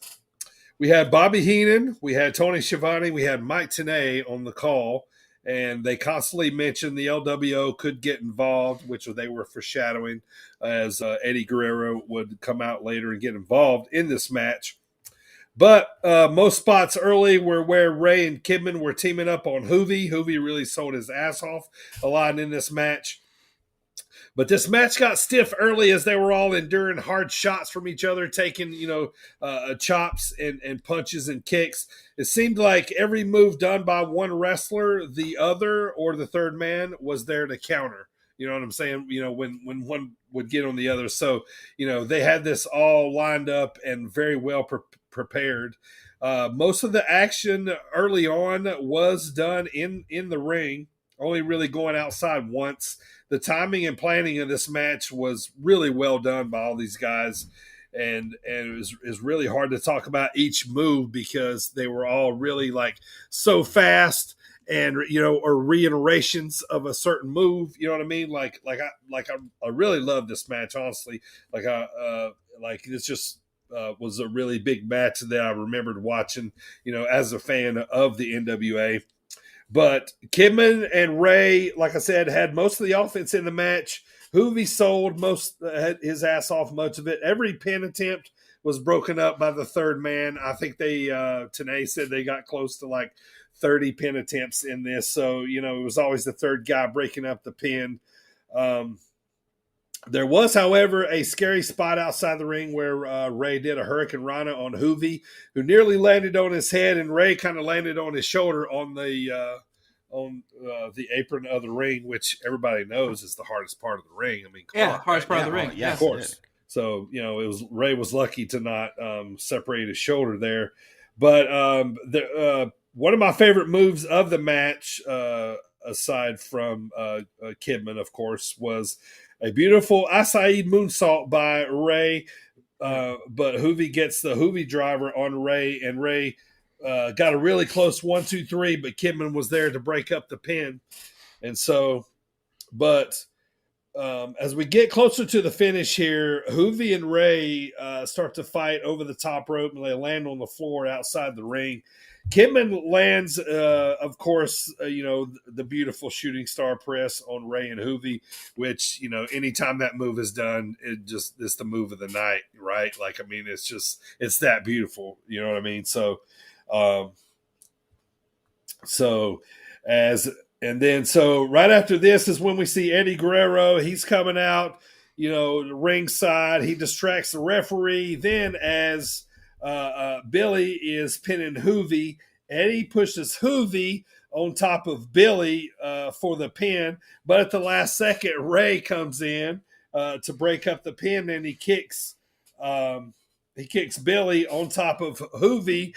Speaker 6: we had Bobby Heenan, we had Tony Schiavone, we had Mike Tenay on the call, and they constantly mentioned the LWO could get involved, which they were foreshadowing as Eddie Guerrero would come out later and get involved in this match. But most spots early were where Ray and Kidman were teaming up on Juvi. Juvi really sold his ass off a lot in this match. But this match got stiff early as they were all enduring hard shots from each other, taking, chops and punches and kicks. It seemed like every move done by one wrestler, the other or the third man was there to counter. You know what I'm saying? When one would get on the other. So, they had this all lined up and very well prepared. Most of the action early on was done in the ring. only really going outside once. The timing and planning of this match was really well done by all these guys. And it was really hard to talk about each move because they were all really like so fast and, you know, or reiterations of a certain move. You know what I mean? I really love this match, honestly. This just was a really big match that I remembered watching, you know, as a fan of the NWA. But Kidman and Rey, like I said, had most of the offense in the match. Juvi sold his ass off much of it. Every pin attempt was broken up by the third man. I think they Tenay said they got close to like 30 pin attempts in this. So, you know, it was always the third guy breaking up the pin. There was, however, a scary spot outside the ring where Rey did a Hurricane Rana on Juvi, who nearly landed on his head, and Rey kind of landed on his shoulder on the apron of the ring, which everybody knows is the hardest part of the ring. I mean,
Speaker 9: hardest part of the ring.
Speaker 6: Yeah, of course. So, you know, Rey was lucky to not separate his shoulder there. But one of my favorite moves of the match, aside from Kidman, of course, was a beautiful acai moonsault by Rey. But Juvi gets the Juvi driver on Rey, and Rey got a really close 1-2-3, but Kidman was there to break up the pin. And so, as we get closer to the finish here, Juvi and Rey start to fight over the top rope, and they land on the floor outside the ring. Kidman lands, of course, the beautiful shooting star press on Rey and Juvi, which, you know, anytime that move is done, it's the move of the night, right? Like, I mean, it's that beautiful, you know what I mean? So right after this is when we see Eddie Guerrero. He's coming out, you know, ringside. He distracts the referee. Then as Billy is pinning Juvi, Eddie pushes Juvi on top of Billy for the pin. But at the last second, Rey comes in to break up the pin, and he kicks Billy on top of Juvi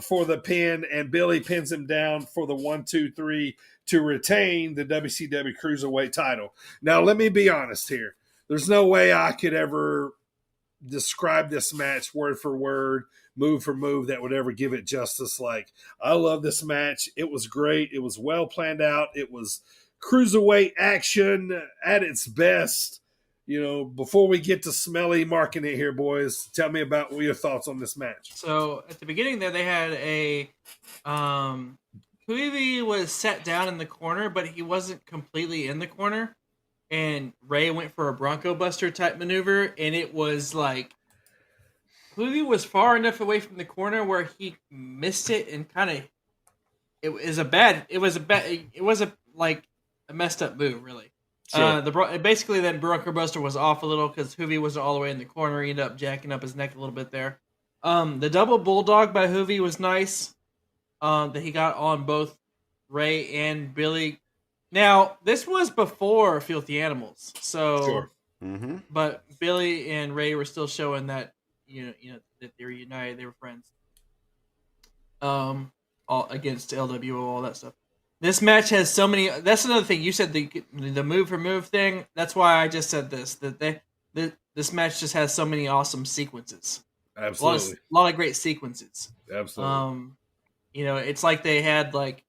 Speaker 6: for the pin, and Billy pins him down for the 1-2-3 to retain the WCW Cruiserweight title. Now, let me be honest here. There's no way I could ever describe this match word for word, move for move, that would ever give it justice. Like, I love this match. It was great. It was well planned out. It was Cruiserweight action at its best. You know, before we get to smelly marking it here, boys, tell me about what your thoughts on this match.
Speaker 9: So at the beginning there, they had a Juvi was set down in the corner, but he wasn't completely in the corner. And Rey went for a Bronco Buster type maneuver, and it was like Juvi was far enough away from the corner where he missed it, and kind of it was a messed up move, really. Sure. Basically, then Bronco Buster was off a little because Juvi wasn't all the way in the corner. He ended up jacking up his neck a little bit there. The double bulldog by Juvi was nice. That he got on both Rey and Billy. Now, this was before Filthy Animals, so.
Speaker 6: Sure.
Speaker 7: Mm-hmm.
Speaker 9: But Billy and Rey were still showing that you know that they were united, they were friends. All against LWO, all that stuff. This match has so many. That's another thing you said, the move for move thing. That's why I just said this. This match just has so many awesome sequences.
Speaker 6: Absolutely,
Speaker 9: a lot of great sequences.
Speaker 6: Absolutely.
Speaker 9: You know, it's like they had like,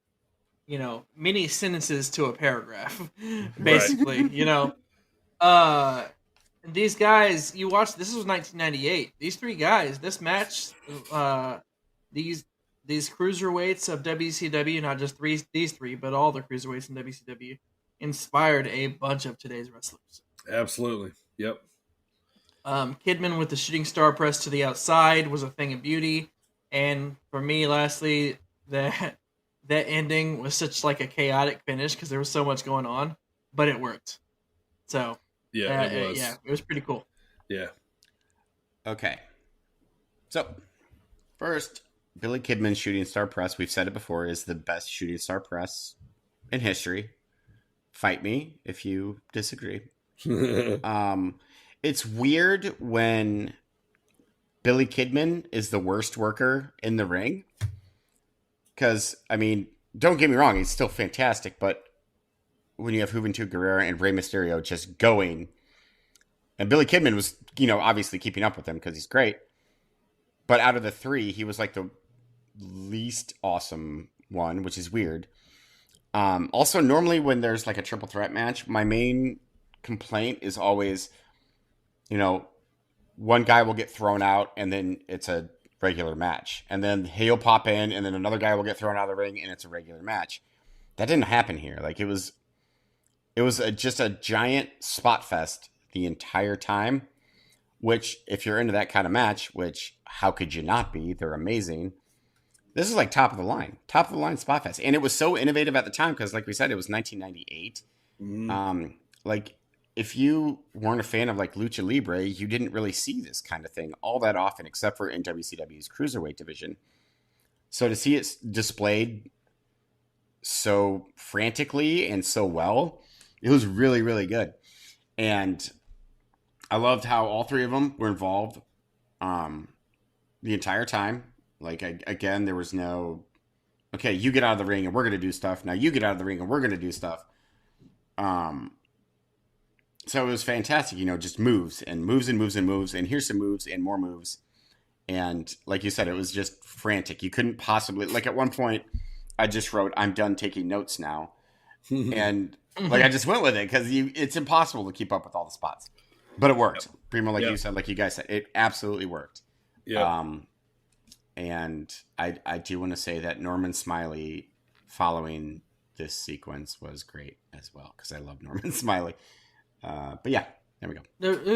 Speaker 9: you know, many sentences to a paragraph, basically. Right. You know, these guys. You watch. This was 1998. These three guys. This match. These cruiserweights of WCW, not just these three, but all the cruiserweights in WCW, inspired a bunch of today's wrestlers.
Speaker 6: Absolutely. Yep.
Speaker 9: Kidman with the shooting star press to the outside was a thing of beauty. And for me, lastly, that ending was such like a chaotic finish because there was so much going on, but it worked. So
Speaker 6: yeah, it was.
Speaker 9: It was pretty cool.
Speaker 6: Yeah.
Speaker 7: Okay. So first, Billy Kidman's shooting star press, we've said it before, is the best shooting star press in history. Fight me if you disagree. It's weird when Billy Kidman is the worst worker in the ring. Because, I mean, don't get me wrong, he's still fantastic, but when you have Juventuud Guerrera and Rey Mysterio just going, and Billy Kidman was, obviously keeping up with him because he's great. But out of the three, he was like the least awesome one, which is weird. Also, normally when there's like a triple threat match, my main complaint is always, one guy will get thrown out and then it's a regular match. And then he'll pop in and then another guy will get thrown out of the ring and it's a regular match. That didn't happen here. Like it was just a giant spot fest the entire time, which if you're into that kind of match, which how could you not be? They're amazing. This is like top of the line spot fest. And it was so innovative at the time because like we said, it was 1998. Like if you weren't a fan of like Lucha Libre, you didn't really see this kind of thing all that often, except for in WCW's Cruiserweight division. So to see it displayed so frantically and so well, it was really, really good. And I loved how all three of them were involved the entire time. Like, again, there was no, okay, you get out of the ring and we're going to do stuff. Now you get out of the ring and we're going to do stuff. So it was fantastic, just moves and moves and moves and moves. And here's some moves and more moves. And like you said, it was just frantic. You couldn't possibly, like at one point, I just wrote, I'm done taking notes now. And like I just went with it because it's impossible to keep up with all the spots. But it worked. Yep. Primo, like you said, like you guys said, it absolutely worked.
Speaker 6: Yeah.
Speaker 7: And I do want to say that Norman Smiley following this sequence was great as well because I love Norman Smiley. But yeah, there we go.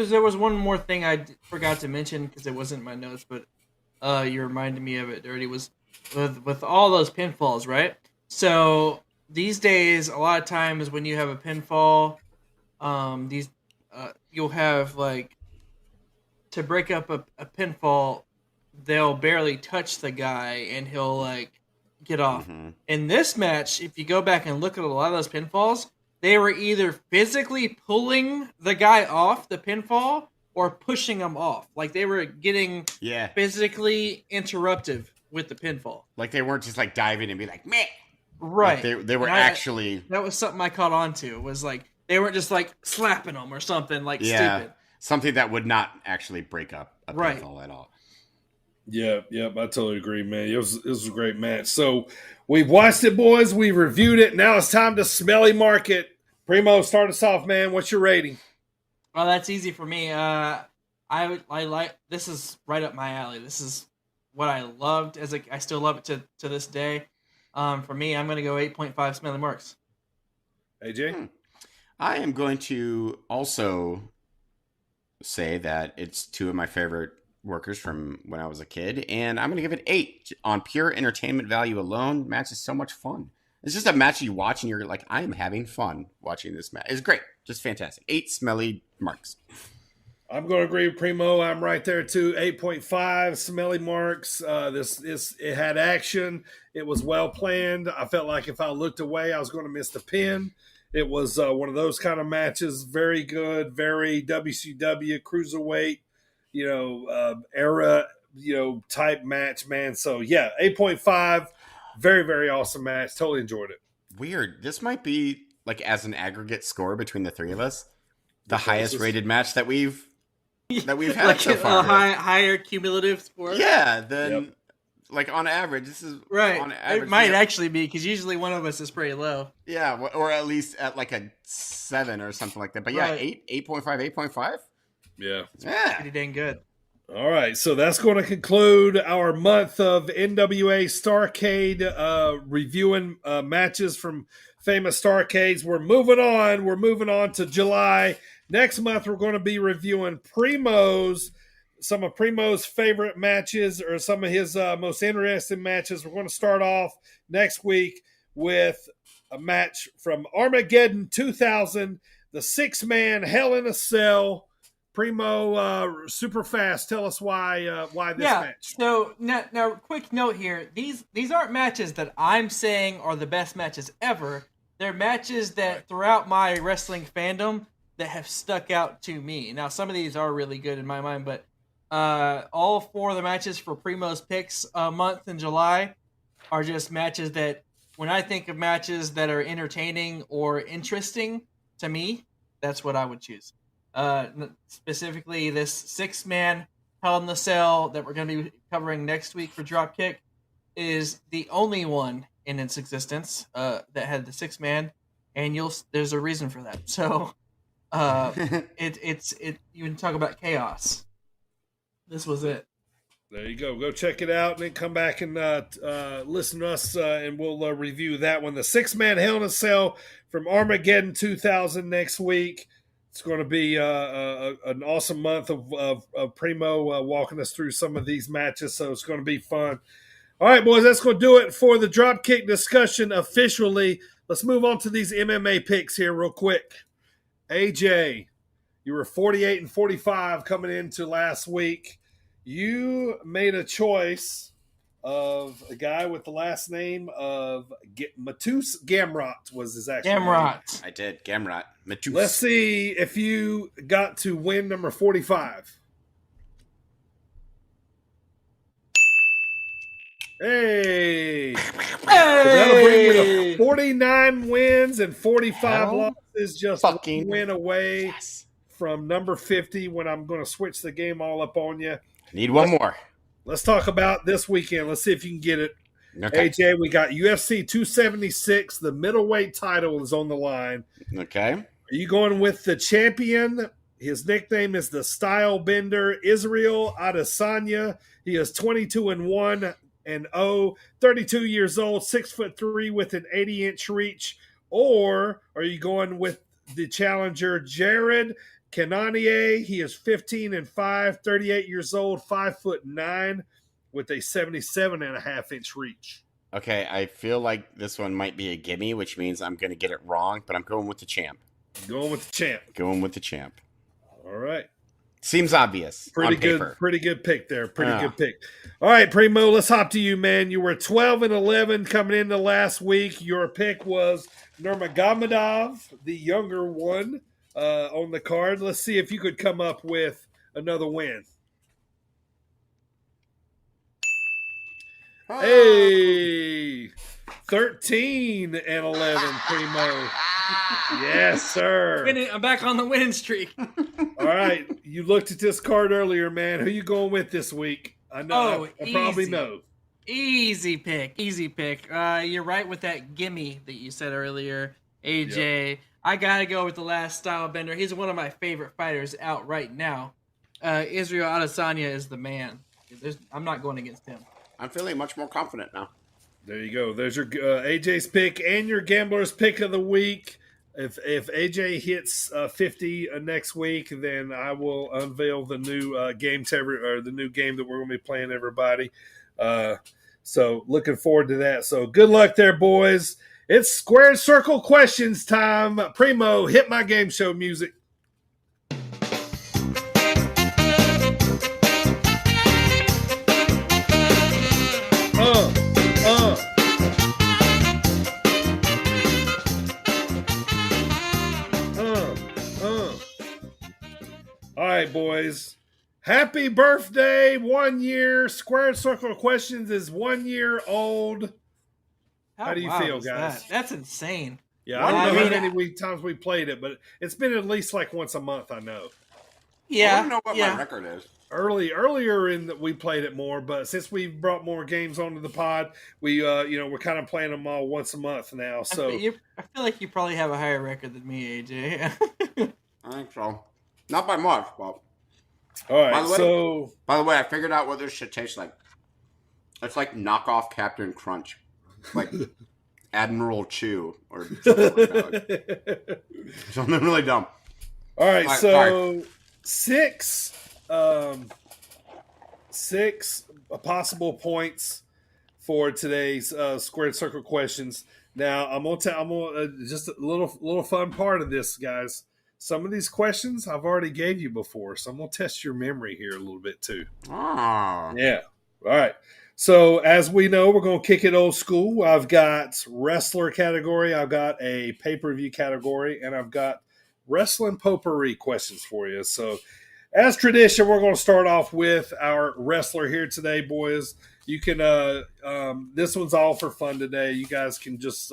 Speaker 9: There was one more thing I forgot to mention because it wasn't in my notes, but you reminded me of it, Dirty, was with all those pinfalls, right? So these days, a lot of times when you have a pinfall, you'll have like to break up a pinfall, they'll barely touch the guy and he'll like get off. In this match, if you go back and look at a lot of those pinfalls, they were either physically pulling the guy off the pinfall or pushing him off. Like they were getting physically interruptive with the pinfall.
Speaker 7: Like they weren't just like diving and be like, meh.
Speaker 9: Right.
Speaker 7: Like they were actually.
Speaker 9: That was something I caught on to, was like they weren't just like slapping them or something like stupid.
Speaker 7: Something that would not actually break up a pinfall at all.
Speaker 6: Yeah, I totally agree, man. It was a great match. So we've watched it, boys. We've reviewed it. Now it's time to smelly mark it. Primo, start us off, man. What's your rating?
Speaker 9: Well, that's easy for me. I like this is right up my alley. This is what I loved I still love it to this day. For me, I'm going to go 8.5 smelly marks.
Speaker 6: AJ?
Speaker 7: I am going to also say that it's two of my favorite workers from when I was a kid, and I'm going to give it 8 on pure entertainment value alone. Match is so much fun. It's just a match you watch and you're like, I am having fun watching this match. It's great. Just fantastic. 8 smelly marks.
Speaker 6: I'm going to agree with Primo. I'm right there too. 8.5 smelly marks. It had action. It was well planned. I felt like if I looked away, I was going to miss the pin. It was one of those kind of matches. Very good. Very WCW cruiserweight, era, type match, man. So yeah, 8.5. Very, very awesome match. Totally enjoyed it.
Speaker 7: Weird. This might be like as an aggregate score between the three of us, the highest rated match that we've had
Speaker 9: like
Speaker 7: so far.
Speaker 9: Higher cumulative score.
Speaker 7: Yeah. Then like on average, this is
Speaker 9: right.
Speaker 7: On average,
Speaker 9: it might actually be because usually one of us is pretty low.
Speaker 7: Yeah, or at least at like a 7 or something like that. But yeah, 8.5, 8.5.
Speaker 6: Yeah.
Speaker 9: Pretty dang good.
Speaker 6: All right, so that's going to conclude our month of NWA Starrcade reviewing matches from famous Starrcades. We're moving on. We're moving on to July. Next month, we're going to be reviewing some of Primo's favorite matches or some of his most interesting matches. We're going to start off next week with a match from Armageddon 2000, the 6-man Hell in a Cell. Primo, super fast. Tell us why this match.
Speaker 9: So now, quick note here: these aren't matches that I'm saying are the best matches ever. They're matches that throughout my wrestling fandom that have stuck out to me. Now, some of these are really good in my mind, but all 4 of the matches for Primo's picks month in July are just matches that when I think of matches that are entertaining or interesting to me, that's what I would choose. Specifically, this 6-man Hell in the Cell that we're going to be covering next week for Dropkick is the only one in its existence that had the 6-man, and there's a reason for that. So you can talk about chaos. This was it.
Speaker 6: There you go. Go check it out and then come back and listen to us and we'll review that one. The 6-man Hell in a Cell from Armageddon 2000 next week. It's going to be an awesome month of Primo walking us through some of these matches, so it's going to be fun. All right, boys, that's going to do it for the Dropkick discussion officially. Let's move on to these MMA picks here real quick. AJ, you were 48 and 45 coming into last week. You made a choice of a guy with the last name of Matus Gamrot was his actual name.
Speaker 9: Gamrot.
Speaker 7: I did. Gamrot. Matus.
Speaker 6: Let's see if you got to win number 45. Hey! That'll bring you to 49 wins and 45 losses. Just one win away from number 50 when I'm going to switch the game all up on you.
Speaker 7: Need one more.
Speaker 6: Let's talk about this weekend. Let's see if you can get it.
Speaker 7: Okay.
Speaker 6: AJ, we got UFC 276. The middleweight title is on the line.
Speaker 7: Okay.
Speaker 6: Are you going with the champion? His nickname is the Style Bender, Israel Adesanya. He is 22-1 and 0, 32 years old, 6'3" with an 80-inch reach. Or are you going with the challenger Jared Cannonier? He is 15-5, 38 years old, 5'9", with a 77.5-inch reach.
Speaker 7: Okay, I feel like this one might be a gimme, which means I'm going to get it wrong, but I'm going with the champ.
Speaker 6: Going with the champ.
Speaker 7: Going with the champ.
Speaker 6: All right.
Speaker 7: Seems obvious.
Speaker 6: Pretty
Speaker 7: on
Speaker 6: good.
Speaker 7: Paper.
Speaker 6: Pretty good pick there. Pretty good pick. All right, Primo, let's hop to you, man. You were 12-11 coming into last week. Your pick was Nurmagomedov, the younger one, on the card. Let's see if you could come up with another win. Hey, 13-11, Primo. Yes, sir.
Speaker 9: I'm back on the winning streak.
Speaker 6: All right, you looked at this card earlier, man. Who you going with this week? I know. I probably know.
Speaker 9: Easy pick. You're right with that gimme that you said earlier, AJ. Yep. I gotta go with the last Style Bender. He's one of my favorite fighters out right now. Israel Adesanya is the man. I'm not going against him.
Speaker 7: I'm feeling much more confident now.
Speaker 6: There you go. There's your AJ's pick and your gambler's pick of the week. If AJ hits 50 next week, then I will unveil the new game the new game that we're going to be playing, everybody. So looking forward to that. So good luck there, boys. It's Square Circle Questions time. Primo, hit my game show music. All right, boys. Happy birthday, 1 year. Square Circle Questions is 1 year old. How do you feel, guys?
Speaker 9: That's insane.
Speaker 6: Yeah, I don't know how many times we played it, but it's been at least like once a month, I know.
Speaker 9: Yeah.
Speaker 7: I don't know what my record is.
Speaker 6: Earlier we played it more, but since we've brought more games onto the pod, we're kind of playing them all once a month now. So
Speaker 9: I feel like you probably have a higher record than me, AJ.
Speaker 7: I think so. Not by much, but.
Speaker 6: All right.
Speaker 7: By the way, I figured out what this shit tastes like. It's like knockoff Captain Crunch, like Admiral Chew or something like that. Something really dumb.
Speaker 6: All right, so six possible points for today's Squared Circle Questions. Now I'm gonna just a little fun part of this, guys. Some of these questions I've already gave you before, so I'm going to test your memory here a little bit too.
Speaker 7: Ah.
Speaker 6: Yeah. All right. So as we know, we're going to kick it old school. I've got wrestler category, I've got a pay-per-view category, and I've got wrestling potpourri questions for you. So as tradition, we're going to start off with our wrestler here today, boys. You can, this one's all for fun today. You guys can just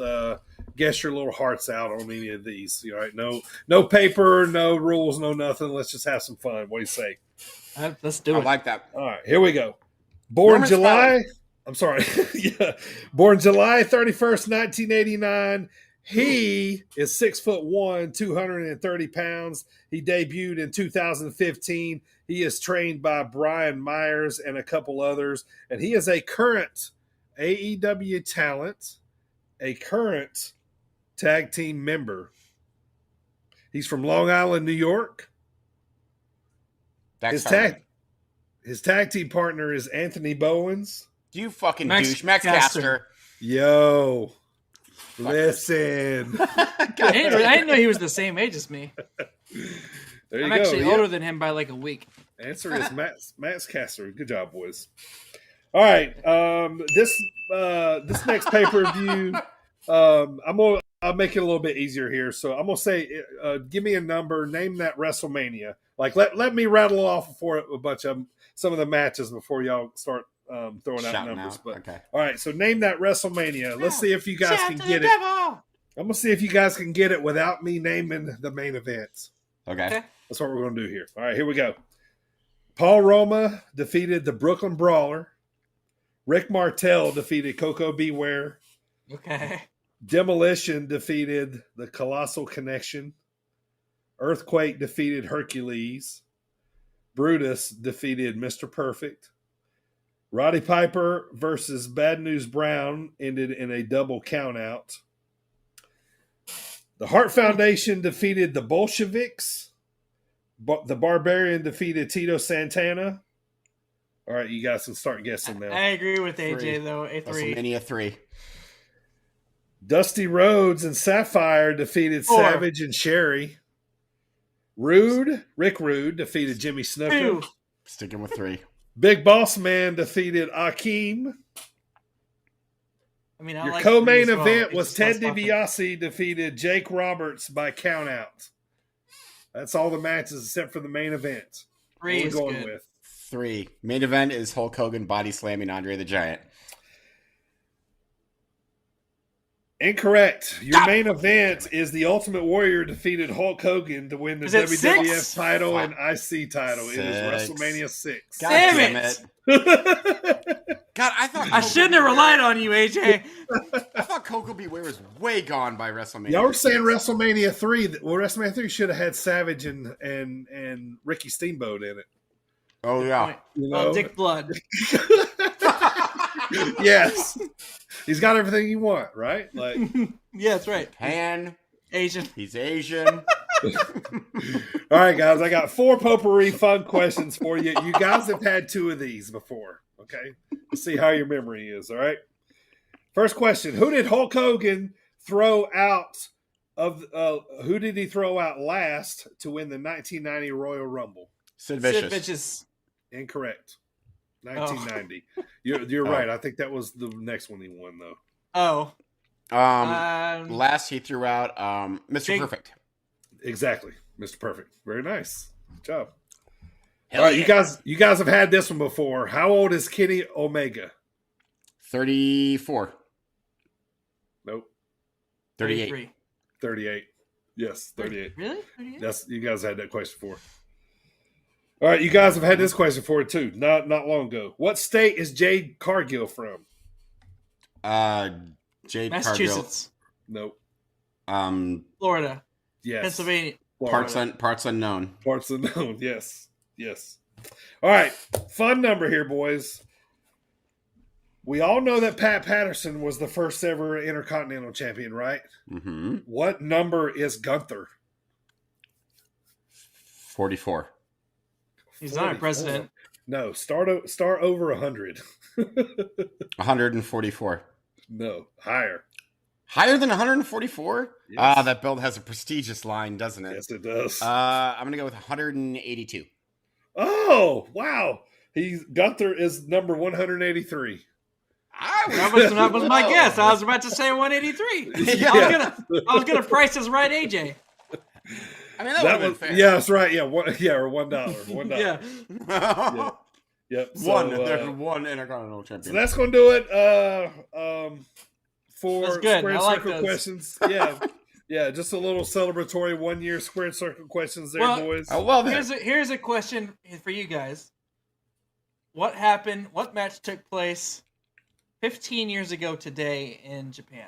Speaker 6: guess your little hearts out on any of these. You know, no paper, no rules, no nothing. Let's just have some fun. What do you say?
Speaker 9: Let's do it.
Speaker 7: I like that.
Speaker 6: All right, here we go. Born July 31st, 1989. He is 6'1", 230 pounds. He debuted in 2015. He is trained by Brian Myers and a couple others. And he is a current AEW talent, a current tag team member. He's from Long Island, New York. His tag team partner is Anthony Bowens.
Speaker 7: You fucking douche. Max Caster.
Speaker 6: Yo. Listen.
Speaker 9: I didn't know he was the same age as me.
Speaker 6: There you
Speaker 9: I'm
Speaker 6: go.
Speaker 9: actually older than him by like a week.
Speaker 6: Answer is Max Caster. Good job, boys. All right. This next pay-per-view, I'll make it a little bit easier here. So I'm gonna say, give me a number, name that WrestleMania. Like let me rattle off for a bunch of some of the matches before y'all start throwing out numbers. But okay. All right, so name that WrestleMania. Let's see if you guys can get it. I'm gonna see if you guys can get it without me naming the main event.
Speaker 7: Okay.
Speaker 6: That's what we're gonna do here. All right, here we go. Paul Roma defeated the Brooklyn Brawler. Rick Martel defeated Coco Beware.
Speaker 9: Okay.
Speaker 6: Demolition defeated the Colossal Connection. Earthquake defeated Hercules. Brutus defeated Mr. Perfect. Roddy Piper versus Bad News Brown ended in a double countout. The Hart Foundation defeated the Bolsheviks. The Barbarian defeated Tito Santana. All right, you guys can start guessing now.
Speaker 9: I agree with AJ, though. A3.
Speaker 7: WrestleMania 3.
Speaker 6: Dusty Rhodes and Sapphire defeated
Speaker 9: 4.
Speaker 6: Savage and Sherry. Rick Rude defeated Jimmy Snuka.
Speaker 9: 2.
Speaker 7: Sticking with 3.
Speaker 6: Big Boss Man defeated Akeem.
Speaker 9: I mean,
Speaker 6: Your co-main event was Ted DiBiase defeated Jake Roberts by countout. That's all the matches except for the main event.
Speaker 9: 3 is
Speaker 6: going
Speaker 9: good.
Speaker 6: with
Speaker 7: 3. Main event is Hulk Hogan body slamming Andre the Giant.
Speaker 6: Incorrect. Your main event is the Ultimate Warrior defeated Hulk Hogan to win the WWF title and IC title. It is WrestleMania 6.
Speaker 9: God damn it.
Speaker 7: God, I thought
Speaker 9: I shouldn't have relied on you, AJ.
Speaker 7: I thought Coco Beware was way gone by WrestleMania.
Speaker 6: Y'all were saying WrestleMania 3. Well, WrestleMania 3 should have had Savage and Ricky Steamboat in it.
Speaker 7: Oh, yeah.
Speaker 6: You know?
Speaker 9: Dick Blood.
Speaker 6: Yes. He's got everything you want, right? Like,
Speaker 9: yeah, that's right.
Speaker 7: Asian. He's Asian.
Speaker 6: All right, guys. I got 4 potpourri fun questions for you. You guys have had 2 of these before. Okay. Let's see how your memory is. All right. First question. Who did Hulk Hogan throw out who did he throw out last to win the 1990 Royal Rumble?
Speaker 7: Sid Vicious.
Speaker 9: Sid Vicious.
Speaker 6: Incorrect. 1990. You're right. I think that was the next one he won, though.
Speaker 9: Oh.
Speaker 7: Last he threw out Mr. Perfect.
Speaker 6: Exactly. Mr. Perfect. Very nice. Good job. All right, you guys have had this one before. How old is Kenny Omega?
Speaker 7: 34.
Speaker 6: Nope.
Speaker 7: 38.
Speaker 6: 38. Yes, 38.
Speaker 9: Really? 38?
Speaker 6: You guys had that question before. All right, you guys have had this question for it too, not long ago. What state is Jade Cargill from?
Speaker 7: Jade
Speaker 9: Massachusetts.
Speaker 6: Cargill.
Speaker 7: Nope.
Speaker 9: Florida.
Speaker 6: Yes.
Speaker 9: Pennsylvania.
Speaker 7: Parts unknown.
Speaker 6: Parts unknown. Yes. All right, fun number here, boys. We all know that Pat Patterson was the first ever Intercontinental Champion, right?
Speaker 7: Mm-hmm.
Speaker 6: What number is Gunther?
Speaker 7: 44.
Speaker 9: He's not a president.
Speaker 6: No, start over 100.
Speaker 7: 144.
Speaker 6: No, higher.
Speaker 7: Higher than 144?
Speaker 6: Yes.
Speaker 7: That belt has a prestigious line, doesn't it?
Speaker 6: Yes, it does.
Speaker 7: I'm going to go with 182.
Speaker 6: Oh, wow. Gunther is number 183.
Speaker 9: That was my guess. I was about to say 183.
Speaker 6: Yeah.
Speaker 9: I was gonna price this right, AJ.
Speaker 7: I mean, that
Speaker 6: was
Speaker 7: fair.
Speaker 6: Yeah, that's right. Yeah, or $1. $1.
Speaker 9: Yeah.
Speaker 6: Yeah. Yep.
Speaker 7: There's one Intercontinental Champion.
Speaker 6: So that's going to do it for
Speaker 9: That's good.
Speaker 6: Square
Speaker 9: I like
Speaker 6: Circle
Speaker 9: those.
Speaker 6: questions. Yeah. Yeah, just a little celebratory 1 year Square Circle questions there, boys.
Speaker 7: I love it.
Speaker 9: Here's a question for you guys. What happened? What match took place 15 years ago today in Japan?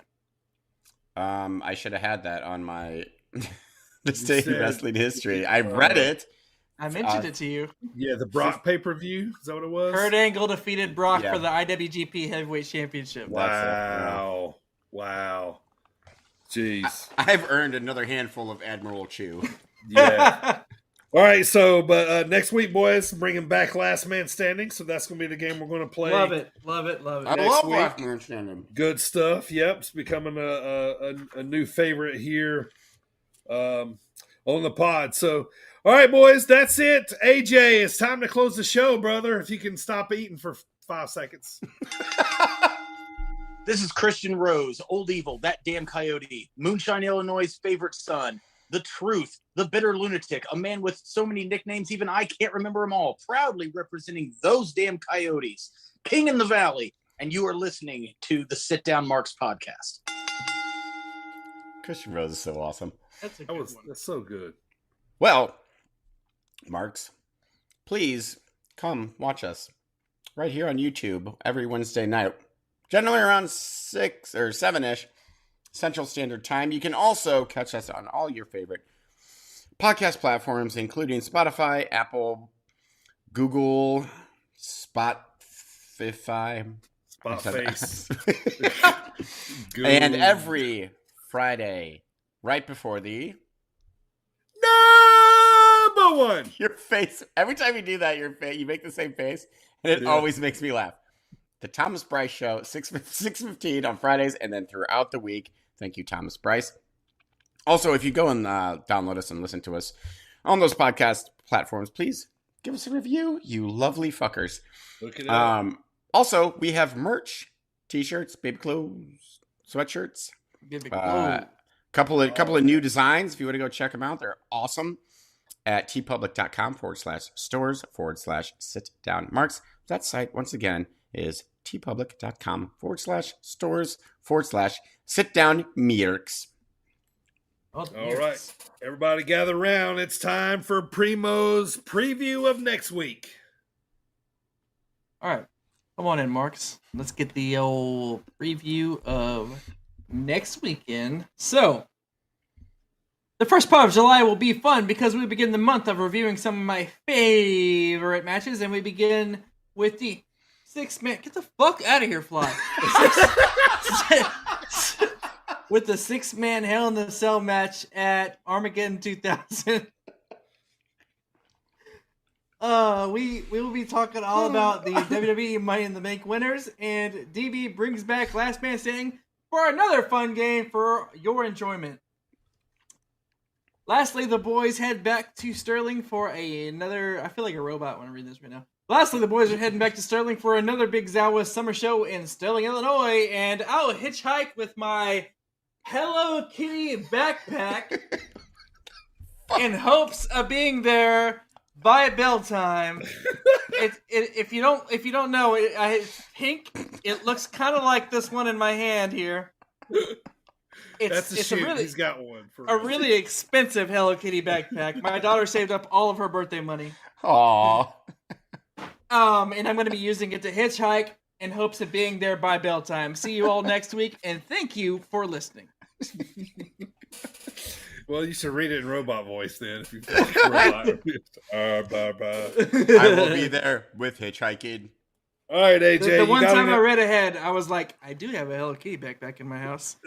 Speaker 7: I should have had that on my Disdain Wrestling History. I read it.
Speaker 9: I mentioned it to you.
Speaker 6: Yeah, the Brock pay-per-view. Is that what it was?
Speaker 9: Kurt Angle defeated Brock
Speaker 7: Yeah.
Speaker 9: for the IWGP Heavyweight Championship.
Speaker 6: Wow. Wow. Jeez.
Speaker 7: I've earned another handful of Admiral Chew.
Speaker 6: Yeah. All right, but next week, boys, bringing back Last Man Standing. So that's going to be the game we're going to play.
Speaker 9: Love it. Love it. Love it.
Speaker 7: I
Speaker 6: Next
Speaker 7: love
Speaker 6: week.
Speaker 7: Last Man Standing.
Speaker 6: Good stuff. Yep, it's becoming a new favorite here on the pod. So, all right, boys, that's it. AJ, it's time to close the show, brother. If you can stop eating for 5 seconds.
Speaker 18: This is Christian Rose, Old Evil, That Damn Coyote, Moonshine, Illinois' favorite son, The Truth, The Bitter Lunatic, a man with so many nicknames even I can't remember them all, proudly representing those damn coyotes, King in the Valley, and you are listening to the Sit Down Marks podcast.
Speaker 7: Christian Rose is so awesome.
Speaker 9: That's a good one.
Speaker 6: That's so good.
Speaker 7: Well, Marks, please come watch us right here on YouTube every Wednesday night, generally around 6 or 7-ish Central Standard Time. You can also catch us on all your favorite podcast platforms, including Spotify, Apple, Google, Spotify, and every Friday, right before the
Speaker 6: number one.
Speaker 7: Your face. Every time you do that, you make the same face, and it always makes me laugh. The Thomas Bryce Show, 6:15 on Fridays, and then throughout the week. Thank you, Thomas Bryce. Also, if you go and download us and listen to us on those podcast platforms, please give us a review, you lovely fuckers.
Speaker 6: Look it up.
Speaker 7: Also, we have merch, t-shirts, baby clothes, sweatshirts. Couple of new designs. If you want to go check them out, they're awesome. At tpublic.com/stores/sit-down-marks. That site, once again, is tpublic.com/stores/sit-down-marks.
Speaker 6: All right. Everybody gather around. It's time for Primo's preview of next week.
Speaker 9: All right. Come on in, Marks. Let's get the old preview of next weekend. So, the first part of July will be fun because we begin the month of reviewing some of my favorite matches, and we begin with the 6-man. Get the fuck out of here, Fly. With the 6-man Hell in the Cell match at Armageddon 2000. We will be talking all about the WWE Money in the Bank winners, and DB brings back Last Man Standing for another fun game for your enjoyment. Lastly, the boys head back to Sterling for another... I feel like a robot when I read this right now. Lastly, the boys are heading back to Sterling for another Big Zawa Summer Show in Sterling, Illinois, and I'll hitchhike with my Hello Kitty backpack in hopes of being there by bell time. If you don't know, it's pink. It looks kind of like this one in my hand here.
Speaker 6: That's a shoot. He's got one.
Speaker 9: A really expensive Hello Kitty backpack. My daughter saved up all of her birthday money.
Speaker 7: Aww.
Speaker 9: And I'm going to be using it to hitchhike in hopes of being there by bell time. See you all next week, and thank you for listening.
Speaker 6: Well, you should read it in robot voice then. If you
Speaker 7: I will be there with hitchhiking.
Speaker 6: All right, AJ.
Speaker 9: The one time I read ahead, I was like, I do have a Hello Kitty backpack in my house.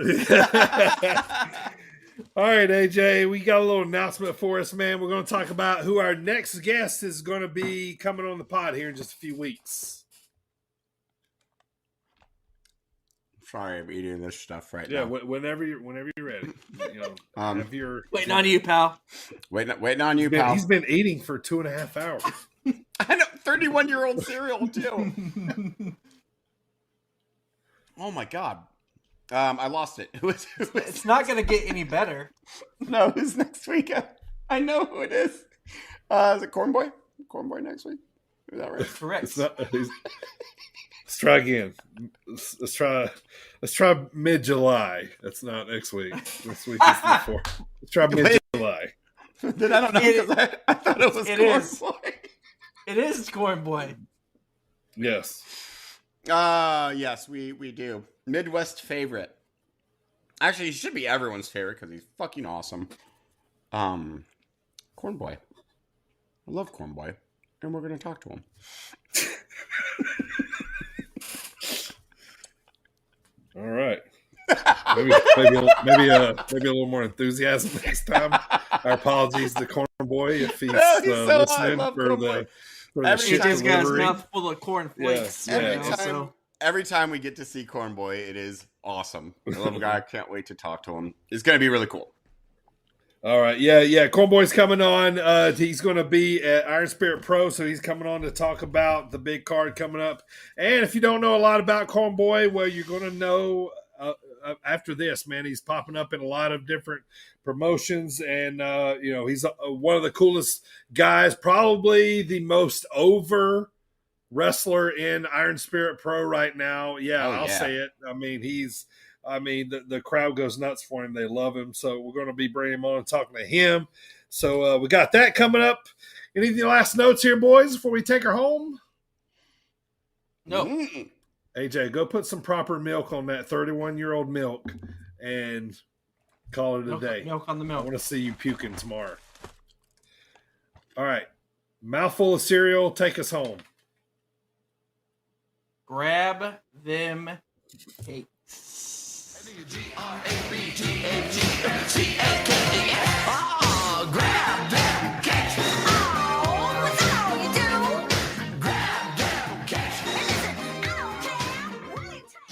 Speaker 6: All right, AJ, we got a little announcement for us, man. We're going to talk about who our next guest is going to be coming on the pod here in just a few weeks.
Speaker 7: Sorry, I'm eating this stuff right now.
Speaker 6: Yeah, whenever you're ready. Have your
Speaker 9: waiting on you, pal.
Speaker 7: Waiting on you, pal.
Speaker 6: He's been eating for 2.5 hours.
Speaker 7: I know, 31-year-old cereal too. Oh my god. I lost it.
Speaker 9: It's not going to get any better.
Speaker 7: No, who's next week? I know who it is. Is it Corn Boy? Corn Boy next week? Is that right?
Speaker 9: Correct.
Speaker 6: Let's try again. Let's try mid-July. That's not next week. Next week is before. Let's try mid-July.
Speaker 7: Then I don't know because I thought it was Corn Boy.
Speaker 9: It is Corn Boy.
Speaker 6: Yes.
Speaker 7: Yes, we do. Midwest favorite. Actually, he should be everyone's favorite because he's fucking awesome. Corn Boy. I love Corn Boy. And we're going to talk to him.
Speaker 6: All right. Maybe a little more enthusiasm next time. Our apologies to Corn Boy if he's listening for the shit
Speaker 9: This guy's
Speaker 6: delivery.
Speaker 9: mouth full of corn flakes.
Speaker 7: Every time we get to see Corn Boy, it is awesome. I love the guy. I can't wait to talk to him. It's going to be really cool.
Speaker 6: All right, yeah. Corn Boy's coming on. He's going to be at Iron Spirit Pro, so he's coming on to talk about the big card coming up. And if you don't know a lot about Corn Boy, well, you're going to know after this, man. He's popping up in a lot of different promotions, and he's one of the coolest guys, probably the most over wrestler in Iron Spirit Pro right now. I'll say it. I mean, the crowd goes nuts for him. They love him. So we're going to be bringing him on and talking to him. So we got that coming up. Any last notes here, boys, before we take her home?
Speaker 9: No.
Speaker 6: AJ, go put some proper milk on that 31-year-old milk and call it a day.
Speaker 9: Milk on the milk.
Speaker 6: I want to see you puking tomorrow. All right. Mouthful of cereal. Take us home.
Speaker 9: Grab them cakes.
Speaker 8: Grab them cakes. Oh, what's all you do? Grab them cakes. And listen, I don't care what it takes.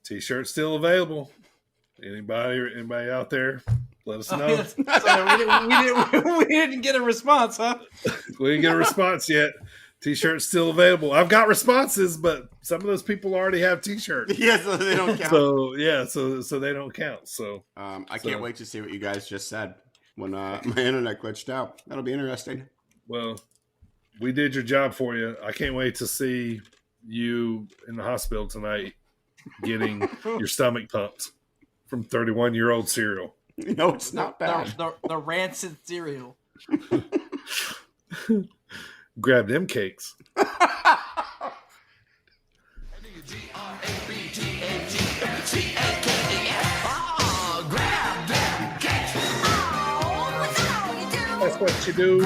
Speaker 6: T-shirt still available. Anybody out there? Let us know.
Speaker 9: We didn't get a response, huh?
Speaker 6: We didn't get a response yet. T-shirt's still available. I've got responses, but some of those people already have T-shirts.
Speaker 7: Yeah, so they don't count.
Speaker 6: So they don't count. So
Speaker 7: I can't wait to see what you guys just said when my internet glitched out. That'll be interesting.
Speaker 6: Well, we did your job for you. I can't wait to see you in the hospital tonight getting your stomach pumped from 31-year-old cereal.
Speaker 7: No, it's not bad.
Speaker 9: The rancid cereal.
Speaker 6: Grab them cakes. That's what you do.